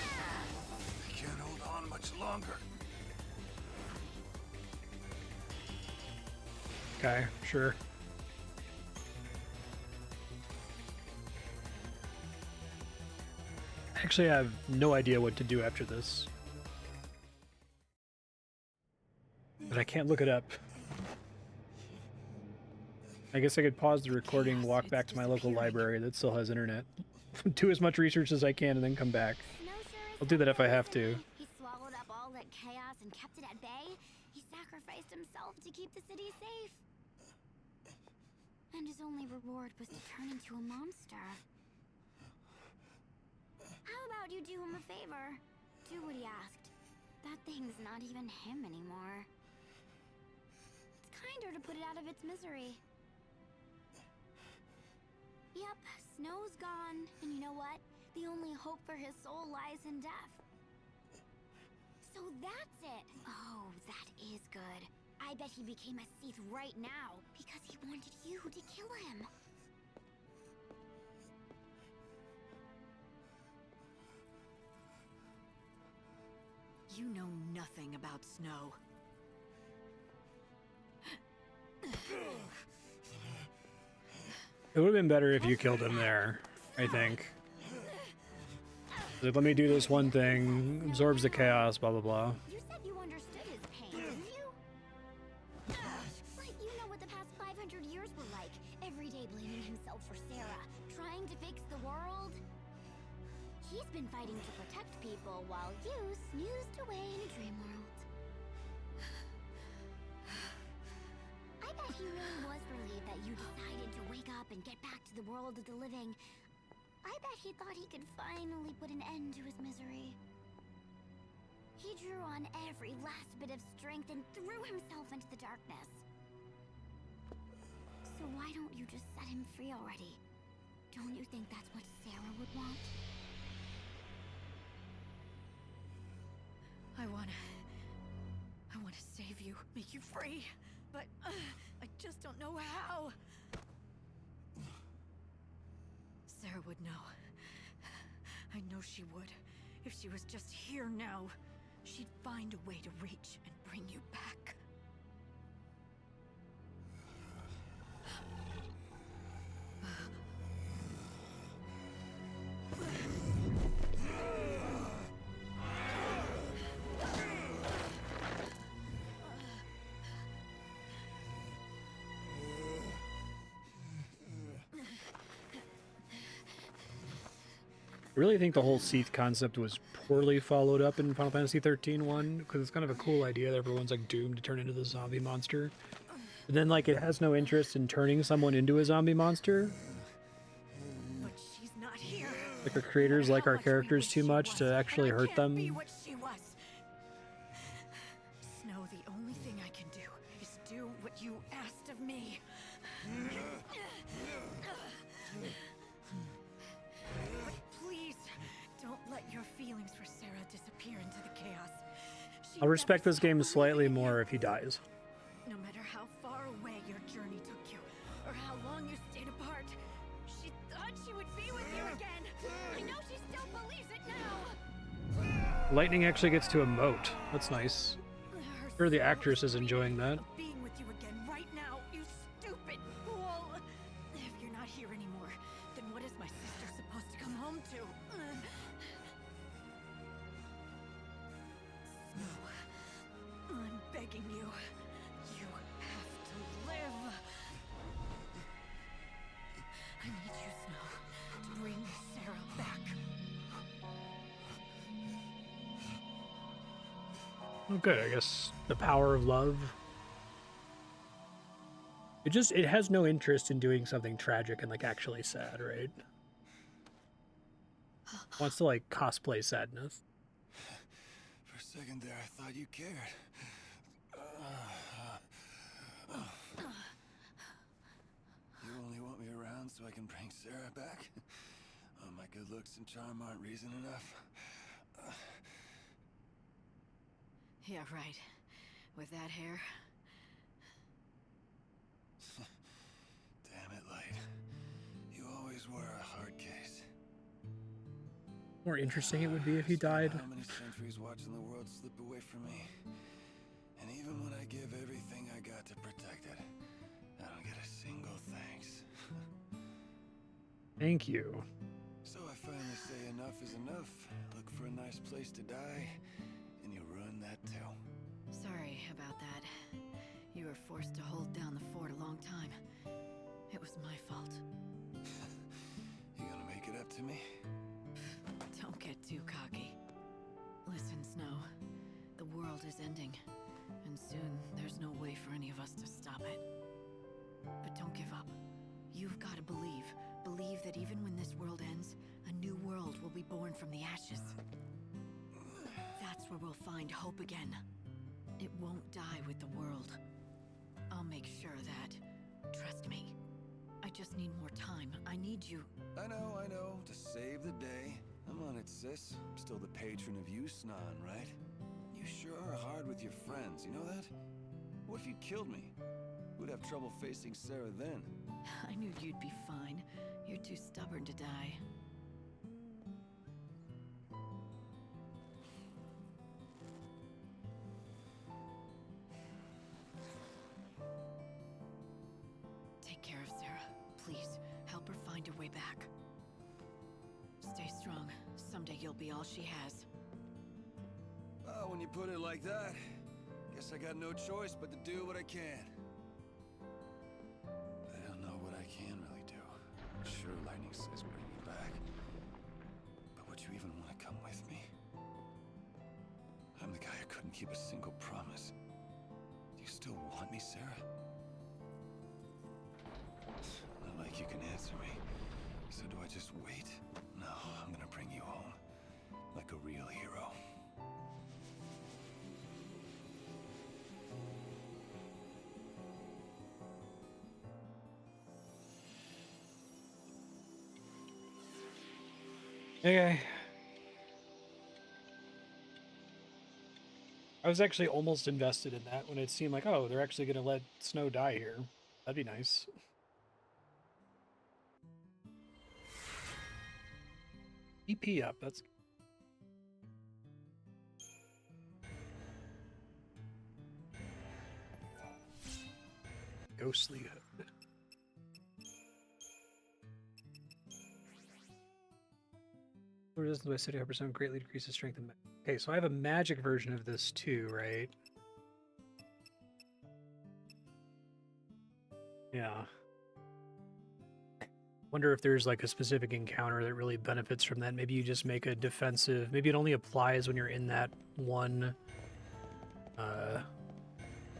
I can't hold on much longer. Okay, sure. Actually, I have no idea what to do after this. But I can't look it up. I guess I could pause the recording, walk back to my local library that still has internet, do as much research as I can, and then come back. I'll do that if I have to. He swallowed up all that chaos and kept it at bay. He sacrificed himself to keep the city safe. And his only reward was to turn into a monster. How about you do him a favor? do what he asked. That thing's not even him anymore. It's kinder to put it out of its misery. Yep, Snow's gone, and you know what? The only hope for his soul lies in death. So that's it! Oh, that is good. I bet he became a Sith right now, because he wanted you to kill him. You know nothing about Snow. It would have been better if you killed him there, I think. Like, let me do this one thing, absorbs the chaos, blah blah blah. You said you understood his pain, didn't you? Like, you know what the past 500 years were like. Every day blaming himself for Sarah, trying to fix the world. He's been fighting to protect people while you snoozed away in a dream world. I bet he really was relieved that you decided to wake up and get back to the world of the living. I bet he thought he could finally put an end to his misery. He drew on every last bit of strength and threw himself into the darkness. So why don't you just set him free already? Don't you think that's what Sarah would want? I wanna save you, make you free, but I just don't know how. Sarah would know. I know she would. If she was just here now, she'd find a way to reach and bring you back. I really think the whole Seath concept was poorly followed up in Final Fantasy 13 1, because it's kind of a cool idea that everyone's like doomed to turn into the zombie monster. But then like it has no interest in turning someone into a zombie monster. But she's not here. Like our creators like our characters too much to actually hurt them. Be what she was. Snow, the only thing I can do is do what you asked of me. But please, don't let your feelings for Sarah disappear into the chaos. I'll respect this game slightly more if he dies. No matter how far away your journey took you, or how long you stayed apart, she thought she would be with you again. I know she still believes it now. Lightning actually gets to emote. That's nice. Sure, the actress is enjoying that. Being with you again right now, you stupid fool. If you're not here anymore, then what is my sister supposed to come home to? Snow, I'm begging you. You have to live. I need you, Snow, to bring Sarah back. Oh, good. I guess the power of love. It has no interest in doing something tragic and like actually sad, right? Wants to like cosplay sadness. For a second there, I thought you cared. You only want me around so I can bring Sarah back? Oh, my good looks and charm aren't reason enough. Yeah, right. With that hair. Damn it, Light. You always were a hard case. More interesting it would be if he died. How many centuries watching the world slip away from me? And even when I give everything I got to protect it, I don't get a single thanks. Thank you. So I finally say enough is enough. Look for a nice place to die, and you ruin that too. Sorry about that. You were forced to hold down the fort a long time. It was my fault. You gonna make it up to me? Don't get too cocky. Listen, Snow. The world is ending. And soon, there's no way for any of us to stop it. But don't give up. You've got to believe. Believe that even when this world ends, a new world will be born from the ashes. will find hope again. It won't die with the world. I'll make sure that. Trust me. I just need more time. I need you. I know. To save the day. I'm on it, sis. I'm still the patron of Yusnan, right? You sure are hard with your friends, you know that? What if you killed me? We'd have trouble facing Sarah then. I knew you'd be fine. You're too stubborn to die. Take care of Sarah. Please, help her find her way back. Stay strong. Someday you'll be all she has. When you put it like that, guess I got no choice but to do what I can. I don't know what I can really do. Sure, Lightning says bring me back. But would you even want to come with me? I'm the guy who couldn't keep a single promise. Do you still want me, Sarah? Not like you can answer me. So do I just wait? No, I'm gonna bring you home. Like a real hero. Okay. I was actually almost invested in that when it seemed like, oh, they're actually going to let Snow die here. That'd be nice. EP up, that's... Ghostly Hood. Resistance by 75% greatly decreases strength and... Okay, so I have a magic version of this too, right? Yeah. Wonder if there's like a specific encounter that really benefits from that. Maybe you just make a defensive... Maybe it only applies when you're in that one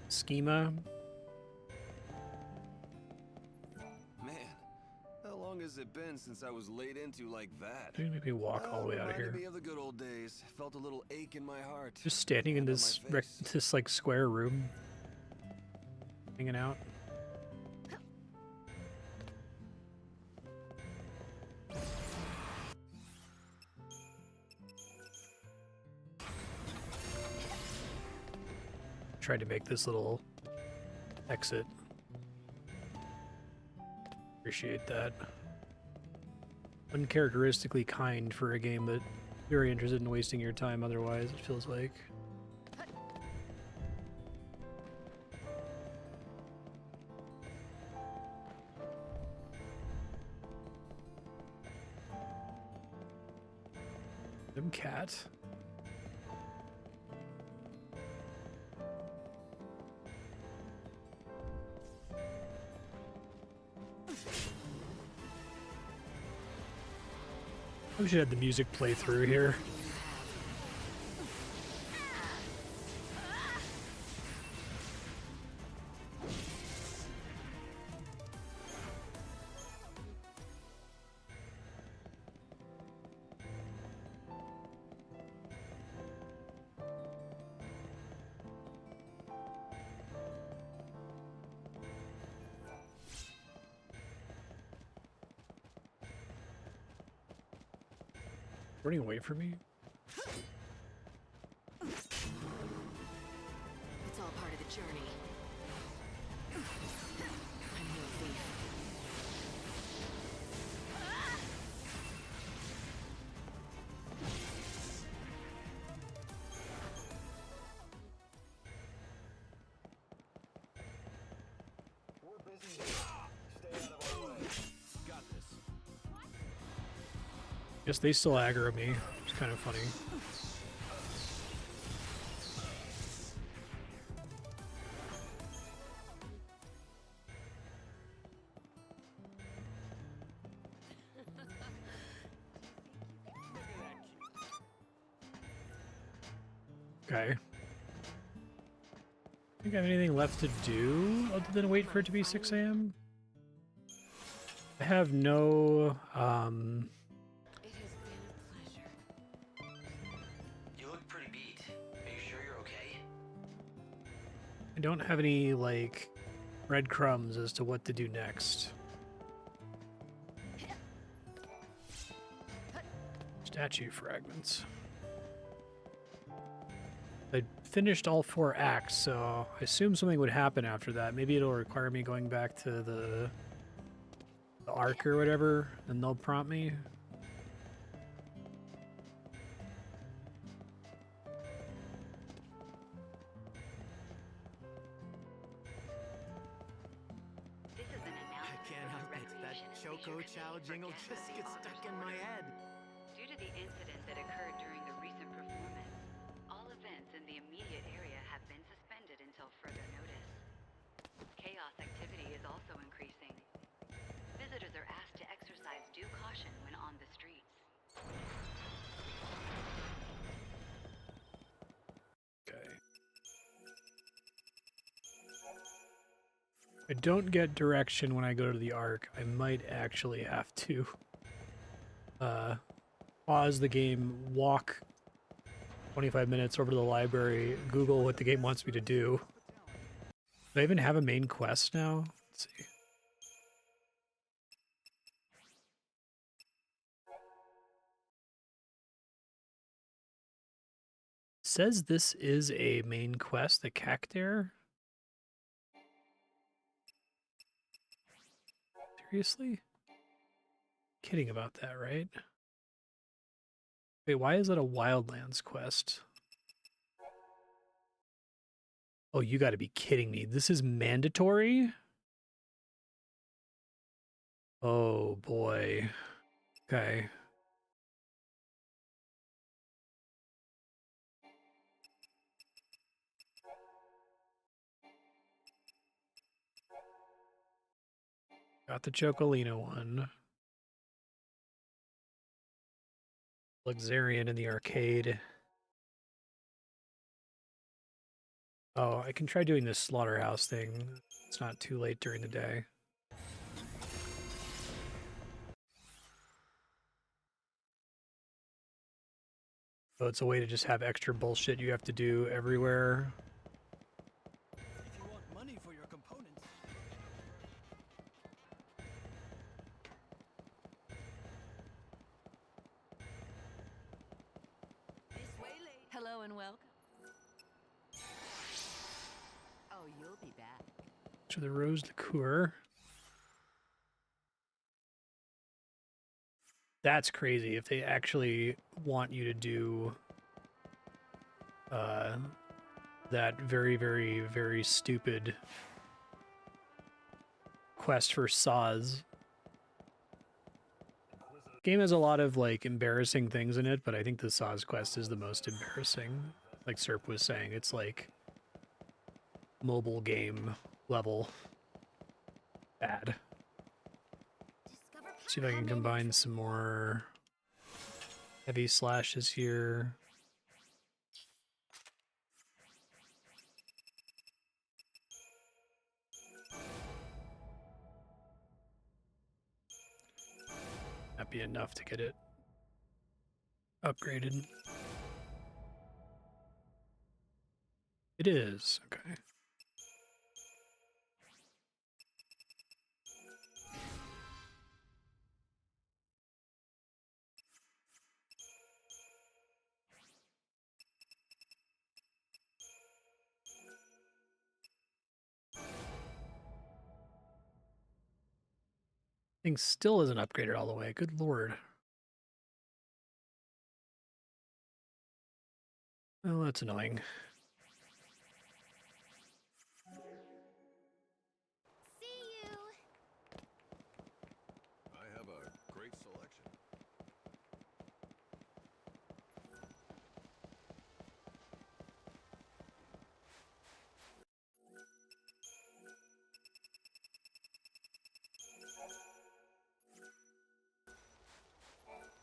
schema. How long has it been since I was laid into like that? Maybe walk all the way out of here. Me of the good old days. Felt a little ache in my heart. Just standing in this this like square room, hanging out. Tried to make this little exit. Appreciate that. Uncharacteristically kind for a game, but very interested in wasting your time otherwise, it feels like. Them cat. We should have the music play through here. Running away from me? It's all part of the journey. I'm no thief. We're busy here. Stay out of our way. Got this. Guess they still aggro me. It's kind of funny. Okay. Think I have anything left to do other than wait for it to be 6 a.m.? I have no, You look pretty beat. Are don't have any, like, breadcrumbs as to what to do next. Statue fragments. I finished all 4 acts, so I assume something would happen after that. Maybe it'll require me going back to the arc or whatever, and they'll prompt me. I can't help it. That Choco Chow jingle just gets stuck in my head. Due to the incident that occurred during the recent performance, all events in the immediate area have been suspended until further notice. Chaos activity is also increasing. Visitors are asked to exercise due caution when on the streets. Okay. I don't get direction when I go to the Ark. I might actually have to pause the game, walk 25 minutes over to the library, Google what the game wants me to do. Do I even have a main quest now? Let's see. Says this is a main quest, the cactuar. Seriously? Kidding about that, right? Wait, why is that a Wildlands quest? Oh, you gotta be kidding me. This is mandatory? Oh boy. Okay. Got the Chocolino one. Luxarian in the arcade. Oh, I can try doing this slaughterhouse thing. It's not too late during the day. So it's a way to just have extra bullshit you have to do everywhere. If you want money for your components. Hello and welcome. Oh, you'll be back. To the Rose liqueur. That's crazy if they actually want you to do that very, very, very stupid quest for saws. Game has a lot of like embarrassing things in it, but I think the saws quest is the most embarrassing. Like Serp was saying, it's like mobile game level bad. See if I can combine some more heavy slashes here. That'd be enough to get it upgraded. It is, okay. Thing still isn't upgraded all the way. Good lord. Oh, that's annoying. See you. I have a great selection.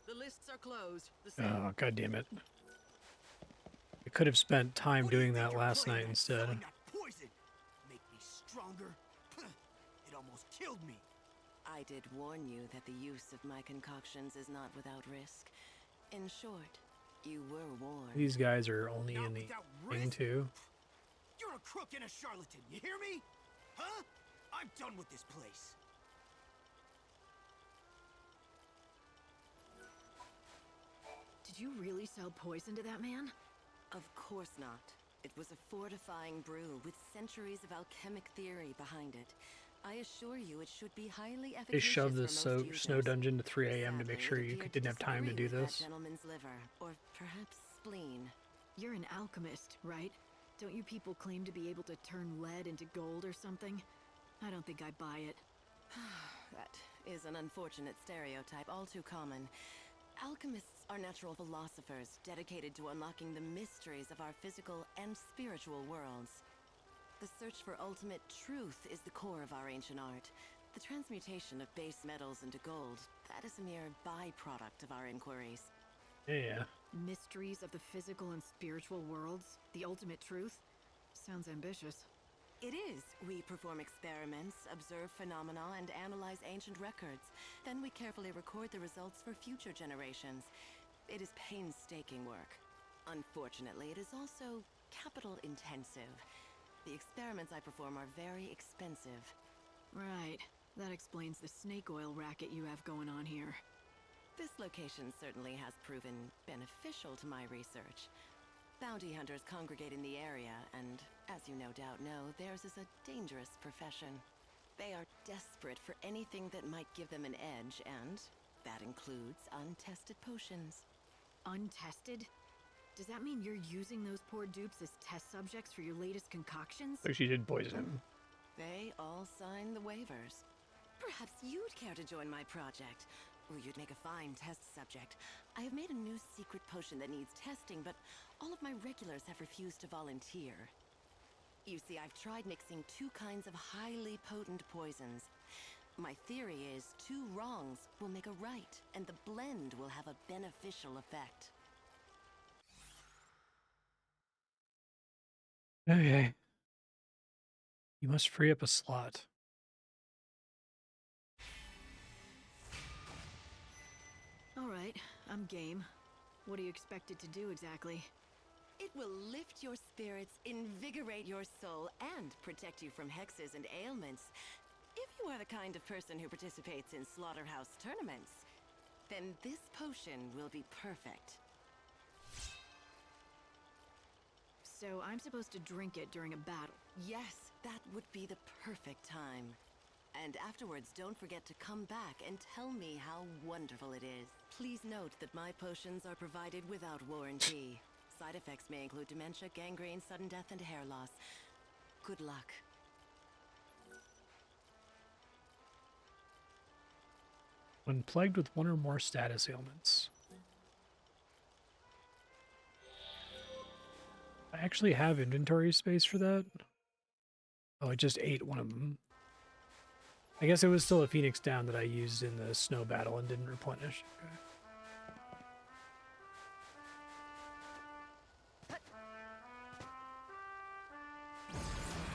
The lists are closed. Oh, god damn it. I could have spent time doing that last night instead. Poison! Make me stronger? It almost killed me. I did warn you that the use of my concoctions is not without risk. In short, you were warned. These guys are only in the thing too. You're a crook and a charlatan, you hear me? Huh? I'm done with this place. Did you really sell poison to that man? Of course not. It was a fortifying brew with centuries of alchemic theory behind it. I assure you it should be highly They efficacious shoved for this most users. snow dungeon to 3 a.m. to make Sadly, sure it you appeared didn't have time to disagree do with this. That gentleman's liver, or perhaps spleen. You're an alchemist, right? Don't you people claim to be able to turn lead into gold or something? I don't think I buy it. That is an unfortunate stereotype, all too common. Alchemists are natural philosophers dedicated to unlocking the mysteries of our physical and spiritual worlds. The search for ultimate truth is the core of our ancient art. The transmutation of base metals into gold, that is a mere byproduct of our inquiries. Yeah. Mysteries of the physical and spiritual worlds? The ultimate truth? Sounds ambitious. It is. We perform experiments, observe phenomena, and analyze ancient records. Then we carefully record the results for future generations. It is painstaking work. Unfortunately, it is also capital intensive. The experiments I perform are very expensive. Right. That explains the snake oil racket you have going on here. This location certainly has proven beneficial to my research. Bounty hunters congregate in the area, and as you no doubt know, theirs is a dangerous profession. They are desperate for anything that might give them an edge, and that includes untested potions. Untested? Does that mean you're using those poor dupes as test subjects for your latest concoctions? So she did poison him. They all sign the waivers. Perhaps you'd care to join my project. Or you'd make a fine test subject. I have made a new secret potion that needs testing, but all of my regulars have refused to volunteer. You see, I've tried mixing 2 kinds of highly potent poisons. My theory is 2 wrongs will make a right, and the blend will have a beneficial effect. Okay. You must free up a slot. Alright, I'm game. What do you expect it to do exactly? It will lift your spirits, invigorate your soul, and protect you from hexes and ailments. If you are the kind of person who participates in slaughterhouse tournaments, then this potion will be perfect. So I'm supposed to drink it during a battle? Yes, that would be the perfect time. And afterwards, don't forget to come back and tell me how wonderful it is. Please note that my potions are provided without warranty. Side effects may include dementia, gangrene, sudden death, and hair loss. Good luck. When plagued with 1 or more status ailments. I actually have inventory space for that. Oh, I just ate one of them. I guess it was still a Phoenix Down that I used in the snow battle and didn't replenish. Okay.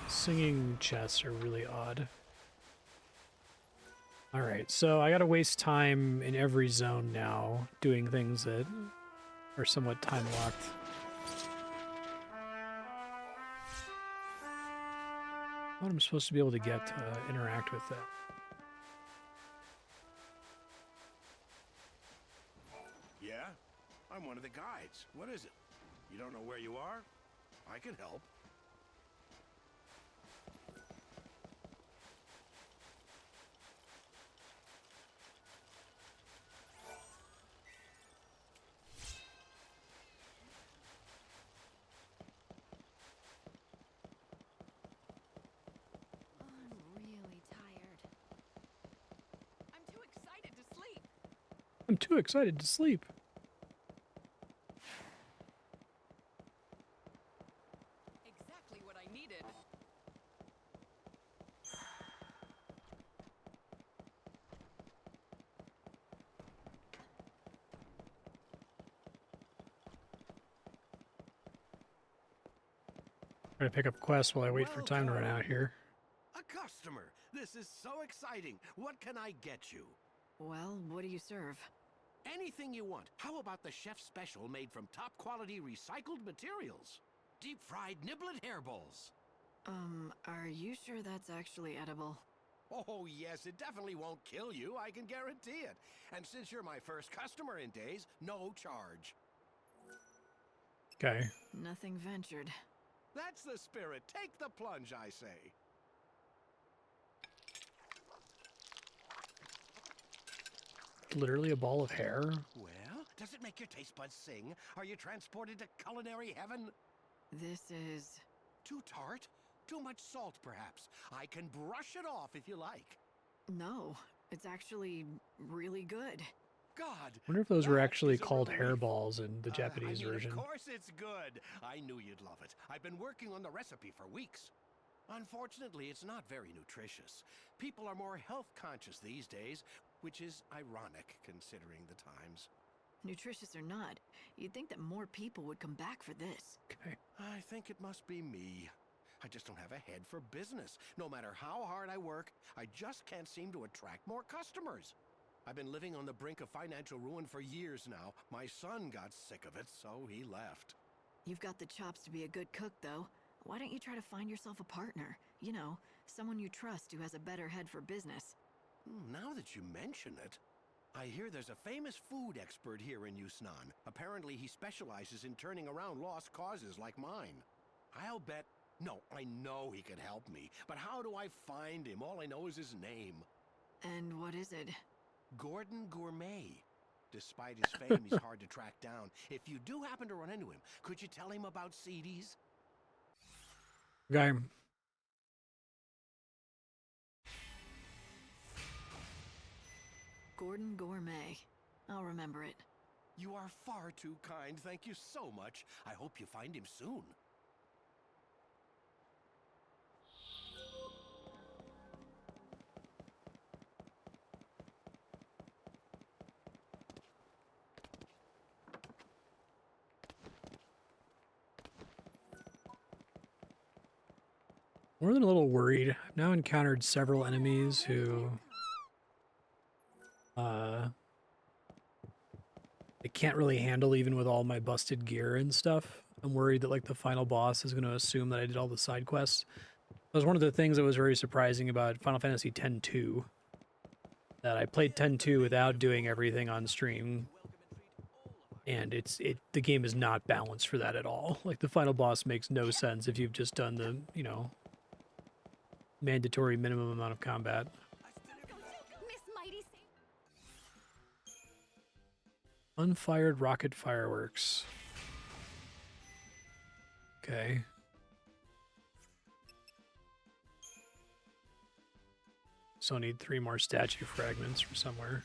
Singing chests are really odd. Alright, so I gotta waste time in every zone now doing things that are somewhat time-locked. What I'm supposed to be able to get to interact with that. Yeah? I'm one of the guides. What is it? You don't know where you are? I can help. I'm too excited to sleep. Exactly what I needed. Trying to pick up quests while I wait for time to run out here. A customer! This is so exciting! What can I get you? Well, what do you serve? Anything you want. How about the chef's special made from top quality recycled materials? Deep-fried niblet hairballs. Are you sure that's actually edible? Oh, yes, it definitely won't kill you, I can guarantee it. And since you're my first customer in days, no charge. Okay. Nothing ventured. That's the spirit. Take the plunge, I say. Literally a ball of hair? Well, does it make your taste buds sing? Are you transported to culinary heaven? This is... Too tart? Too much salt, perhaps? I can brush it off if you like. No, it's actually really good. God! Wonder if those were that actually is a called relief. hairballs in the Japanese version. Of course it's good. I knew you'd love it. I've been working on the recipe for weeks. Unfortunately, it's not very nutritious. People are more health conscious these days, which is ironic considering the times. Nutritious or not, you'd think that more people would come back for this. Okay. I think it must be me. I just don't have a head for business. No matter how hard I work, I just can't seem to attract more customers. I've been living on the brink of financial ruin for years now. My son got sick of it, so he left. You've got the chops to be a good cook, though. Why don't you try to find yourself a partner? You know, someone you trust who has a better head for business. Now that you mention it, I hear there's a famous food expert here in Yusnan. Apparently he specializes in turning around lost causes like mine. I'll bet... No, I know he could help me, but how do I find him? All I know is his name. And what is it? Gordon Gourmet. Despite his fame, he's hard to track down. If you do happen to run into him, could you tell him about CDs? Okay. Gordon Gourmet. I'll remember it. You are far too kind. Thank you so much. I hope you find him soon. More than a little worried. I've now encountered several enemies who I can't really handle even with all my busted gear and stuff. I'm worried that like the final boss is going to assume that I did all the side quests. That was one of the things that was very surprising about Final Fantasy X-2. That I played X-2 without doing everything on stream. And the game is not balanced for that at all. Like the final boss makes no sense if you've just done the, you know, mandatory minimum amount of combat. Unfired rocket fireworks. Okay. So I need 3 more statue fragments from somewhere.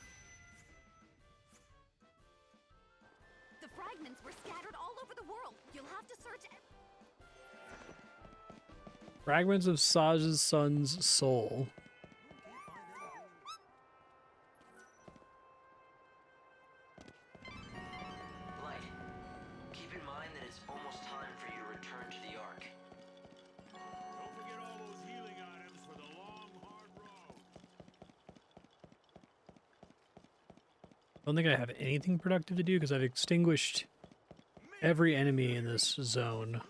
The fragments were scattered all over the world. You'll have to search. Fragments of Saj's son's soul. Light, keep in mind that it's almost time for you to return to the Ark. Don't forget all those healing items for the long, hard road. I don't think I have anything productive to do because I've extinguished every enemy in this zone.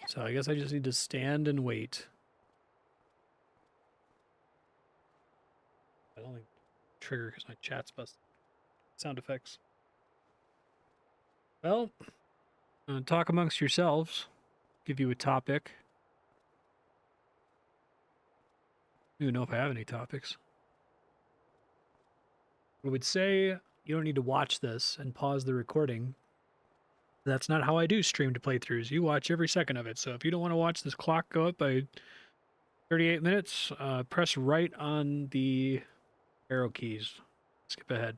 So I guess I just need to stand and wait. I don't think trigger because my chat's busted. Sound effects. Well, talk amongst yourselves. Give you a topic. I don't even know if I have any topics. I would say you don't need to watch this and pause the recording. That's not how I do streamed playthroughs. You watch every second of it. So if you don't want to watch this clock go up by 38 minutes, press right on the arrow keys. Skip ahead.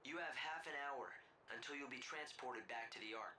You have half an hour until you'll be transported back to the Ark.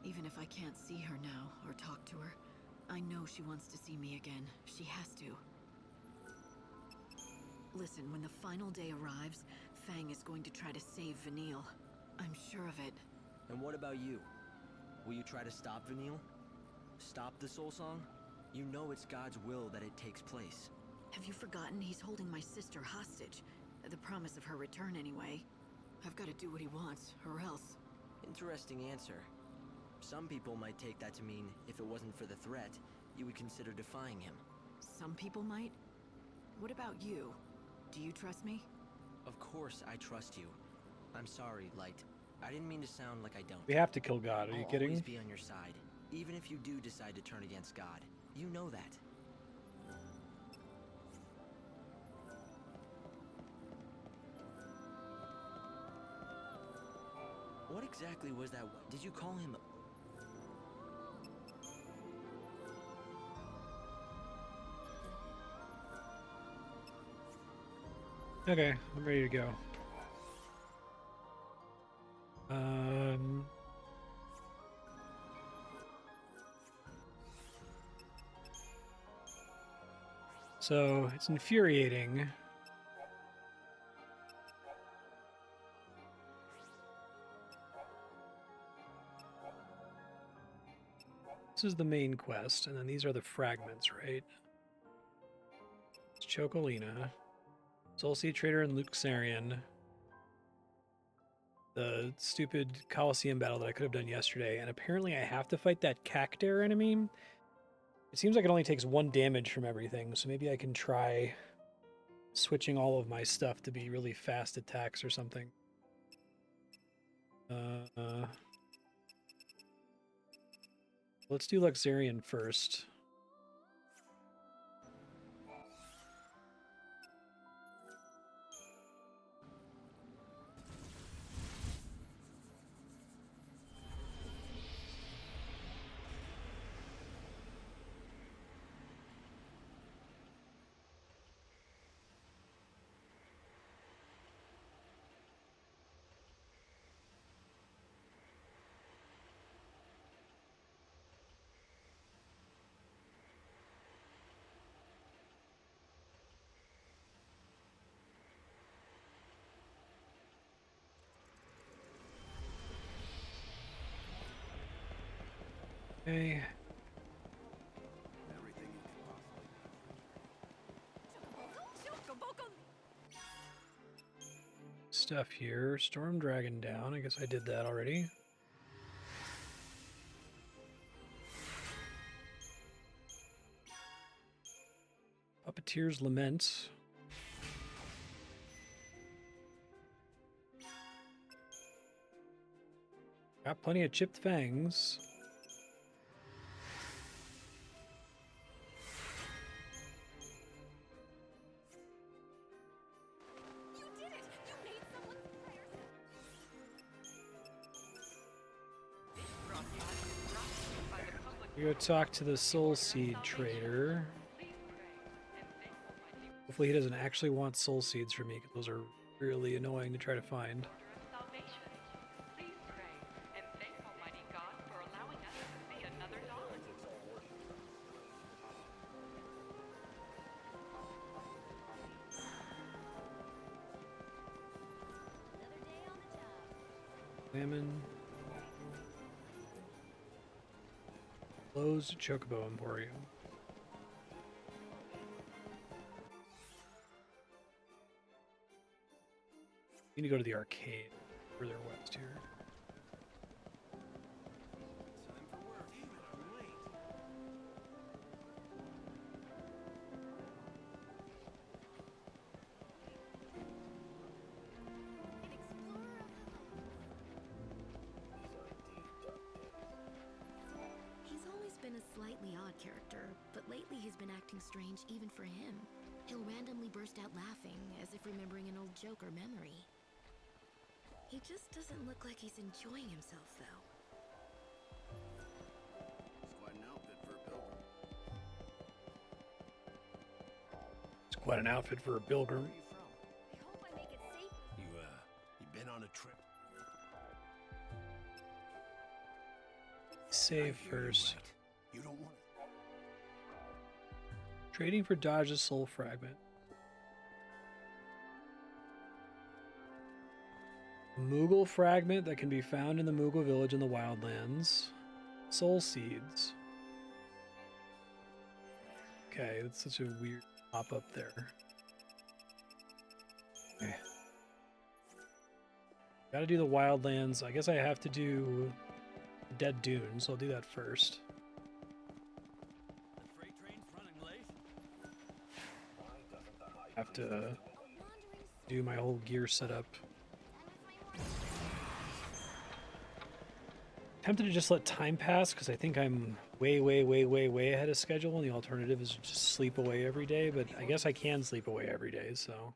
Even if I can't see her now or talk to her, I know she wants to see me again. She has to. Listen, when the final day arrives, Fang is going to try to save Vanille. I'm sure of it. And what about you? Will you try to stop Vanille? Stop the Soul Song? You know it's God's will that it takes place. Have you forgotten he's holding my sister hostage? The promise of her return, anyway. I've got to do what he wants, or else. Interesting answer. Some people might take that to mean if it wasn't for the threat, you would consider defying him. Some people might? What about you? Do you trust me? Of course I trust you. I'm sorry, Light. I didn't mean to sound like I don't. We have to kill God. Are you I'll kidding? always be on your side, even if you do decide to turn against God. You know that. What exactly was that? Did you call him? Okay, I'm ready to go. So it's infuriating. This is the main quest, and then these are the fragments, right? It's Chocolina, Soulseed Trader, and Luxarian. The stupid Coliseum battle that I could have done yesterday, and apparently I have to fight that Cactuar enemy. It seems like it only takes 1 damage from everything, so maybe I can try switching all of my stuff to be really fast attacks or something. Let's do Luxarian first. Okay. Stuff here. Storm Dragon down. I guess I did that already. Puppeteer's Lament. Got plenty of chipped fangs. We go talk to the Soulseed Trader. Hopefully he doesn't actually want soul seeds from me, because those are really annoying to try to find. Salmon. Closed Chocobo Emporium. Need to go to the arcade further west here. He's always been a slightly odd character, but lately he's been acting strange even for him. He'll randomly burst out laughing, as if remembering an old joke or memory. He just doesn't look like he's enjoying himself, though. It's quite an outfit for a pilgrim. I hope I make it safe. You been on a trip? Save first. You don't want it. Trading for Dodge's soul fragment. Moogle fragment that can be found in the Moogle village in the Wildlands. Soul seeds. Okay, that's such a weird pop-up there. Okay. Gotta do the Wildlands. I guess I have to do Dead Dunes, so I'll do that first. The freight train's running late. Have to do my whole gear setup. Tempted to just let time pass because I think I'm way ahead of schedule, and the alternative is just sleep away every day, but I guess I can sleep away every day, so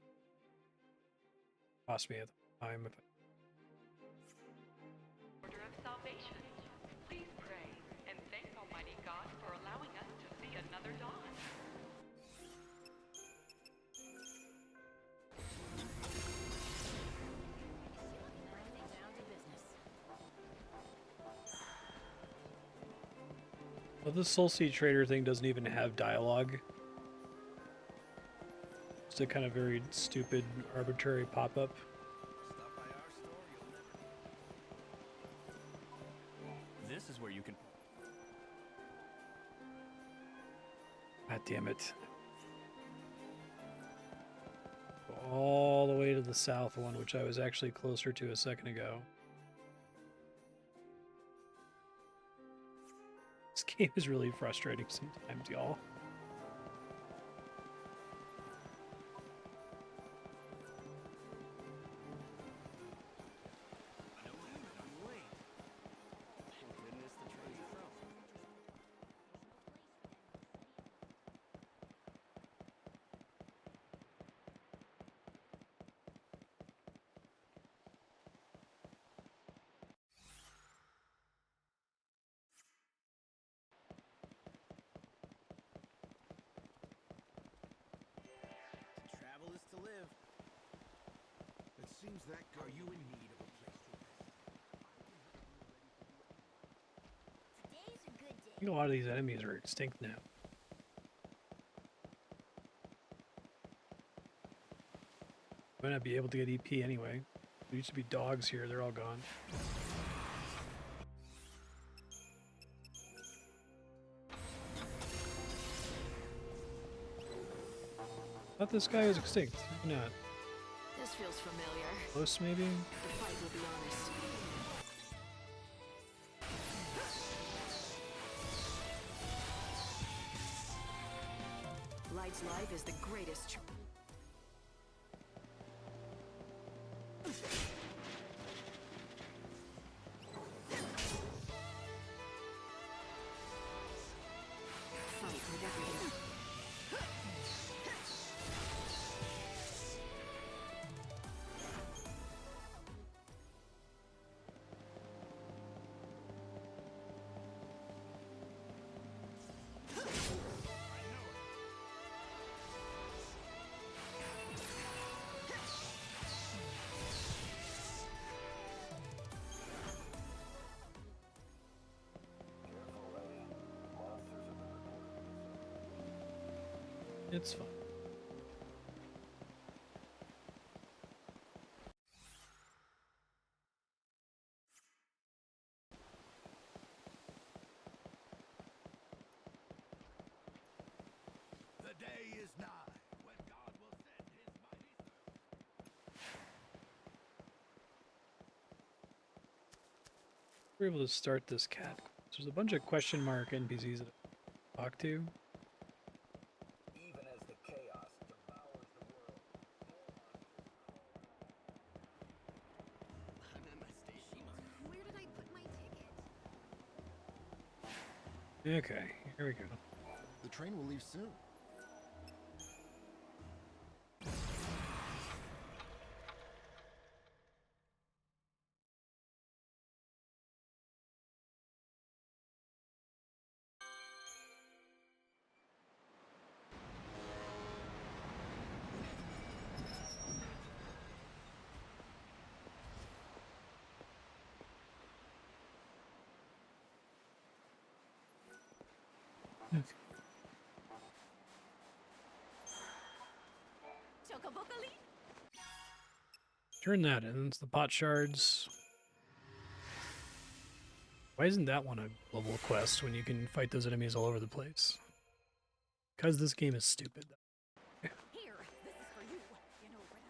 cost me at the time if I... Order of salvation. Please pray and thank Almighty God for allowing us to see another dawn. Well, this Soul Seed Trader thing doesn't even have dialogue. It's a kind of very stupid, arbitrary pop-up. Stop by our store, you'll never. This is where you can. God damn it. Go all the way to the south one, which I was actually closer to a second ago. This game is really frustrating sometimes, y'all. I'm late. Thank goodness the train's frozen. To travel is to live. It seems that are you in need of a place to rest? Today's a good day. I think a lot of these enemies are extinct now. Might not be able to get EP anyway. There used to be dogs here, they're all gone. Thought this guy was extinct. Maybe not. This feels familiar. Close, maybe? The fight will be honest. Light's life is the greatest. Fight with everything. It's fine. The day is nigh when God will send his mighty servant. We're able to start this cat. There's a bunch of question mark NPCs that I talk to. Even as the chaos devours the world, I'm at my station. Where did I put my ticket? Okay, here we go. The train will leave soon. Turn that in. It's the pot shards. Why isn't that one a global quest when you can fight those enemies all over the place? Because this game is stupid. Here, this is for you. You know where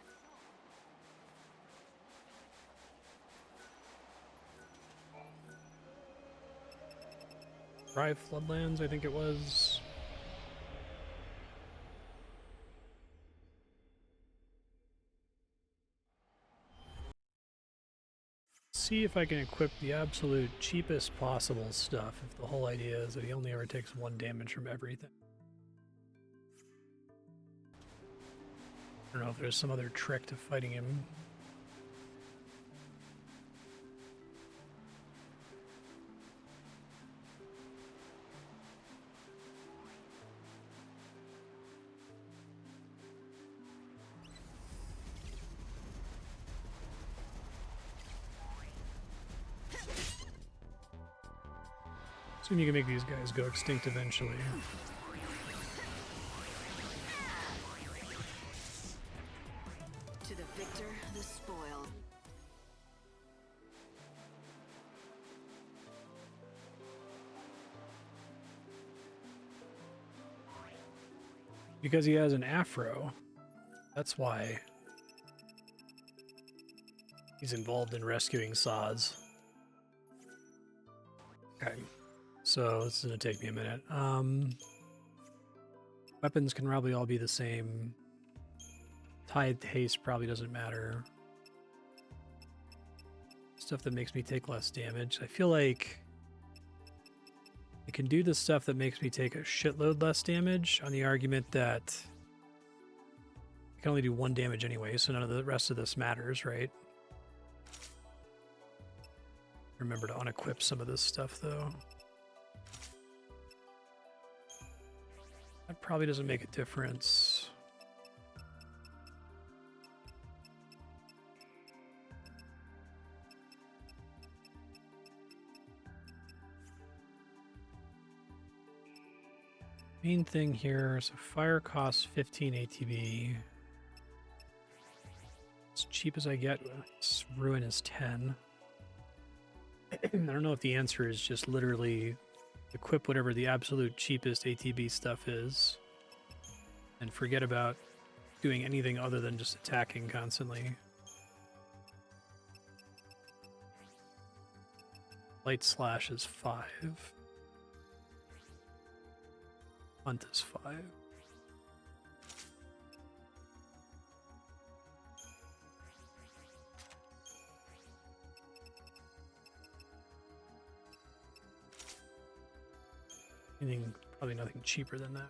that's Thrive Floodlands, I think it was. See if I can equip the absolute cheapest possible stuff if the whole idea is that he only ever takes 1 damage from everything. I don't know if there's some other trick to fighting him. Assume you can make these guys go extinct eventually. To the victor, the spoil. Because he has an afro. That's why he's involved in rescuing Saz. Okay. So this is going to take me a minute. Weapons can probably all be the same. Tithe haste probably doesn't matter. Stuff that makes me take less damage. I feel like I can do the stuff that makes me take a shitload less damage on the argument that I can only do 1 damage anyway, so none of the rest of this matters, right? Remember to unequip some of this stuff though. That probably doesn't make a difference. Main thing here is a fire costs 15 ATB. As cheap as I get, ruin is 10. I don't know if the answer is just literally equip whatever the absolute cheapest ATB stuff is and forget about doing anything other than just attacking constantly. Light slash is 5. Hunt is 5. Probably nothing cheaper than that.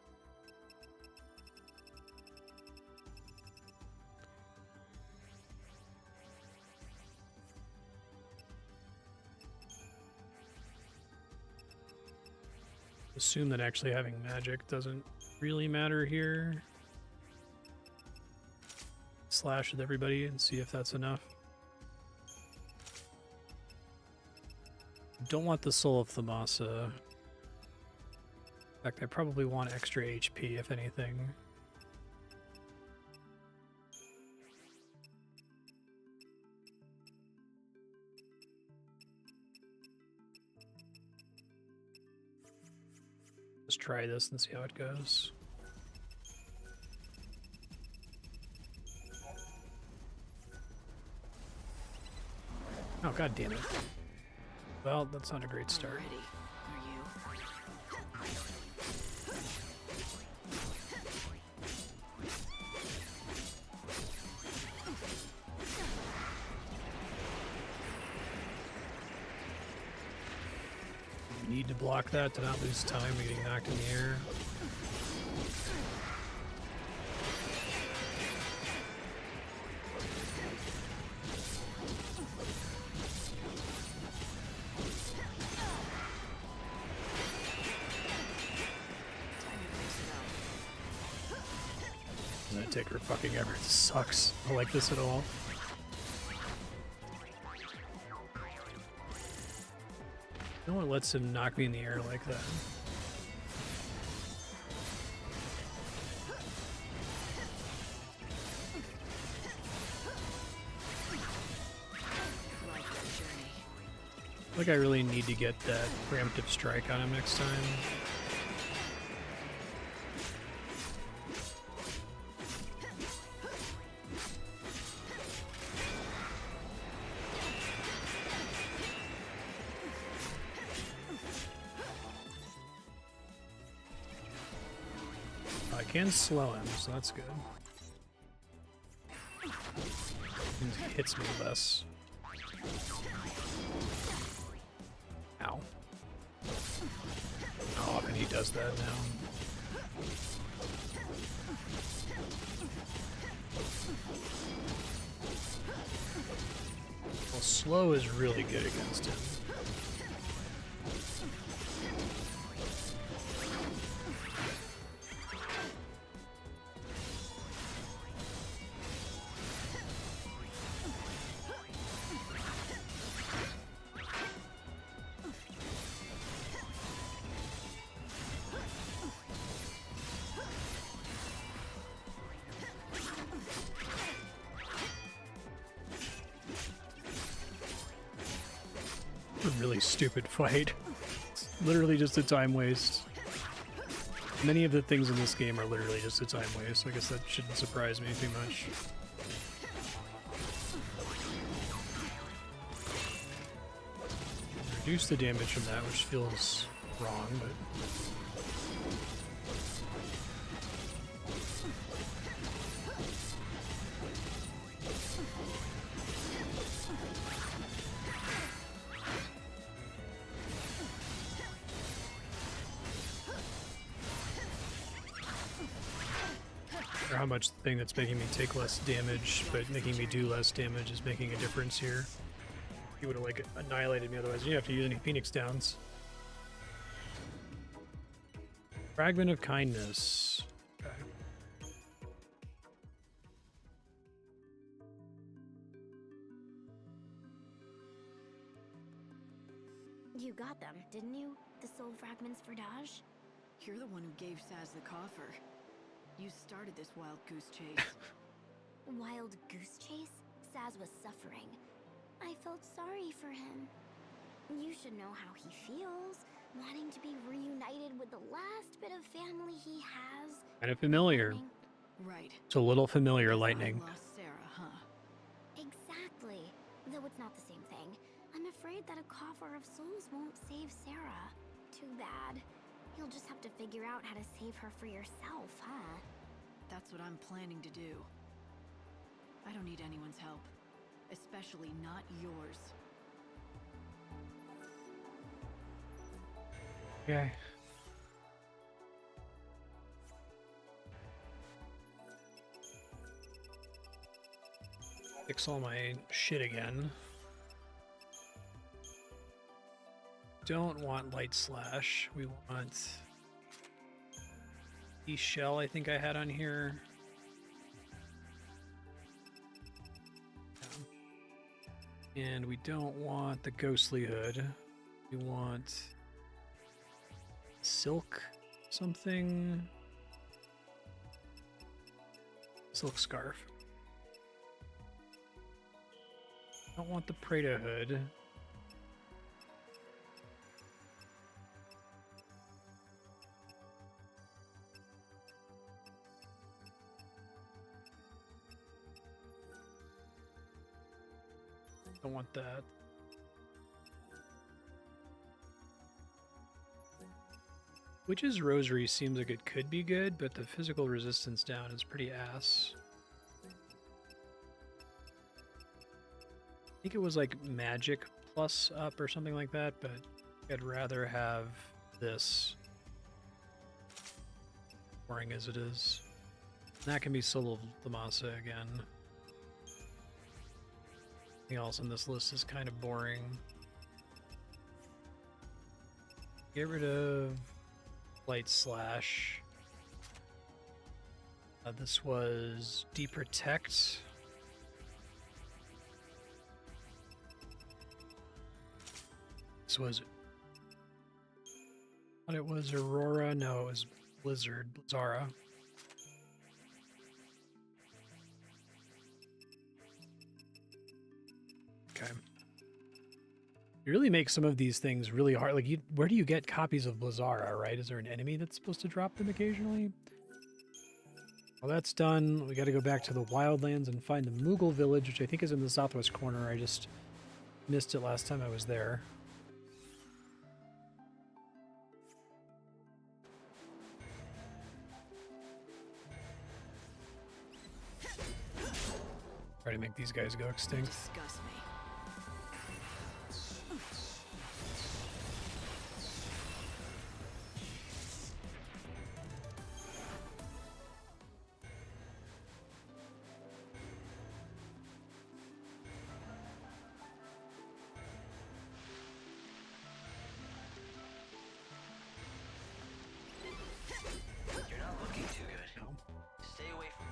Assume that actually having magic doesn't really matter here. Slash with everybody and see if that's enough. Don't want the Soul of Thamasa. In fact, I probably want extra HP, if anything. Let's try this and see how it goes. Oh, god damn it. Well, that's not a great start. Need to block that to not lose time by getting knocked in the air. I'm gonna take her fucking ever. It sucks. I don't like this at all. No one lets him knock me in the air like that. Like I really need to get that preemptive strike on him next time. I can slow him, so that's good. He hits me less. Ow. Oh, and he does that now. Well, slow is really good against him. Really stupid fight. It's literally just a time waste. Many of the things in this game are literally just a time waste. I guess that shouldn't surprise me too much. Reduce the damage from that, which feels wrong, but... Or how much the thing that's making me take less damage, but making me do less damage is making a difference here. He would have like annihilated me otherwise. You don't have to use any Phoenix Downs. Fragment of Kindness. Okay. You got them, didn't you? The soul fragments for Daj? You're the one who gave Saz the coffer. You started this wild goose chase. Wild goose chase? Saz was suffering. I felt sorry for him. You should know how he feels, wanting to be reunited with the last bit of family he has. Kind of familiar. Right. It's a little familiar, Lightning. Lost Sarah, huh? Exactly. Though it's not the same thing. I'm afraid that a coffer of souls won't save Sarah. Too bad. You'll just have to figure out how to save her for yourself, huh? That's what I'm planning to do. I don't need anyone's help. Especially not yours. Okay. Fix all my shit again. Don't want Light Slash. We want the shell I think I had on here. And we don't want the Ghostly Hood. We want Silk something. Silk Scarf. Don't want the Prada Hood. Don't want that. Witch's Rosary seems like it could be good, but the physical resistance down is pretty ass. I think it was like magic plus up or something like that, but I'd rather have this, boring as it is. And that can be Soul of Lamasa again. Everything else on this list is kind of boring. Get rid of Light Slash. This was Deprotect. This was... I thought it was Aurora. No, it was Blizzard. Blizzara. Okay. You really make some of these things really hard. Like, where do you get copies of Blazara, right? Is there an enemy that's supposed to drop them occasionally? Well, that's done. We got to go back to the Wildlands and find the Moogle village, which I think is in the southwest corner. I just missed it last time I was there. Try to make these guys go extinct. Disgust me. You're not looking too good. No. Stay away from...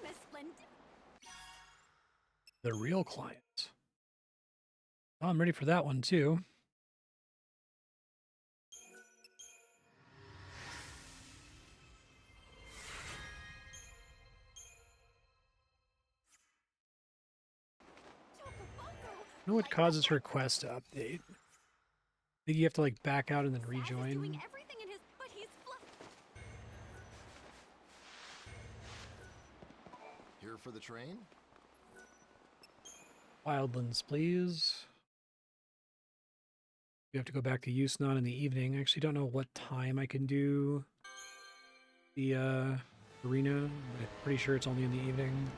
I'm a splendid. The real client. Oh, I'm ready for that one too. I know what causes her quest to update. I think you have to like back out and then rejoin. Doing everything in his, but he's Here for the train? Wildlands, please. You have to go back to Yusnon in the evening. I actually don't know what time I can do the arena. I'm pretty sure it's only in the evening.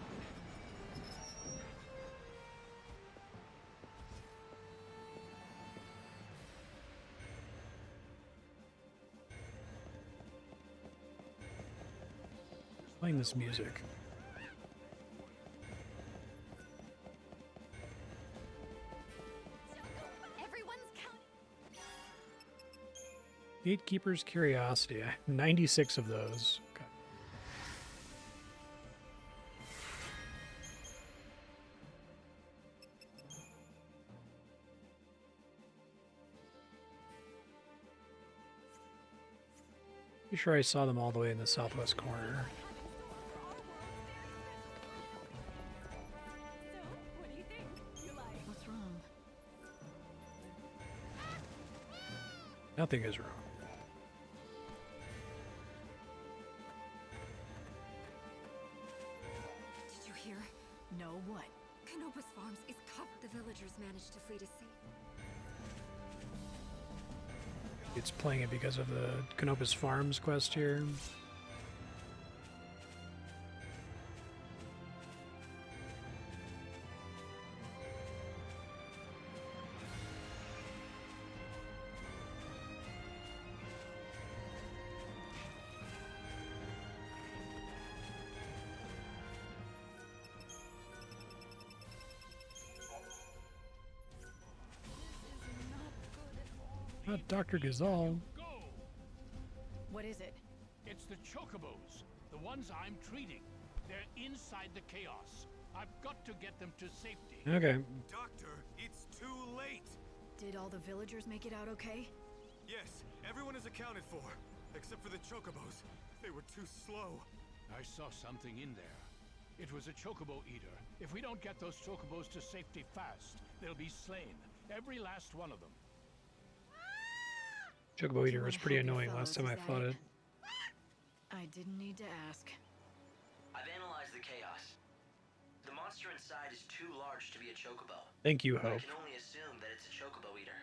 Playing this music. everyone's counting. Gatekeeper's Curiosity. I have 96 of those. Okay. Pretty sure I saw them all the way in the southwest corner. What do you think? You like? What's wrong? Nothing is wrong. Did you hear? No, what? Canopus Farms is covered. The villagers managed to flee to safety. It's playing it because of the Canopus Farms quest here. Not Dr. Gazal. What is it? It's the chocobos, the ones I'm treating. They're inside the chaos. I've got to get them to safety. Okay. Doctor, it's too late. Did all the villagers make it out okay? Yes, everyone is accounted for, except for the chocobos. They were too slow. I saw something in there. It was a chocobo eater. If we don't get those chocobos to safety fast, they'll be slain. Every last one of them. Chocobo Eater was pretty annoying last time I fought it. I didn't need to ask. I've analyzed the chaos. The monster inside is too large to be a chocobo. Thank you, I Hope. can only assume that it's a chocobo eater.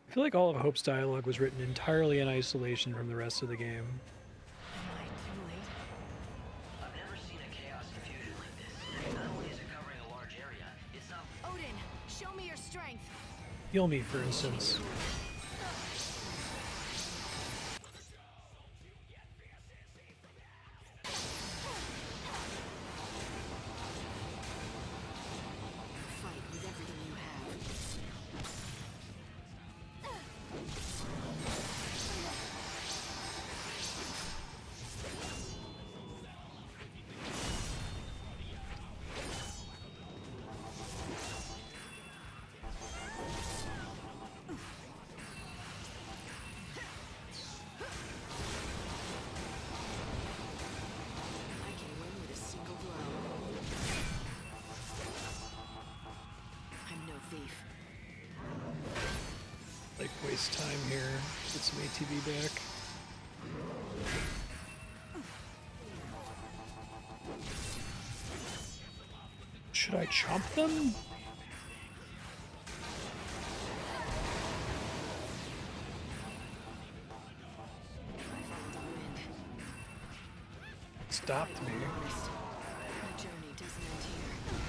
I feel like all of Hope's dialogue was written entirely in isolation from the rest of the game. I've never seen a chaos infusion like this. Not only is it covering a large area, it's not... Odin, show me your strength. Heal me, for instance. Waste time here. Get some ATV back. Should I chomp them? Stopped me. My journey doesn't end here.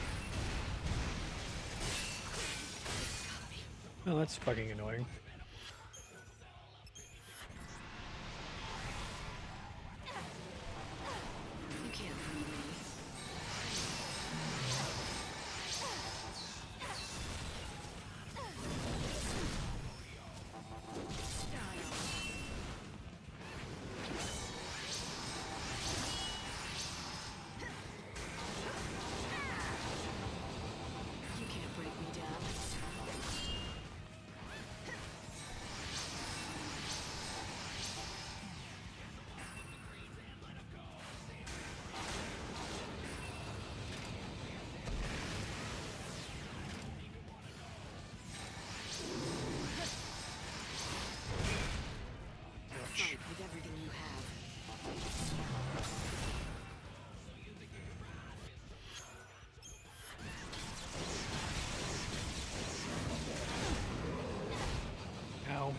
Oh, that's fucking annoying. You can't beat me. You can't break me down. Fight with everything you have. Ow.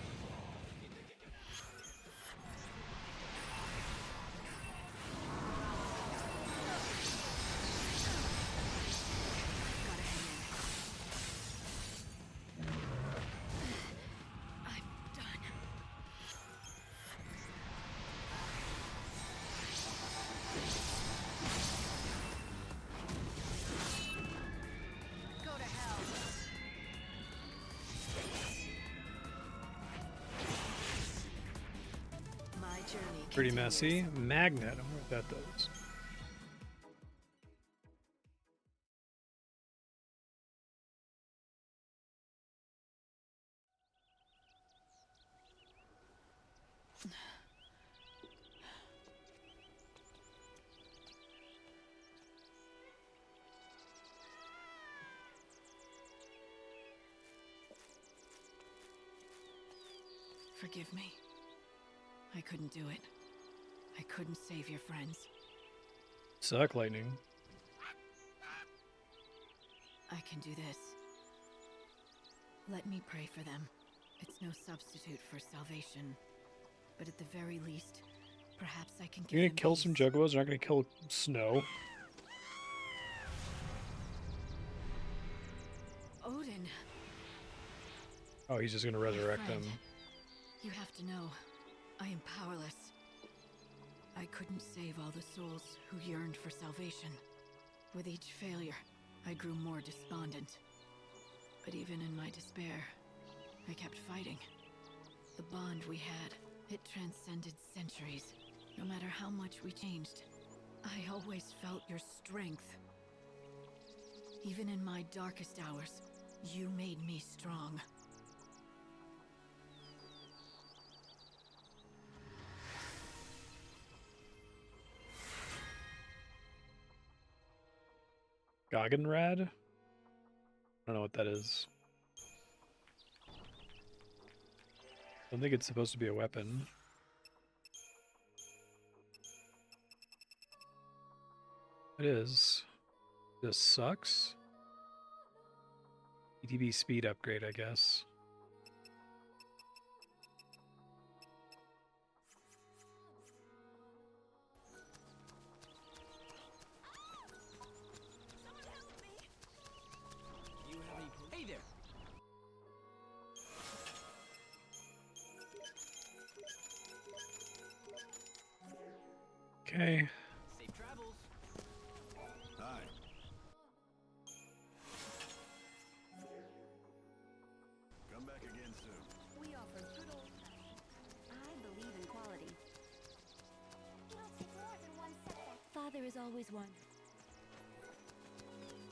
I'm done. Go to hell. My journey Pretty messy. Magnet. I wonder what that does. Forgive me. I couldn't do it. I couldn't save your friends. Suck lightning. I can do this. Let me pray for them. It's no substitute for salvation. But at the very least, perhaps I can give You're gonna them kill peace. some juggos, you're not gonna kill Snow. Odin, Oh, he's just gonna resurrect friend. them. you have to know, I am powerless. I couldn't save all the souls who yearned for salvation. With each failure, I grew more despondent. But even in my despair, I kept fighting. The bond we had, it transcended centuries. No matter how much we changed, I always felt your strength. Even in my darkest hours, you made me strong. Goggenrad? I don't know what that is. I don't think it's supposed to be a weapon. It is. This sucks. ETB speed upgrade, I guess. You have any... Hey there! Okay. Safe travels. Hi. Come back again soon. We offer good old I believe in quality. It'll take more than one second. Father is always one.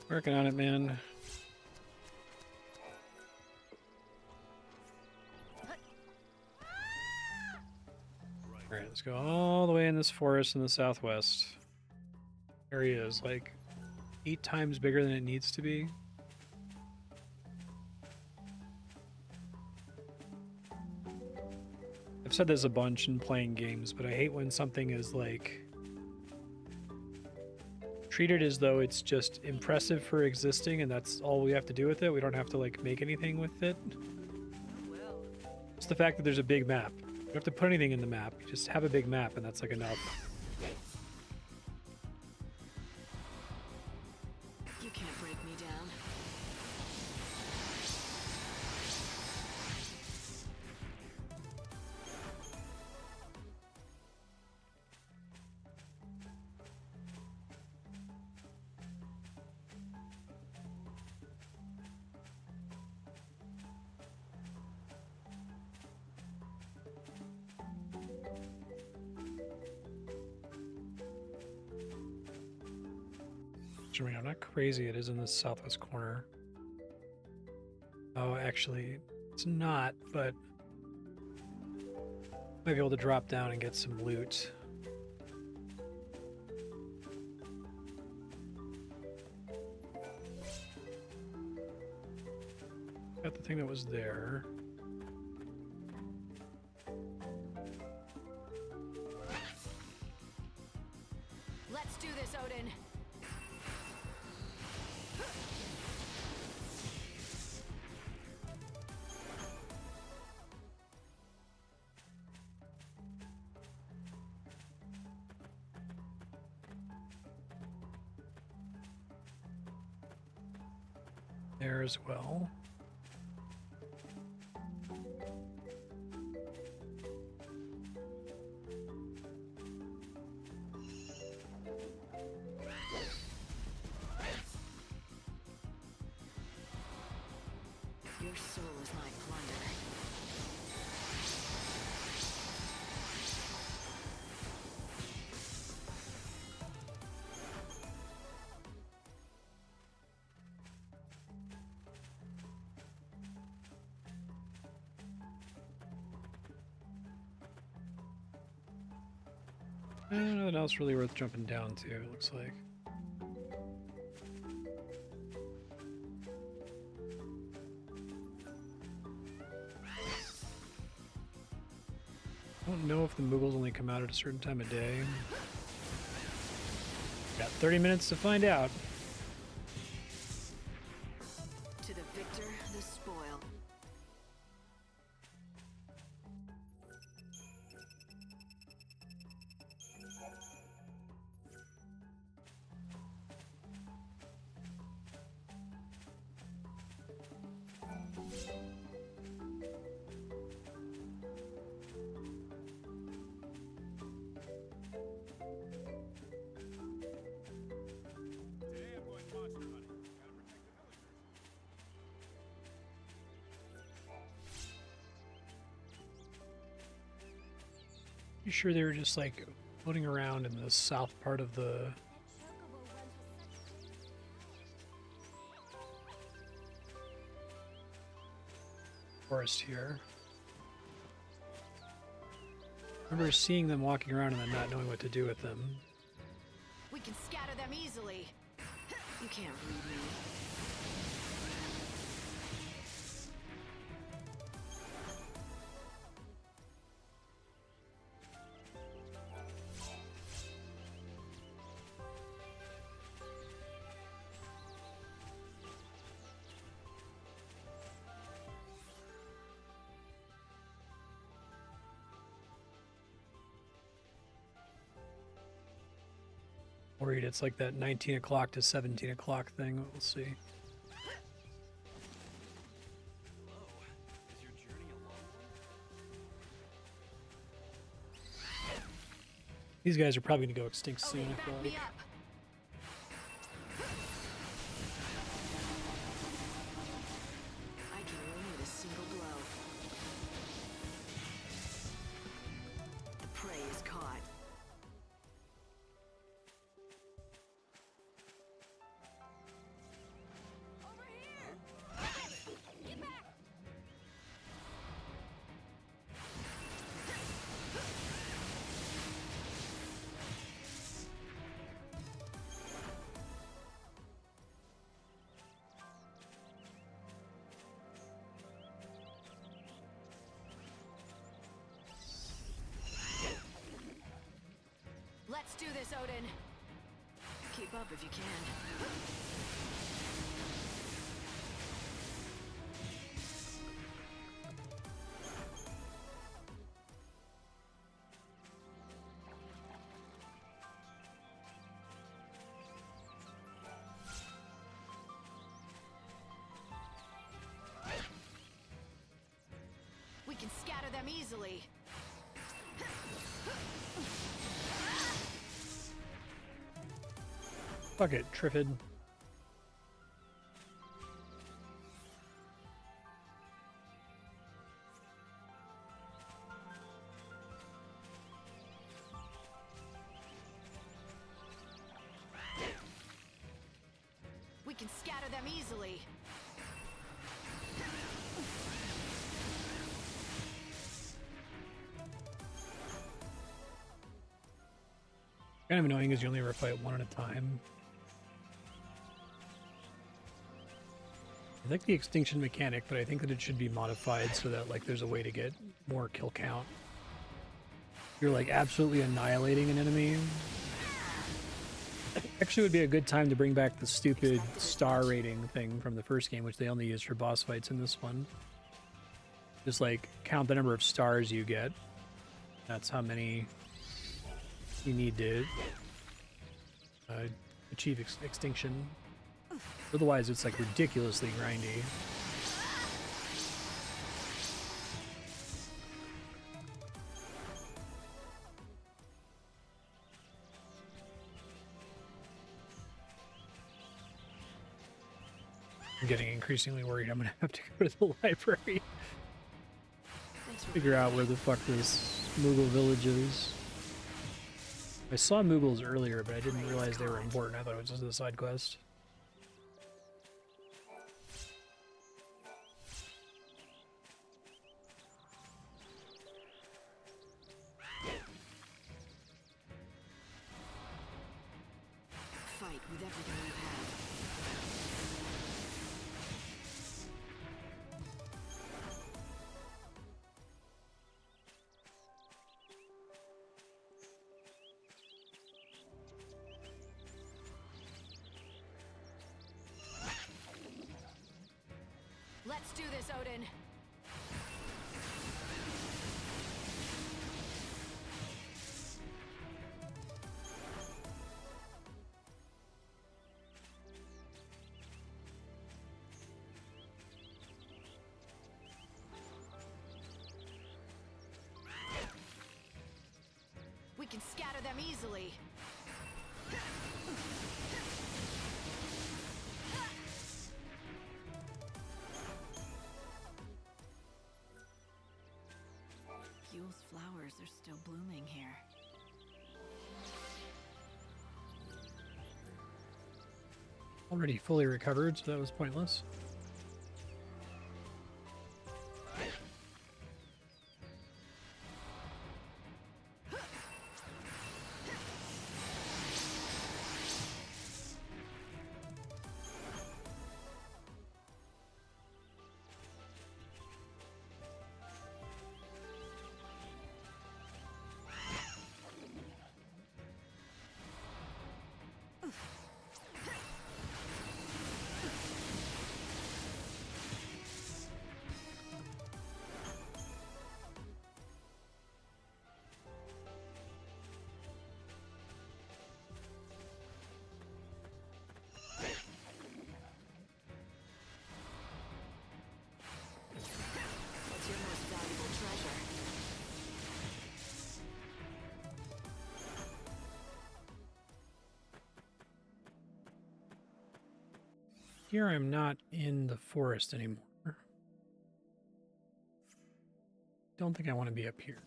Working on it, man. Alright, let's go all the way in this forest in the southwest. Area is like 8 times bigger than it needs to be. I've said this a bunch in playing games, but I hate when something is like treated as though it's just impressive for existing and that's all we have to do with it. We don't have to like make anything with it. It's the fact that there's a big map. You don't have to put anything in the map. You just have a big map and that's like enough. You can't break me down. I'm not crazy. It is in the southwest corner. Oh, actually, it's not, but might be able to drop down and get some loot. Got the thing that was there. Let's do this, Odin. There as well. Your soul is my plunder. Nothing else really worth jumping down to, it looks like. I don't know if the Moogles only come out at a certain time of day. Got 30 minutes to find out. To the victor, the spoil. You sure they were just like floating around in the south part of the forest here? I remember seeing them walking around and then not knowing what to do with them. We can scatter them easily. You can't read me. Worried it's like that 19 o'clock to 17 o'clock thing. We'll see. These guys are probably going to go extinct soon, I feel like. I can win with a single blow. The prey is caught. Let's do this, Odin. Keep up if you can. We can scatter them easily. Fuck it, Triffid. We can scatter them easily. Kind of annoying is you only ever fight one at a time. I like the extinction mechanic, but I think that it should be modified so that like there's a way to get more kill count. You're like absolutely annihilating an enemy. Actually would be a good time to bring back the stupid star rating thing from the first game, which they only used for boss fights in this one. Just like count the number of stars you get. That's how many you need to achieve extinction. Otherwise, it's like ridiculously grindy. I'm getting increasingly worried I'm gonna have to go to the library. Figure out where the fuck this Moogle village is. I saw Moogles earlier, but I didn't realize they were important. I thought it was just a side quest. Fight with everything you have. Let's do this, Odin. We can scatter them easily. Yule's flowers are still blooming here. Already fully recovered, so that was pointless. What's your most valuable treasure? Here I'm not in the forest anymore. Don't think I want to be up here.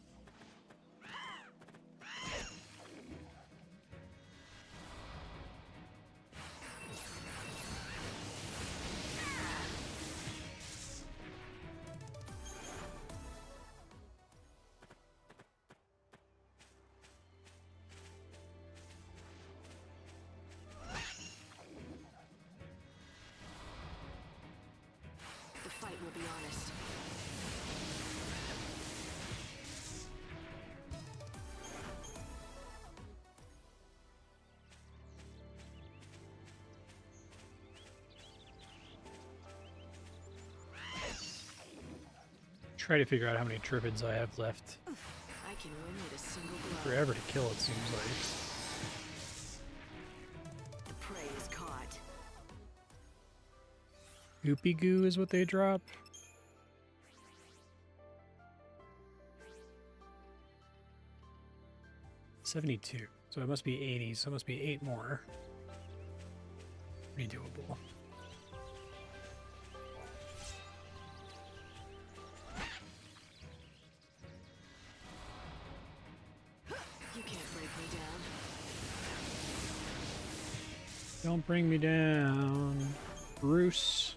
The fight will be honest. Try to figure out how many Triffids I have left. I can win with a single blow. Forever to kill, it seems like. The prey is caught. Goopy goo is what they drop. $72. So it must be 80. So it must be 8 more. Pretty doable. You can't break me down. Don't bring me down, Bruce.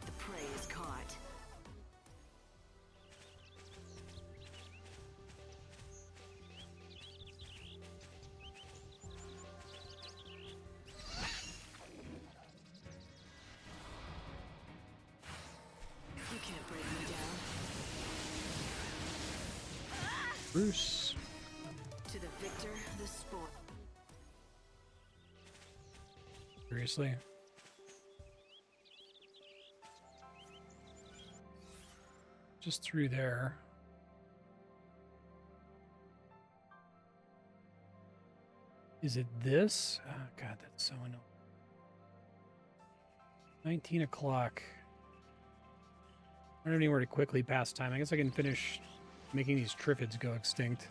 The prey is caught. You can't break me down. Bruce. To the victor, the sport. Seriously? Just through there. Is it this? Oh god, that's so annoying. 19 o'clock. I don't have anywhere to quickly pass time. I guess I can finish making these Triffids go extinct.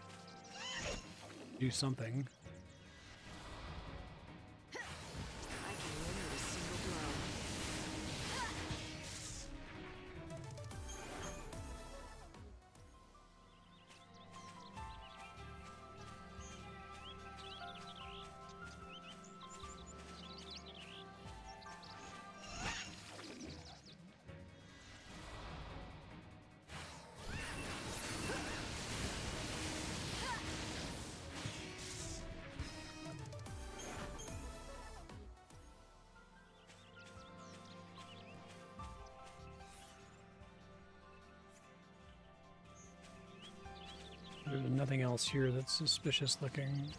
Do something. I can win with a single blow. There's nothing else here that's suspicious looking.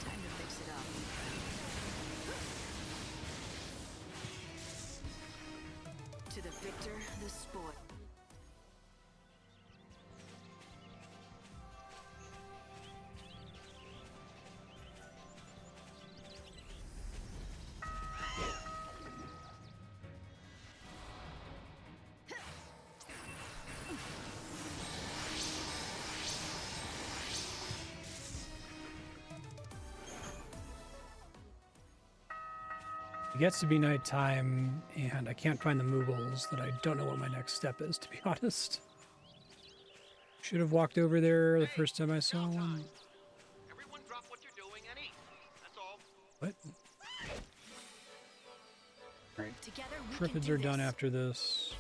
Time to fix it up. To the victor, the sport. It gets to be nighttime, and I can't find the Moogles, that I don't know what my next step is, to be honest. Should have walked over there the first time I saw one. Everyone drop what you're doing and eat. That's all. What? Alright. Together we can Triffids do are done this. after this.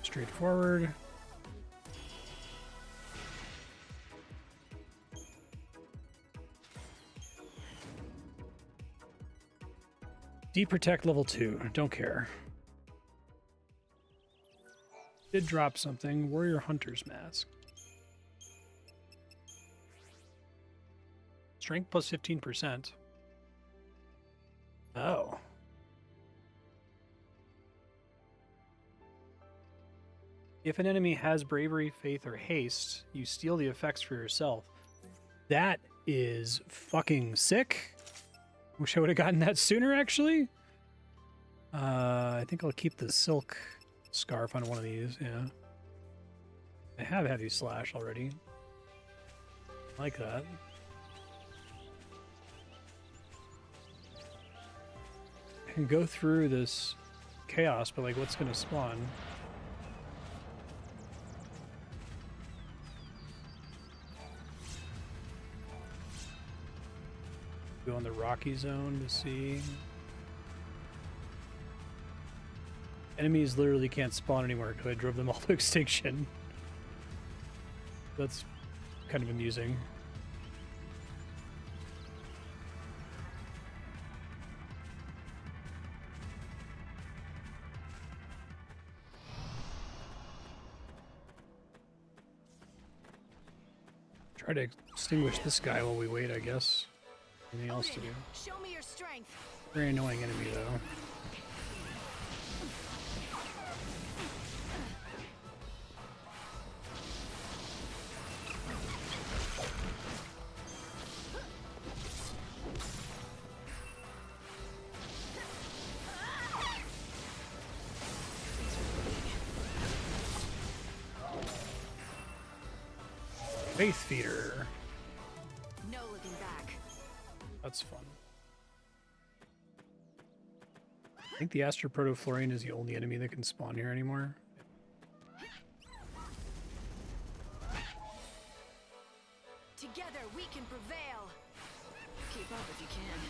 Straightforward. Deep Protect level 2. Don't care. Did drop something. Warrior Hunter's Mask. Strength plus 15%. Oh. If an enemy has bravery, faith, or haste, you steal the effects for yourself. That is fucking sick. Wish I would have gotten that sooner, actually. I think I'll keep the silk scarf on one of these, yeah. I have heavy slash already. Like that. I can go through this chaos, but like, what's gonna spawn? Go in the rocky zone to see. Enemies literally can't spawn anymore because I drove them all to extinction. That's kind of amusing. Try to extinguish this guy while we wait, I guess. Anything else to do? Show me your strength. Very annoying enemy, though. Faith Feeder. No looking back. That's fun. I think the Astroprotoflorine is the only enemy that can spawn here anymore. Together we can prevail. Keep up if you can.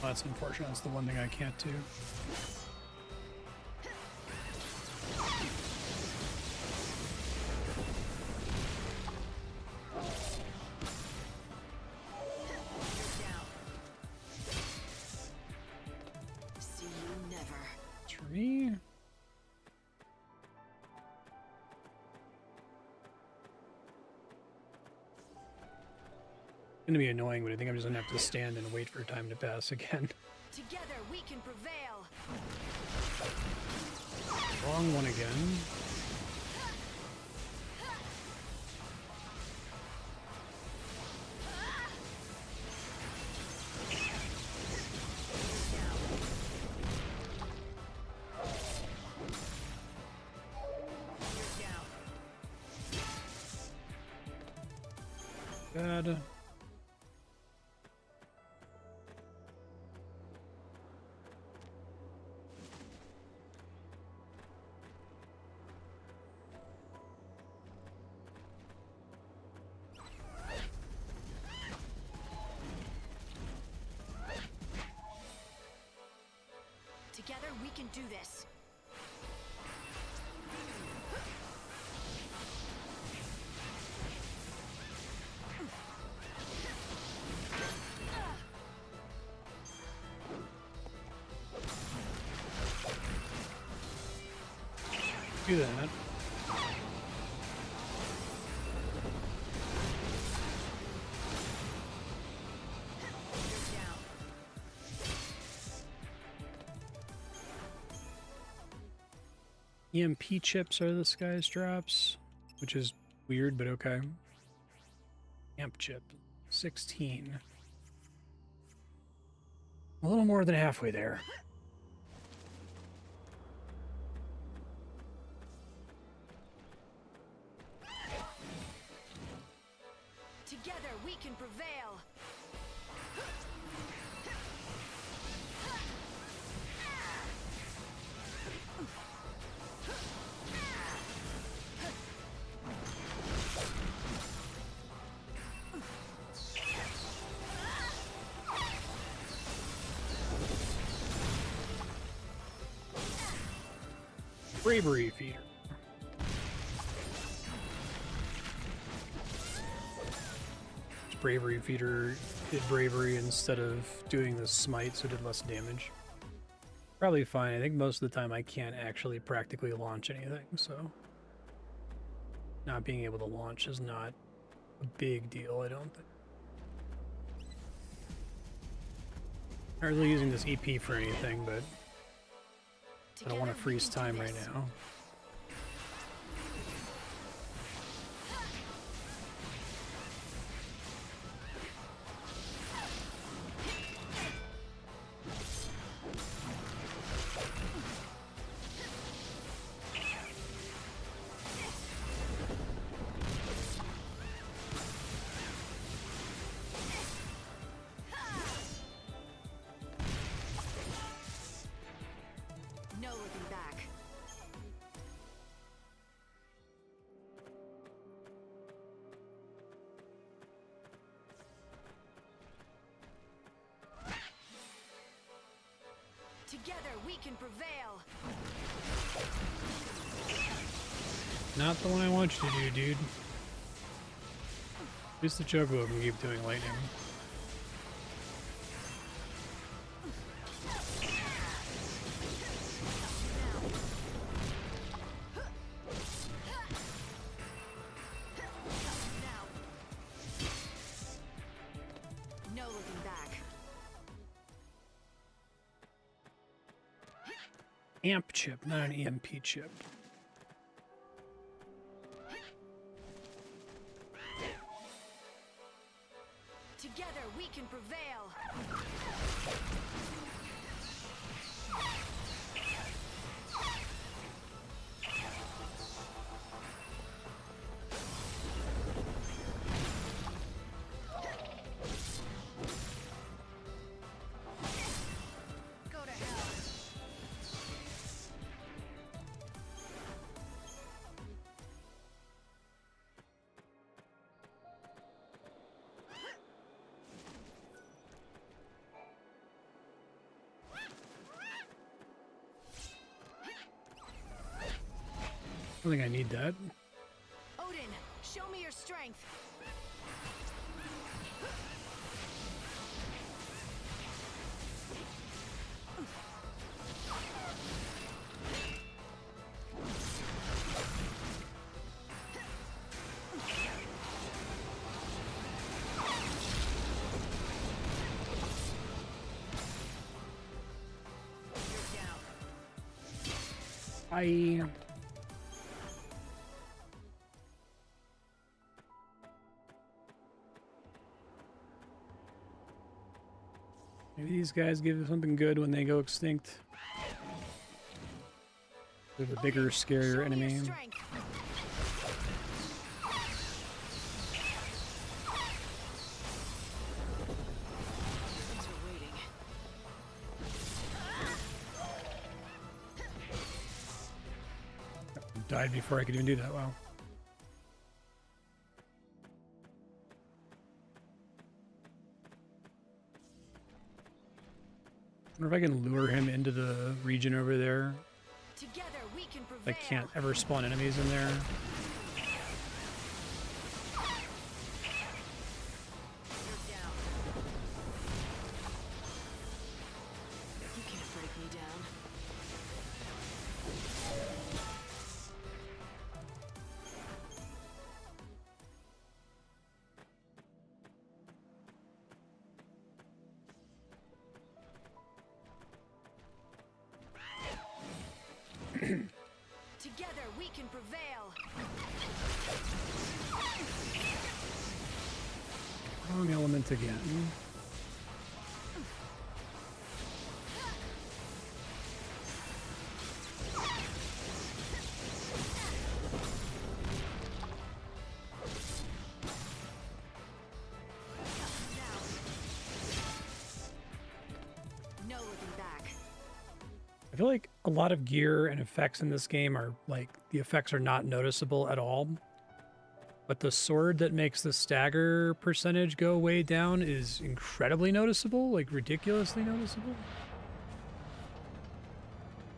Oh, that's unfortunate. That's the one thing I can't do. See you never. Tree. Gonna be annoying, but I think I'm just gonna have to stand and wait for time to pass again. Together we can prevail. Wrong one again. Bad. Together we can do this. Do that. EMP chips are this guy's drops, which is weird, but okay. Amp chip, 16. A little more than halfway there. Together we can prevail. Bravery Feeder. Bravery Feeder did bravery instead of doing the smite, so it did less damage. Probably fine. I think most of the time I can't actually practically launch anything, so not being able to launch is not a big deal, I don't think. Not really using this EP for anything, but I don't want to freeze time right now. we can prevail. Not the one I want you to do, dude. Just the chocobo can keep doing lightning. No looking back. Amp chip, not an EMP chip. Together we can prevail. Go to hell. I don't think I need that. Odin, show me your strength. I maybe these guys give us something good when they go extinct. They're the bigger, scarier enemy. Died before I could even do that. Wow. I wonder if I can lure him into the region over there. Together we can prevail. I can't ever spawn enemies in there. You can't break me down. Together we can prevail. Wrong element again. No looking back. I feel like a lot of gear and effects in this game are like the effects are not noticeable at all. But the sword that makes the stagger percentage go way down is incredibly noticeable, like ridiculously noticeable.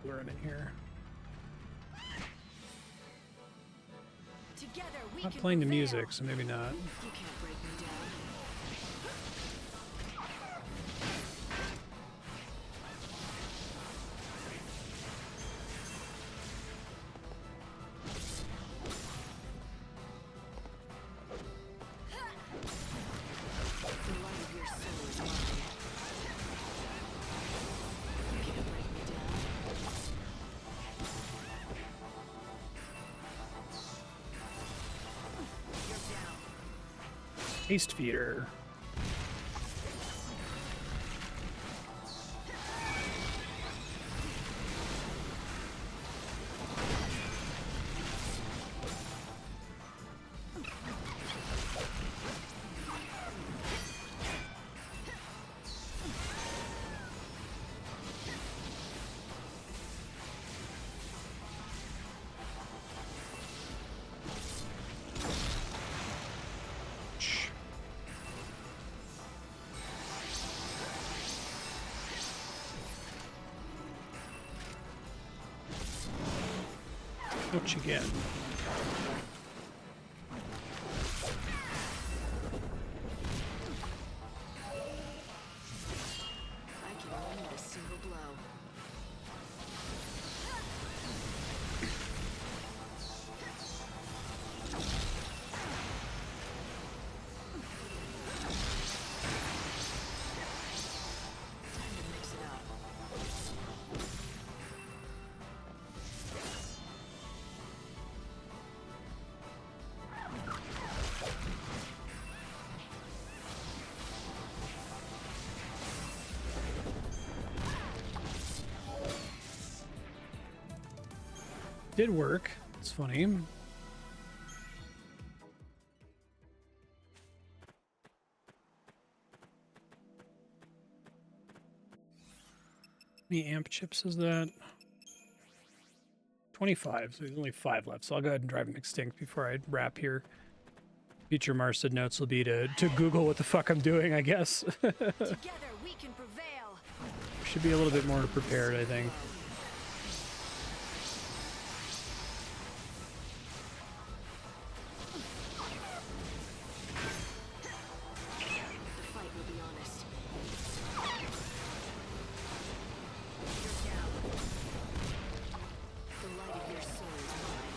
Lure him in here. Together we Not can playing the prevail. music, so maybe not. You can't break me down. The light of your soul is mine. You can't break me down. You're down. Taste feeder. What you get? I can win with a single blow. Time to mix it up. Did work. It's funny. How many amp chips is that? 25, so there's only 5 left, so I'll go ahead and drive him extinct before I wrap here. Future Marstead notes will be to Google what the fuck I'm doing, I guess. Together we can prevail. Should be a little bit more prepared, I think. The fight will be honest. You're down. The light of your soul is mine.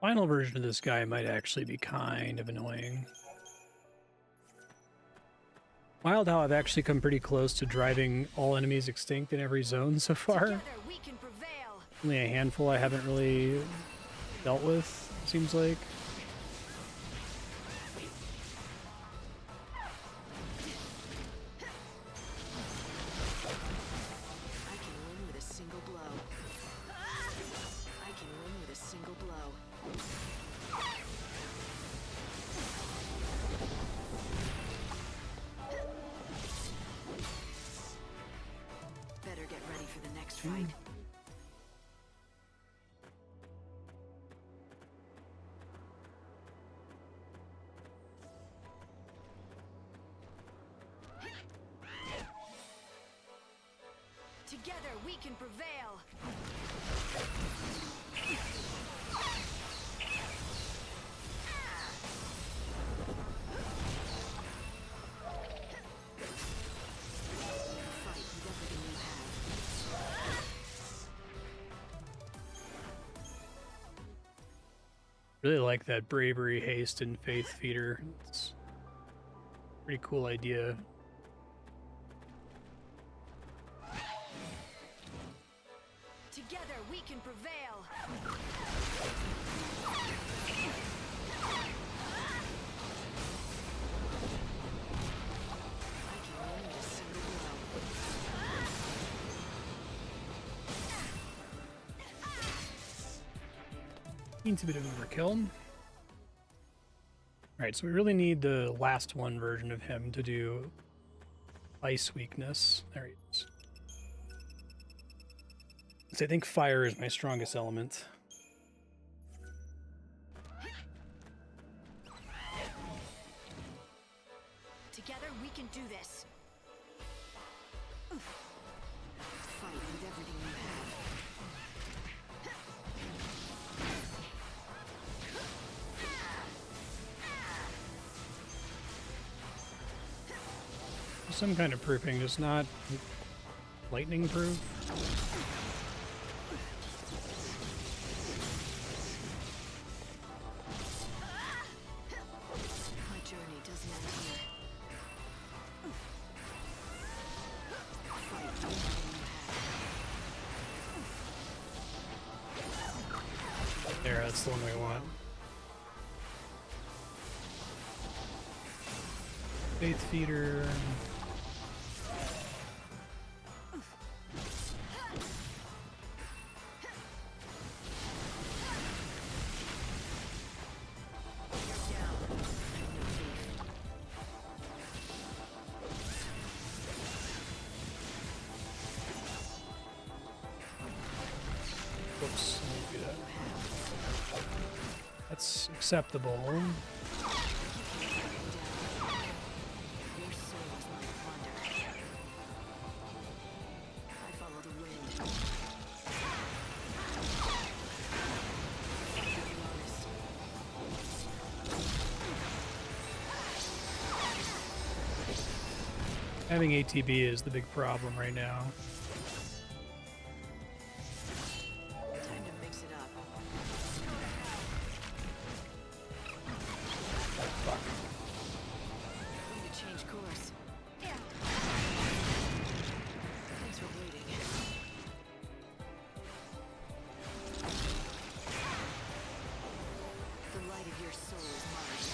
Final version of this guy might actually be kind of annoying. Wild how I've actually come pretty close to driving all enemies extinct in every zone so far. Together we can prevail. Only a handful I haven't really dealt with, it seems like. I can win with a single blow. I can win with a single blow. Better get ready for the next fight. Together we can prevail. Fight with everything you have. Really like that bravery, haste, and faith feeder. It's a pretty cool idea. Together we can prevail. I can win with a single blow. Needs a bit of overkill. Alright, so we really need the last one version of him to do ice weakness. There he is. So I think fire is my strongest element. Together we can do this. Fight with everything you Some kind of proofing, just not lightning proof. My journey doesn't end here. Fight with everything you There, that's the one we want. Faith feeder. Whoops, let me do that. That's acceptable. Having ATB is the big problem right now. Time to mix it up. Oh, fuck. Need to change course. Thanks for waiting. The light of your soul is mine.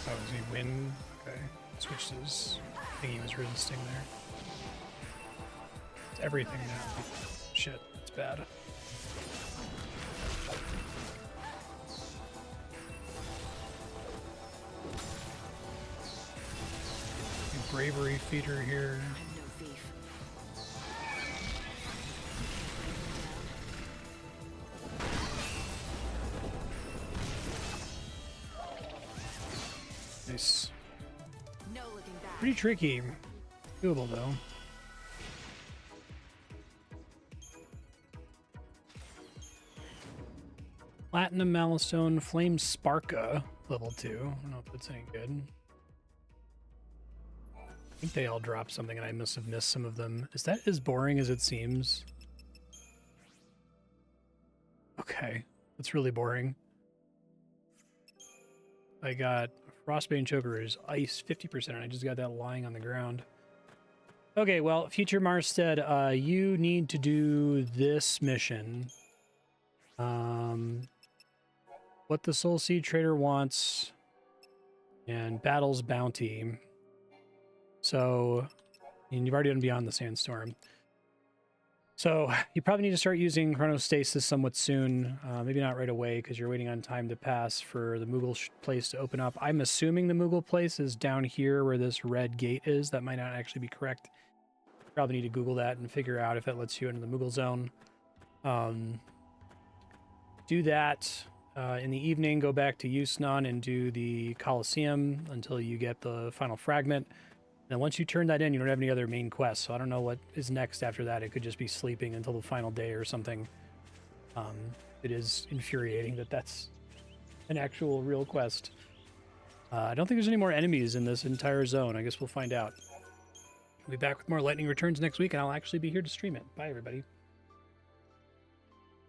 Oh, does he win? Okay. Switched his thing he was resisting there. It's everything now. Shit, it's bad. Bravery feeder here. I'm no thief. Nice. No looking back. Pretty tricky. Doable though. Platinum Malastone Flame Sparka, level 2. I don't know if that's any good. I think they all dropped something and I must have missed some of them. Is that as boring as it seems? Okay, that's really boring. I got Frostbane Choker is ice 50%, and I just got that lying on the ground. Okay, well, future Marstead, you need to do this mission. What the Soul Seed Trader wants, and Battle's Bounty. So, and you've already done Beyond the Sandstorm. So, you probably need to start using Chronostasis somewhat soon. Maybe not right away, because you're waiting on time to pass for the Moogle place to open up. I'm assuming the Moogle place is down here where this red gate is. That might not actually be correct. Probably need to Google that and figure out if it lets you into the Moogle zone. Do that in the evening. Go back to Yusnan and do the Colosseum until you get the final fragment. And once you turn that in, you don't have any other main quests. So I don't know what is next after that. It could just be sleeping until the final day or something. It is infuriating that that's an actual real quest. I don't think there's any more enemies in this entire zone. I guess we'll find out. We'll be back with more Lightning Returns next week, and I'll actually be here to stream it. Bye, everybody.